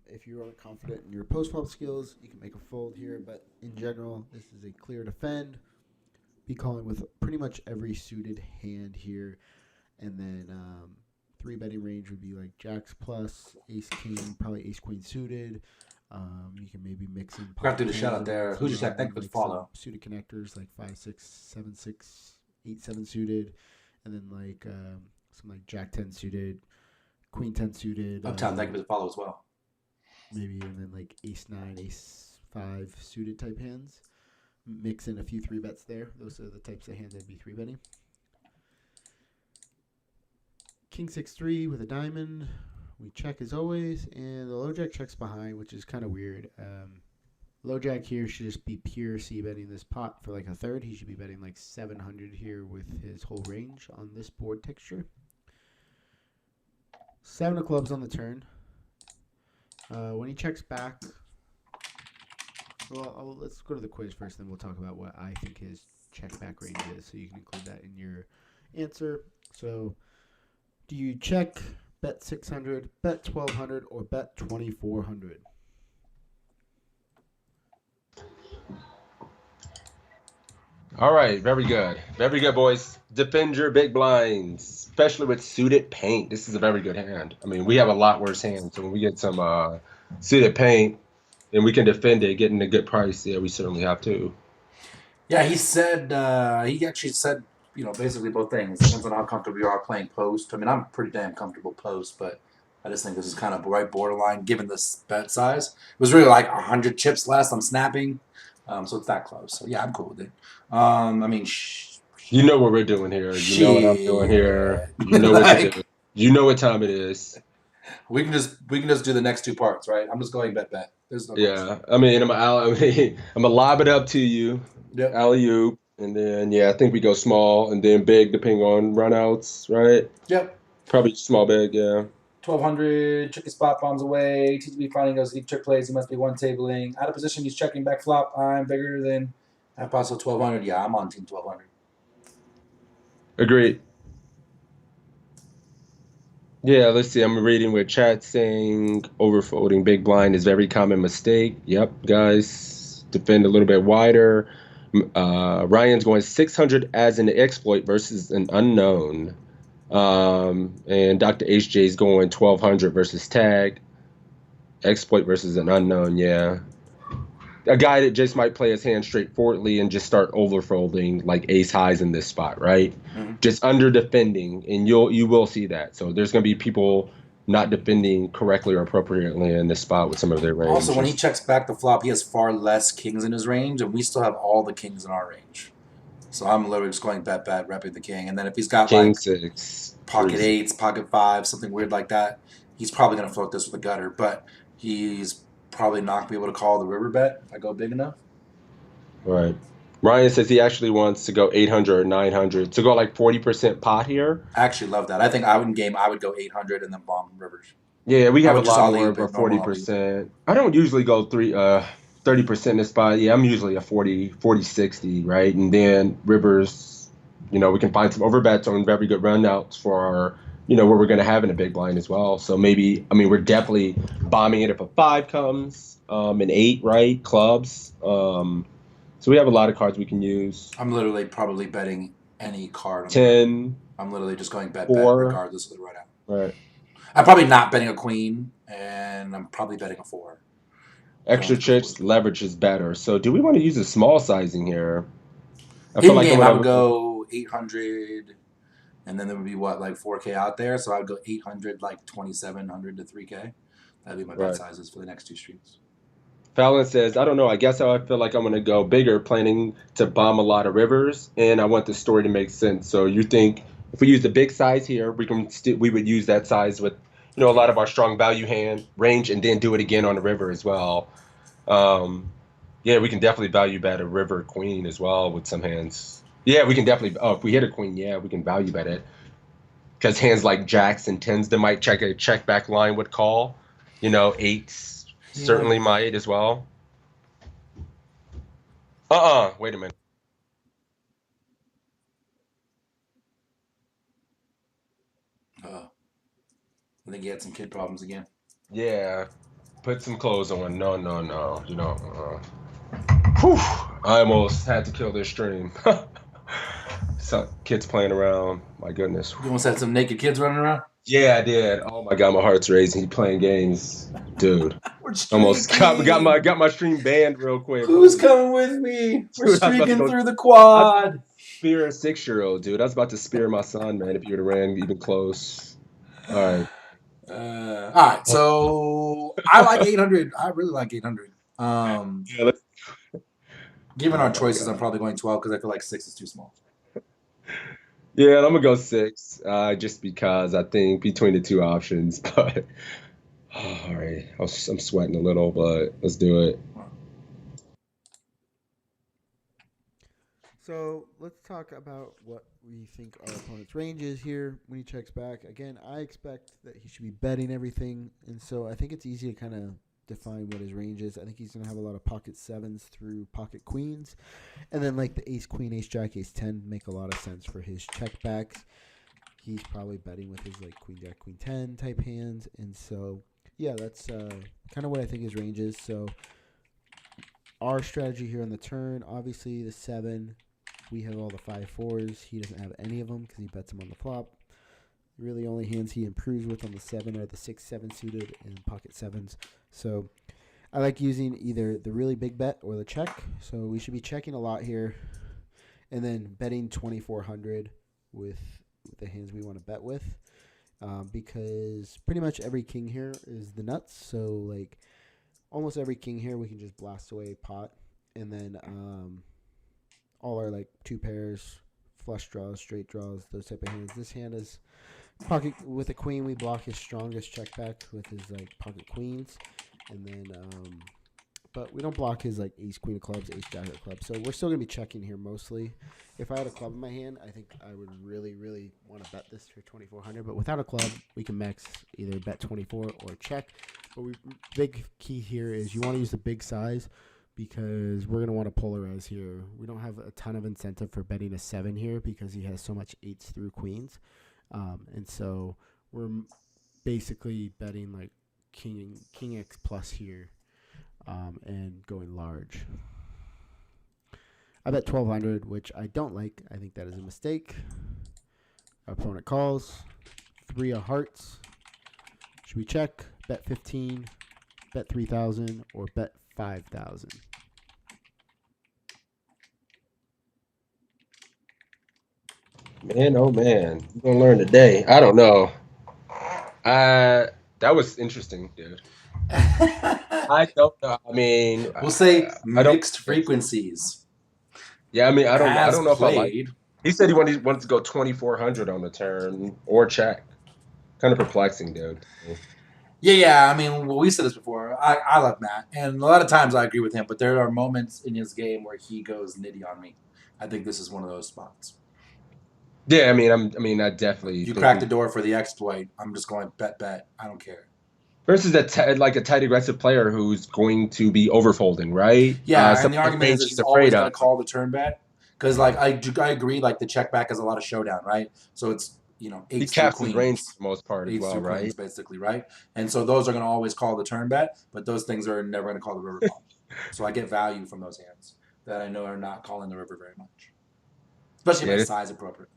If you aren't confident in your post flop skills, you can make a fold here. But in general, this is a clear defend. Be calling with pretty much every suited hand here. And then 3 betting range would be like jacks plus, ace king, probably ace queen suited. You can maybe mix in. Got to do the shout out there. Who's your tech? Thank you for the follow. Suited connectors like 5, 6, 7, 6, 8, 7 suited. And then like some like jack 10 suited, queen 10 suited. Uptown, thank you for the follow as well. Maybe, and then like ace 9, ace 5 suited type hands. Mix in a few 3 bets there. Those are the types of hands I'd be 3 betting. King 6-3 with a diamond. We check as always, and the low jack checks behind, which is kind of weird. Low jack here should just be pure C betting this pot for like a third. He should be betting like 700 here with his whole range on this board texture. 7 of clubs on the turn. When he checks back, well, let's go to the quiz first, then we'll talk about what I think his check back range is, so you can include that in your answer. So, do you check, bet 600, bet 1,200, or bet 2,400? All right, very good. Very good, boys. Defend your big blinds, especially with suited paint. This is a very good hand. I mean, we have a lot worse hands, so when we get some suited paint and we can defend it, getting a good price, yeah, we certainly have to. Yeah, he said, he actually said, you know, basically both things. Depends on how comfortable you are playing post. I mean, I'm pretty damn comfortable post, but I just think this is kind of right borderline given this bet size. It was really like 100 chips less. I'm snapping. So it's that close. So yeah, I'm cool with it. I mean, you know what we're doing here. You know what I'm doing here. You know what to do. You know what time it is. We can just do the next 2 parts, right? I'm just going bet. There's no question. I mean, I'm gonna lob it up to you. Yep. Alley-oop, and then I think we go small and then big depending on runouts, right? Yep. Probably small big, yeah. 1,200, tricky spot bombs away. TTB finding those deep trick plays. He must be one tabling. Out of position, he's checking back flop. I'm bigger than Apostle 1,200. Yeah, I'm on team 1,200. Agreed. Yeah, let's see. I'm reading with chat saying overfolding big blind is very common mistake. Yep, guys. defend a little bit wider. Ryan's going 600 as an exploit versus an unknown. And Dr. HJ is going 1200 versus tag. Exploit versus an unknown, yeah. A guy that just might play his hand straightforwardly and just start overfolding like ace highs in this spot, right? Mm-hmm. Just under defending, and you will see that. So there's going to be people not defending correctly or appropriately in this spot with some of their range. Also, when he checks back the flop, he has far less kings in his range, and we still have all the kings in our range. So I'm literally just going bet, repping the king. And then if he's got King like six, pocket eights, pocket fives, something weird like that, he's probably going to float this with a gutter. But he's probably not going to be able to call the river bet if I go big enough. Right. Ryan says he actually wants to go 800 or 900 to go like 40% pot here. I actually love that. I think I would go 800 and then bomb rivers. Yeah, we have a would just lot all-in more bet, of a normal 40%. I don't usually go 30% in this spot. Yeah, I'm usually a 40, 60, right? And then rivers, we can find some overbets on very good runouts for our, where we're going to have in a big blind as well. So maybe, we're definitely bombing it if a 5 comes, an 8, right? Clubs. So we have a lot of cards we can use. I'm literally probably betting any card. 10. I'm literally just going bet 4, regardless of the runout. Right. I'm probably not betting a queen, and I'm probably betting a 4. Extra chips, leverage is better. So do we want to use a small sizing here? I would go 800, and then there would be like 4K out there. So I would go 800, like 2,700 to 3K. That'd be my bet sizes for the next 2 streams. Fallon says, I don't know. I guess I feel like I'm going to go bigger, planning to bomb a lot of rivers, and I want the story to make sense. So you think if we use the big size here, we would use that size with a lot of our strong value hand range, and then do it again on the river as well. Yeah, we can definitely value bet a river queen as well with some hands. Yeah, we can definitely. Oh, if we hit a queen, yeah, we can value bet it. Because hands like jacks and tens that might check a check back line would call. Eights certainly might as well. Wait a minute. I think he had some kid problems again. Yeah. Put some clothes on. No. Whew. I almost had to kill this stream. Some kids playing around. My goodness. You almost had some naked kids running around? Yeah, I did. Oh my god, my heart's racing. Playing games, dude. Almost got my stream banned real quick. Who's coming with me? We're streaking through the quad. Spear a 6-year-old, dude. I was about to spear my son, man. If you would have ran even close. All right. All right. So I like 800. I really like 800. Given our choices, I'm probably going 12 because I feel like 6 is too small. Yeah, I'm gonna go 6, just because I think between the two options. But all right, I'm sweating a little, but let's do it. So let's talk about what we think our opponent's range is here when he checks back. Again, I expect that he should be betting everything, and so I think it's easy to kind of define what his range is. I think he's going to have a lot of pocket 7s through pocket queens, and then like the ace, queen, ace, jack, ace 10 make a lot of sense for his checkbacks. He's probably betting with his like queen, jack, queen 10 type hands, and so yeah, that's kind of what I think his range is. So our strategy here on the turn, obviously the 7. We have all the 5-4s. He doesn't have any of them because he bets them on the flop. Really, only hands he improves with on the 7 are the 6-7 suited and pocket 7s. So I like using either the really big bet or the check. So we should be checking a lot here, and then betting 2,400 with the hands we want to bet with, because pretty much every king here is the nuts. So like almost every king here we can just blast away pot, and then all our like 2 pairs, flush draws, straight draws, those type of hands. This hand is pocket with a queen. We block his strongest check back with his like pocket queens, and then but we don't block his like ace queen of clubs, ace jack of clubs. So we're still gonna be checking here mostly. If I had a club in my hand, I think I would really want to bet this for 2,400. But without a club, we can max either bet 24 or check. But big key here is you want to use the big size, because we're going to want to polarize here. We don't have a ton of incentive for betting a 7 here because he has so much 8s through queens. And so we're basically betting like king X plus here, and going large. I bet 1,200, which I don't like. I think that is a mistake. Opponent calls. 3 of hearts. Should we check? Bet 15, bet 3,000, or bet 5,000? Man, oh man, you're gonna learn today. I don't know. That was interesting, dude. I don't know. I mean, We'll say I don't. mixed frequencies. Yeah, I mean, I As don't know if I like. played. He said he wanted to go 2,400 on the turn or check. Kind of perplexing, dude. Yeah. I mean, well, we said this before. I love Matt, and a lot of times I agree with him. But there are moments in his game where he goes nitty on me. I think this is one of those spots. Yeah, I mean, I definitely. You think crack the door for the exploit. I'm just going bet. I don't care. versus a tight aggressive player who's going to be overfolding, right? Yeah, and the argument is he's he's always afraid going to of. call the turn bet because, like, I agree. Like the check back has a lot of showdown, right? So it's He eights caps through his queens, range for the most part as eights well, through right? queens, basically, right? And so those are going to always call the turn bet, but those things are never going to call the river call. So I get value from those hands that I know are not calling the river very much, especially if I size appropriately.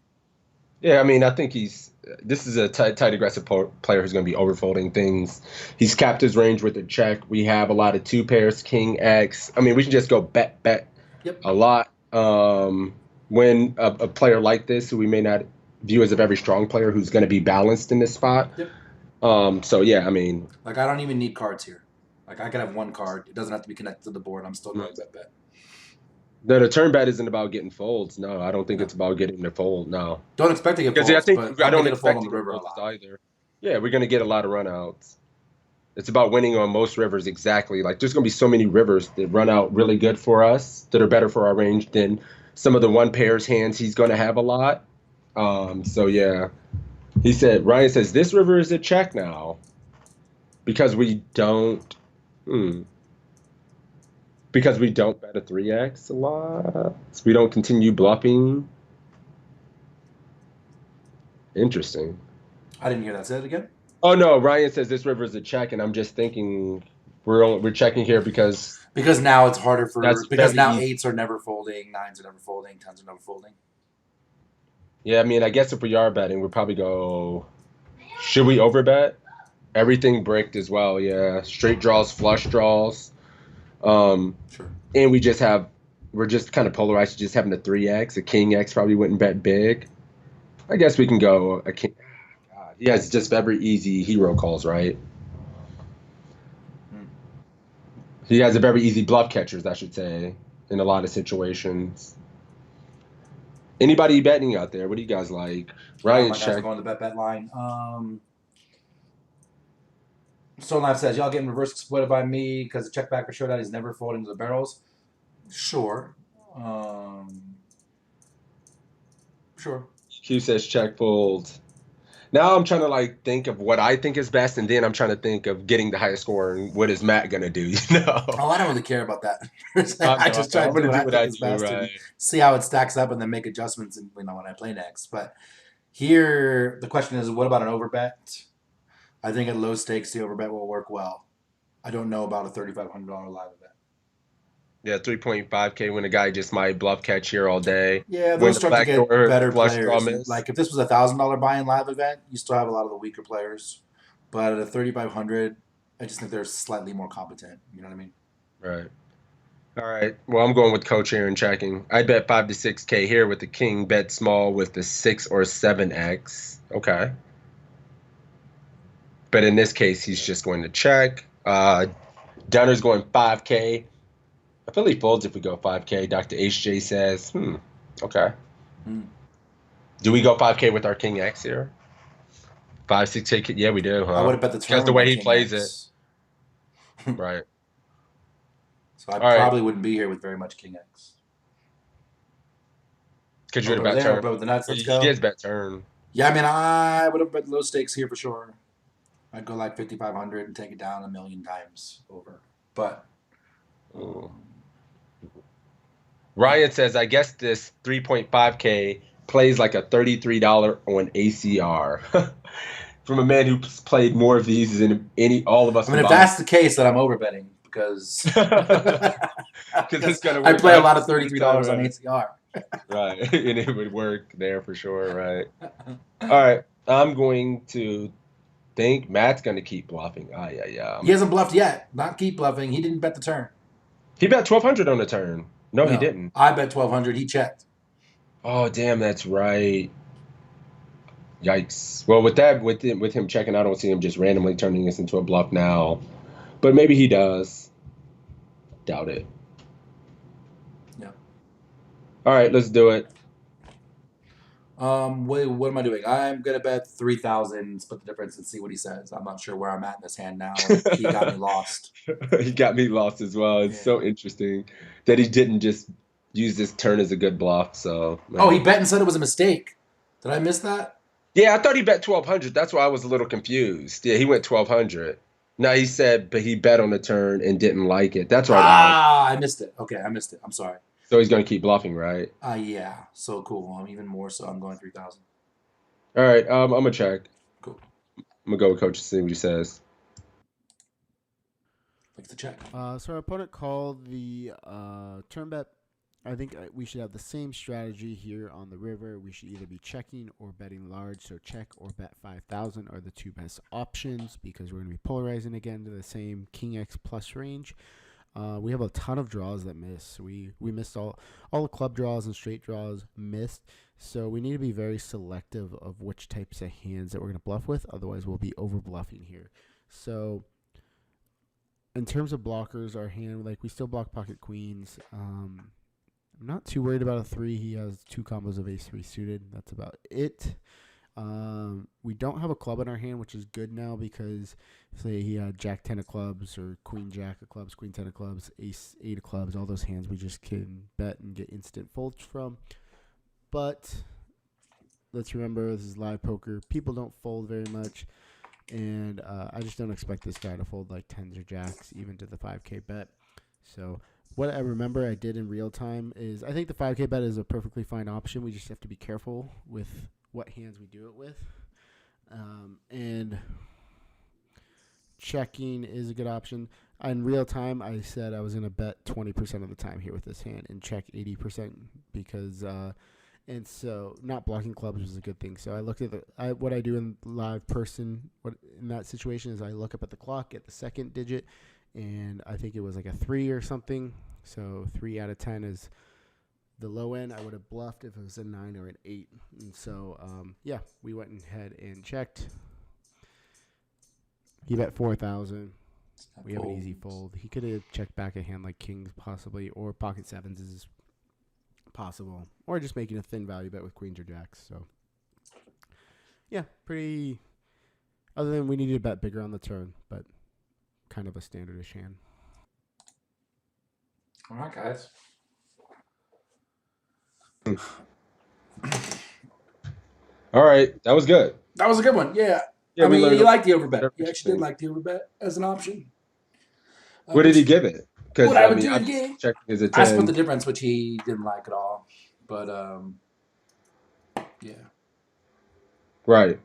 Yeah, I mean, I think this is a tight aggressive player who's going to be overfolding things. He's capped his range with a check. We have a lot of 2 pairs, king, X. I mean, we can just go bet a lot. When a player like this, who we may not view as a very strong player, who's going to be balanced in this spot. Yep. So, yeah, I mean. Like, I don't even need cards here. Like, I could have 1 card. It doesn't have to be connected to the board. I'm still going bet. No, the turn bet isn't about getting folds. No, I don't think it's about getting the fold. No. Don't expect to get folds, but I don't get a fold on the river a lot. Either. Yeah, we're going to get a lot of runouts. It's about winning on most rivers exactly. Like, there's going to be so many rivers that run out really good for us, that are better for our range than some of the 1 pair's hands he's going to have a lot. So, yeah. Ryan says, this river is a check now because we don't... Because we don't bet a 3x a lot. So we don't continue bluffing. Interesting. I didn't hear that. Say it again. Oh no, Ryan says this river is a check, and I'm just thinking we're checking here because now it's harder because now easy. 8s are never folding, 9s are never folding, 10s are never folding. Yeah, I mean, I guess if we are betting, we'll probably go. Should we overbet? Everything bricked as well. Yeah, straight draws, flush draws. Sure. And we're just kind of polarized to just having a 3x. A king X probably wouldn't bet big. I guess we can go a king. God, he has just very easy hero calls, right? He has a very easy bluff catchers, I should say, in a lot of situations. Anybody betting out there? What do you guys like? Ryan check. Going to the bet line. Stone Life says, y'all getting reverse exploited by me because the check back for showdown is never folding to the barrels. Sure. Sure. Q says check fold. Now I'm trying to think of what I think is best, and then I'm trying to think of getting the highest score and what is Matt gonna do? Oh, I don't really care about that. I just try to do what I think is best and see how it stacks up, and then make adjustments. When I play next. But here the question is, what about an overbet? I think at low stakes, the overbet will work well. I don't know about a $3,500 live event. Yeah, 3.5K when a guy just might bluff catch here all day. Yeah, those start to get better players. Like if this was a $1,000 buy-in live event, you still have a lot of the weaker players. But at a 3,500, I just think they're slightly more competent. You know what I mean? Right. All right. Well, I'm going with Coach here and checking. I bet 5 to 6K here with the king. Bet small with the 6 or 7X. Okay. But in this case, he's just going to check. Dunner's going 5K. I feel he folds if we go 5K. Dr. HJ says, okay. Do we go 5K with our king X here? 5, 6K? Yeah, we do, huh? I would have bet the turn. That's the way he plays it. Right. So I probably wouldn't be here with very much king X. Because you would have bet turn. But with the nuts, let's go. He is bet turn. Yeah, I mean, I would have bet low stakes here for sure. I'd go like 5,500 and take it down 1,000,000 times over. But Ryan says, I guess this 3.5K plays like a $33 on ACR. From a man who's played more of these than all of us. I mean, if that's the case, then I'm overbetting because Because it's gonna I work. play a lot of $33, $33 on right? ACR. Right, and it would work there for sure, right? All right, I'm going to think Matt's going to keep bluffing. Yeah. He hasn't bluffed yet. Not keep bluffing. He didn't bet the turn. He bet 1,200 on the turn. No, he didn't. I bet 1,200. He checked. Oh, damn, that's right. Yikes. Well, with him checking, I don't see him just randomly turning this into a bluff now. But maybe he does. Doubt it. Yeah. All right, let's do it. What am I doing? I'm gonna bet 3,000, split the difference, and see what he says. I'm not sure where I'm at in this hand now. He got me lost. He got me lost as well. It's so interesting that he didn't just use this turn as a good bluff. So. Oh, he bet and said it was a mistake. Did I miss that? Yeah, I thought he bet 1,200. That's why I was a little confused. Yeah, he went 1,200. No, he said, but he bet on the turn and didn't like it. That's right. I missed it. Okay, I missed it. I'm sorry. So he's going to keep bluffing, right? Yeah. So cool. I'm even more so. I'm going 3,000. All right. I'm going to check. Cool. I'm going to go with Coach and see what he says. Likes to check. So our opponent called the turn bet. I think we should have the same strategy here on the river. We should either be checking or betting large. So check or bet 5,000 are the two best options because we're going to be polarizing again to the same King X plus range. We have a ton of draws that miss. We missed all the club draws and straight draws missed. So we need to be very selective of which types of hands that we're going to bluff with. Otherwise, we'll be over bluffing here. So in terms of blockers, our hand, like we still block pocket queens. I'm not too worried about a 3. He has 2 combos of ace-3 suited. That's about it. We don't have a club in our hand, which is good now because, say, he had Jack 10 of clubs or Queen Jack of clubs, Queen 10 of clubs, Ace 8 of clubs. All those hands we just can bet and get instant folds from. But let's remember, this is live poker. People don't fold very much. And I just don't expect this guy to fold like 10s or jacks, even to the 5K bet. So what I remember I did in real time is I think the 5K bet is a perfectly fine option. We just have to be careful with what hands we do it with. And checking is a good option. In real time, I said I was going to bet 20% of the time here with this hand and check 80% because and so not blocking clubs was a good thing. So I looked at what I do in live person. What in that situation is I look up at the clock at the second digit, and I think it was like a 3 or something. So 3 out of 10 is the low end. I would have bluffed if it was a 9 or an 8. And so yeah, we went ahead and checked. He bet 4,000. We have an easy fold. He could have checked back a hand like kings possibly, or pocket 7s is possible, or just making a thin value bet with queens or jacks. So yeah, pretty, other than we needed to bet bigger on the turn, but kind of a standardish hand. All right, guys. All right, that was good. That was a good one. Yeah. I mean, you liked the overbet. You actually did like the overbet as an option. What did he give it? Because what I would do again, checking is a 10. I split the difference, which he didn't like at all. But yeah. Right.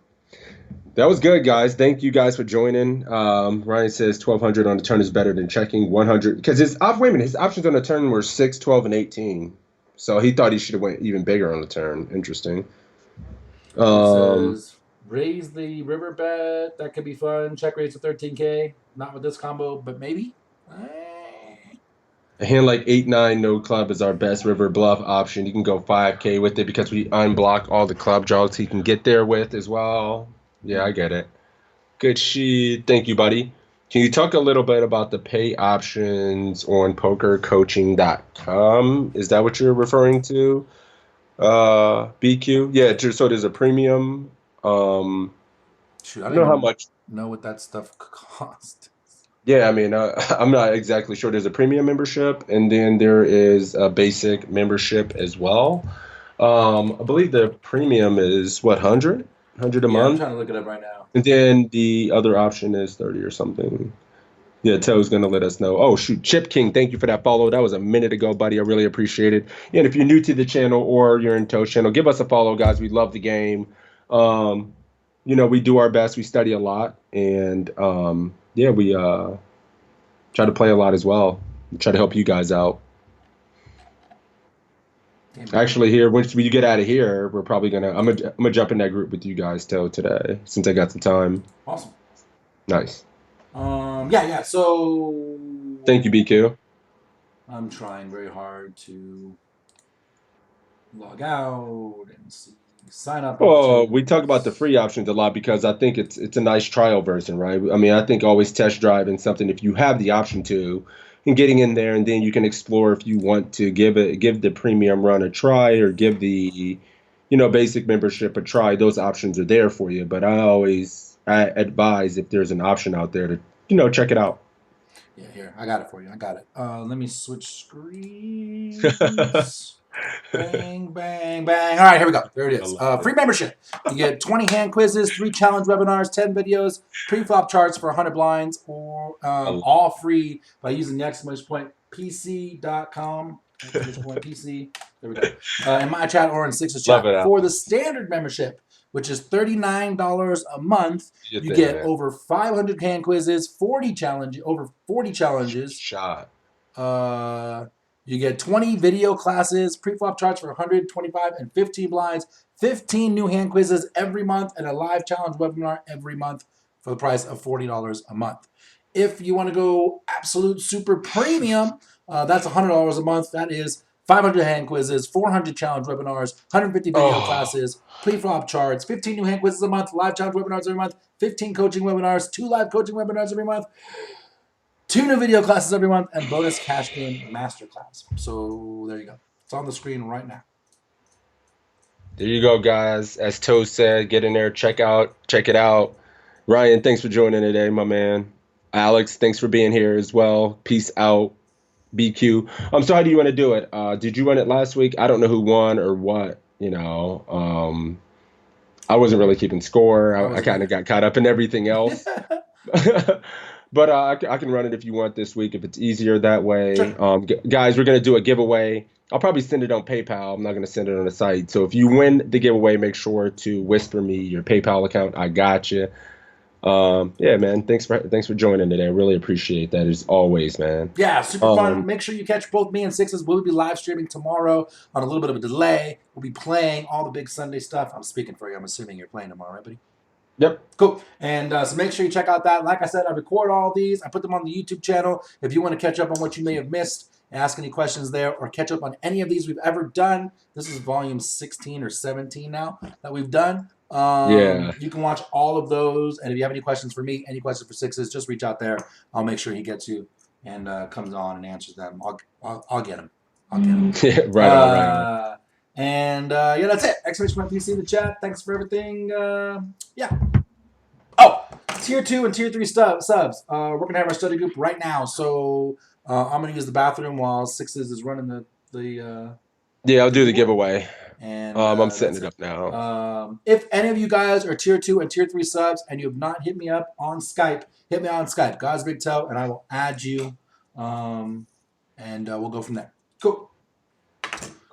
That was good, guys. Thank you guys for joining. Ryan says 1,200 on the turn is better than checking 100 because his options on the turn were 6, 12, and 18. So he thought he should have went even bigger on the turn. Interesting. Says raise the river bet. That could be fun. Check rates of 13K. Not with this combo, but maybe. A hand like 8-9 no club is our best river bluff option. You can go 5K with it because we unblock all the club draws he can get there with as well. Yeah, I get it. Good shit. Thank you, buddy. Can you talk a little bit about the pay options on pokercoaching.com? Is that what you're referring to? BQ? Yeah, so there's a premium. Shoot, I don't know how much. Know what that stuff costs. Yeah, I mean, I'm not exactly sure. There's a premium membership, and then there is a basic membership as well. I believe the premium is, what, 100 a month? I'm trying to look it up right now. And then the other option is 30 or something. Yeah, Toe's going to let us know. Oh, shoot. Chip King, thank you for that follow. That was a minute ago, buddy. I really appreciate it. And if you're new to the channel or you're in Toe's channel, give us a follow, guys. We love the game. We do our best. We study a lot. And, yeah, we Try to play a lot as well. Try to help you guys out. Actually, here once you get out of here, we're probably gonna. I'm gonna jump in that group with you guys today since I got some time. Awesome. Nice. Yeah. So Thank you, BQ. I'm trying very hard to log out and sign up. Well, we talk about the free options a lot because I think it's a nice trial version, right? I mean, I think always test driving something if you have the option to, and getting in there, and then you can explore if you want to give the premium run a try or give the, basic membership a try. Those options are there for you, but I advise if there's an option out there to, check it out. Yeah, here. I got it for you. I got it. Let me switch screens. Bang, bang, bang. All right, here we go. There it is. Free membership. You get 20 hand quizzes, 3 challenge webinars, 10 videos, pre-flop charts for 100 blinds, or all free by using the exclamation point pc.com. Exclamation point PC. There we go. In my chat or in Sixes chat. For the standard membership, which is $39 a month, you get over 500 hand quizzes, over 40 challenges. Shot. You get 20 video classes, pre-flop charts for 125 and 15 blinds, 15 new hand quizzes every month, and a live challenge webinar every month for the price of $40 a month. If you want to go absolute super premium, that's $100 a month. That is 500 hand quizzes, 400 challenge webinars, 150 video classes, pre-flop charts, 15 new hand quizzes a month, live challenge webinars every month, 15 coaching webinars, 2 live coaching webinars every month, 2 new video classes every month, and bonus cash game masterclass. So there you go. It's on the screen right now. There you go, guys. As Toe said, get in there, check it out. Ryan, thanks for joining today, my man. Alex, thanks for being here as well. Peace out. BQ. So how do you want to do it? Did you run it last week? I don't know who won or what, I wasn't really keeping score. I kind of got caught up in everything else. But I can run it if you want this week, if it's easier that way. Sure. Guys, we're going to do a giveaway. I'll probably send it on PayPal. I'm not going to send it on the site. So if you win the giveaway, make sure to whisper me your PayPal account. I got you. Yeah, man. Thanks for joining today. I really appreciate that as always, man. Yeah, super fun. Make sure you catch both me and Sixes. We'll be live streaming tomorrow on a little bit of a delay. We'll be playing all the big Sunday stuff. I'm speaking for you. I'm assuming you're playing tomorrow, right, buddy? Yep. Cool. And so make sure you check out that. Like I said, I record all these. I put them on the YouTube channel. If you want to catch up on what you may have missed, ask any questions there, or catch up on any of these we've ever done. This is volume 16 or 17 now that we've done. You can watch all of those. And if you have any questions for me, any questions for Sixes, just reach out there. I'll make sure he gets you and comes on and answers them. I'll get him. Yeah, right on. And yeah, that's it. Exclamation point PC in the chat. Thanks for everything. Yeah. Oh, tier 2 and tier 3 subs. We're gonna have our study group right now. So I'm gonna use the bathroom while Sixes is running the. Yeah, I'll do the giveaway. And I'm setting it up now. If any of you guys are tier 2 and tier 3 subs and you have not hit me up on Skype, hit me on Skype, GodsBigToe, and I will add you. And we'll go from there. Cool.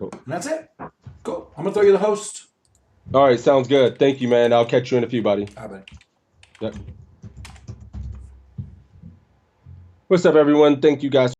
And that's it. Cool. I'm gonna throw you the host. All right, sounds good. Thank you, man. I'll catch you in a few, buddy. All right, buddy. Yep. What's up, everyone? Thank you guys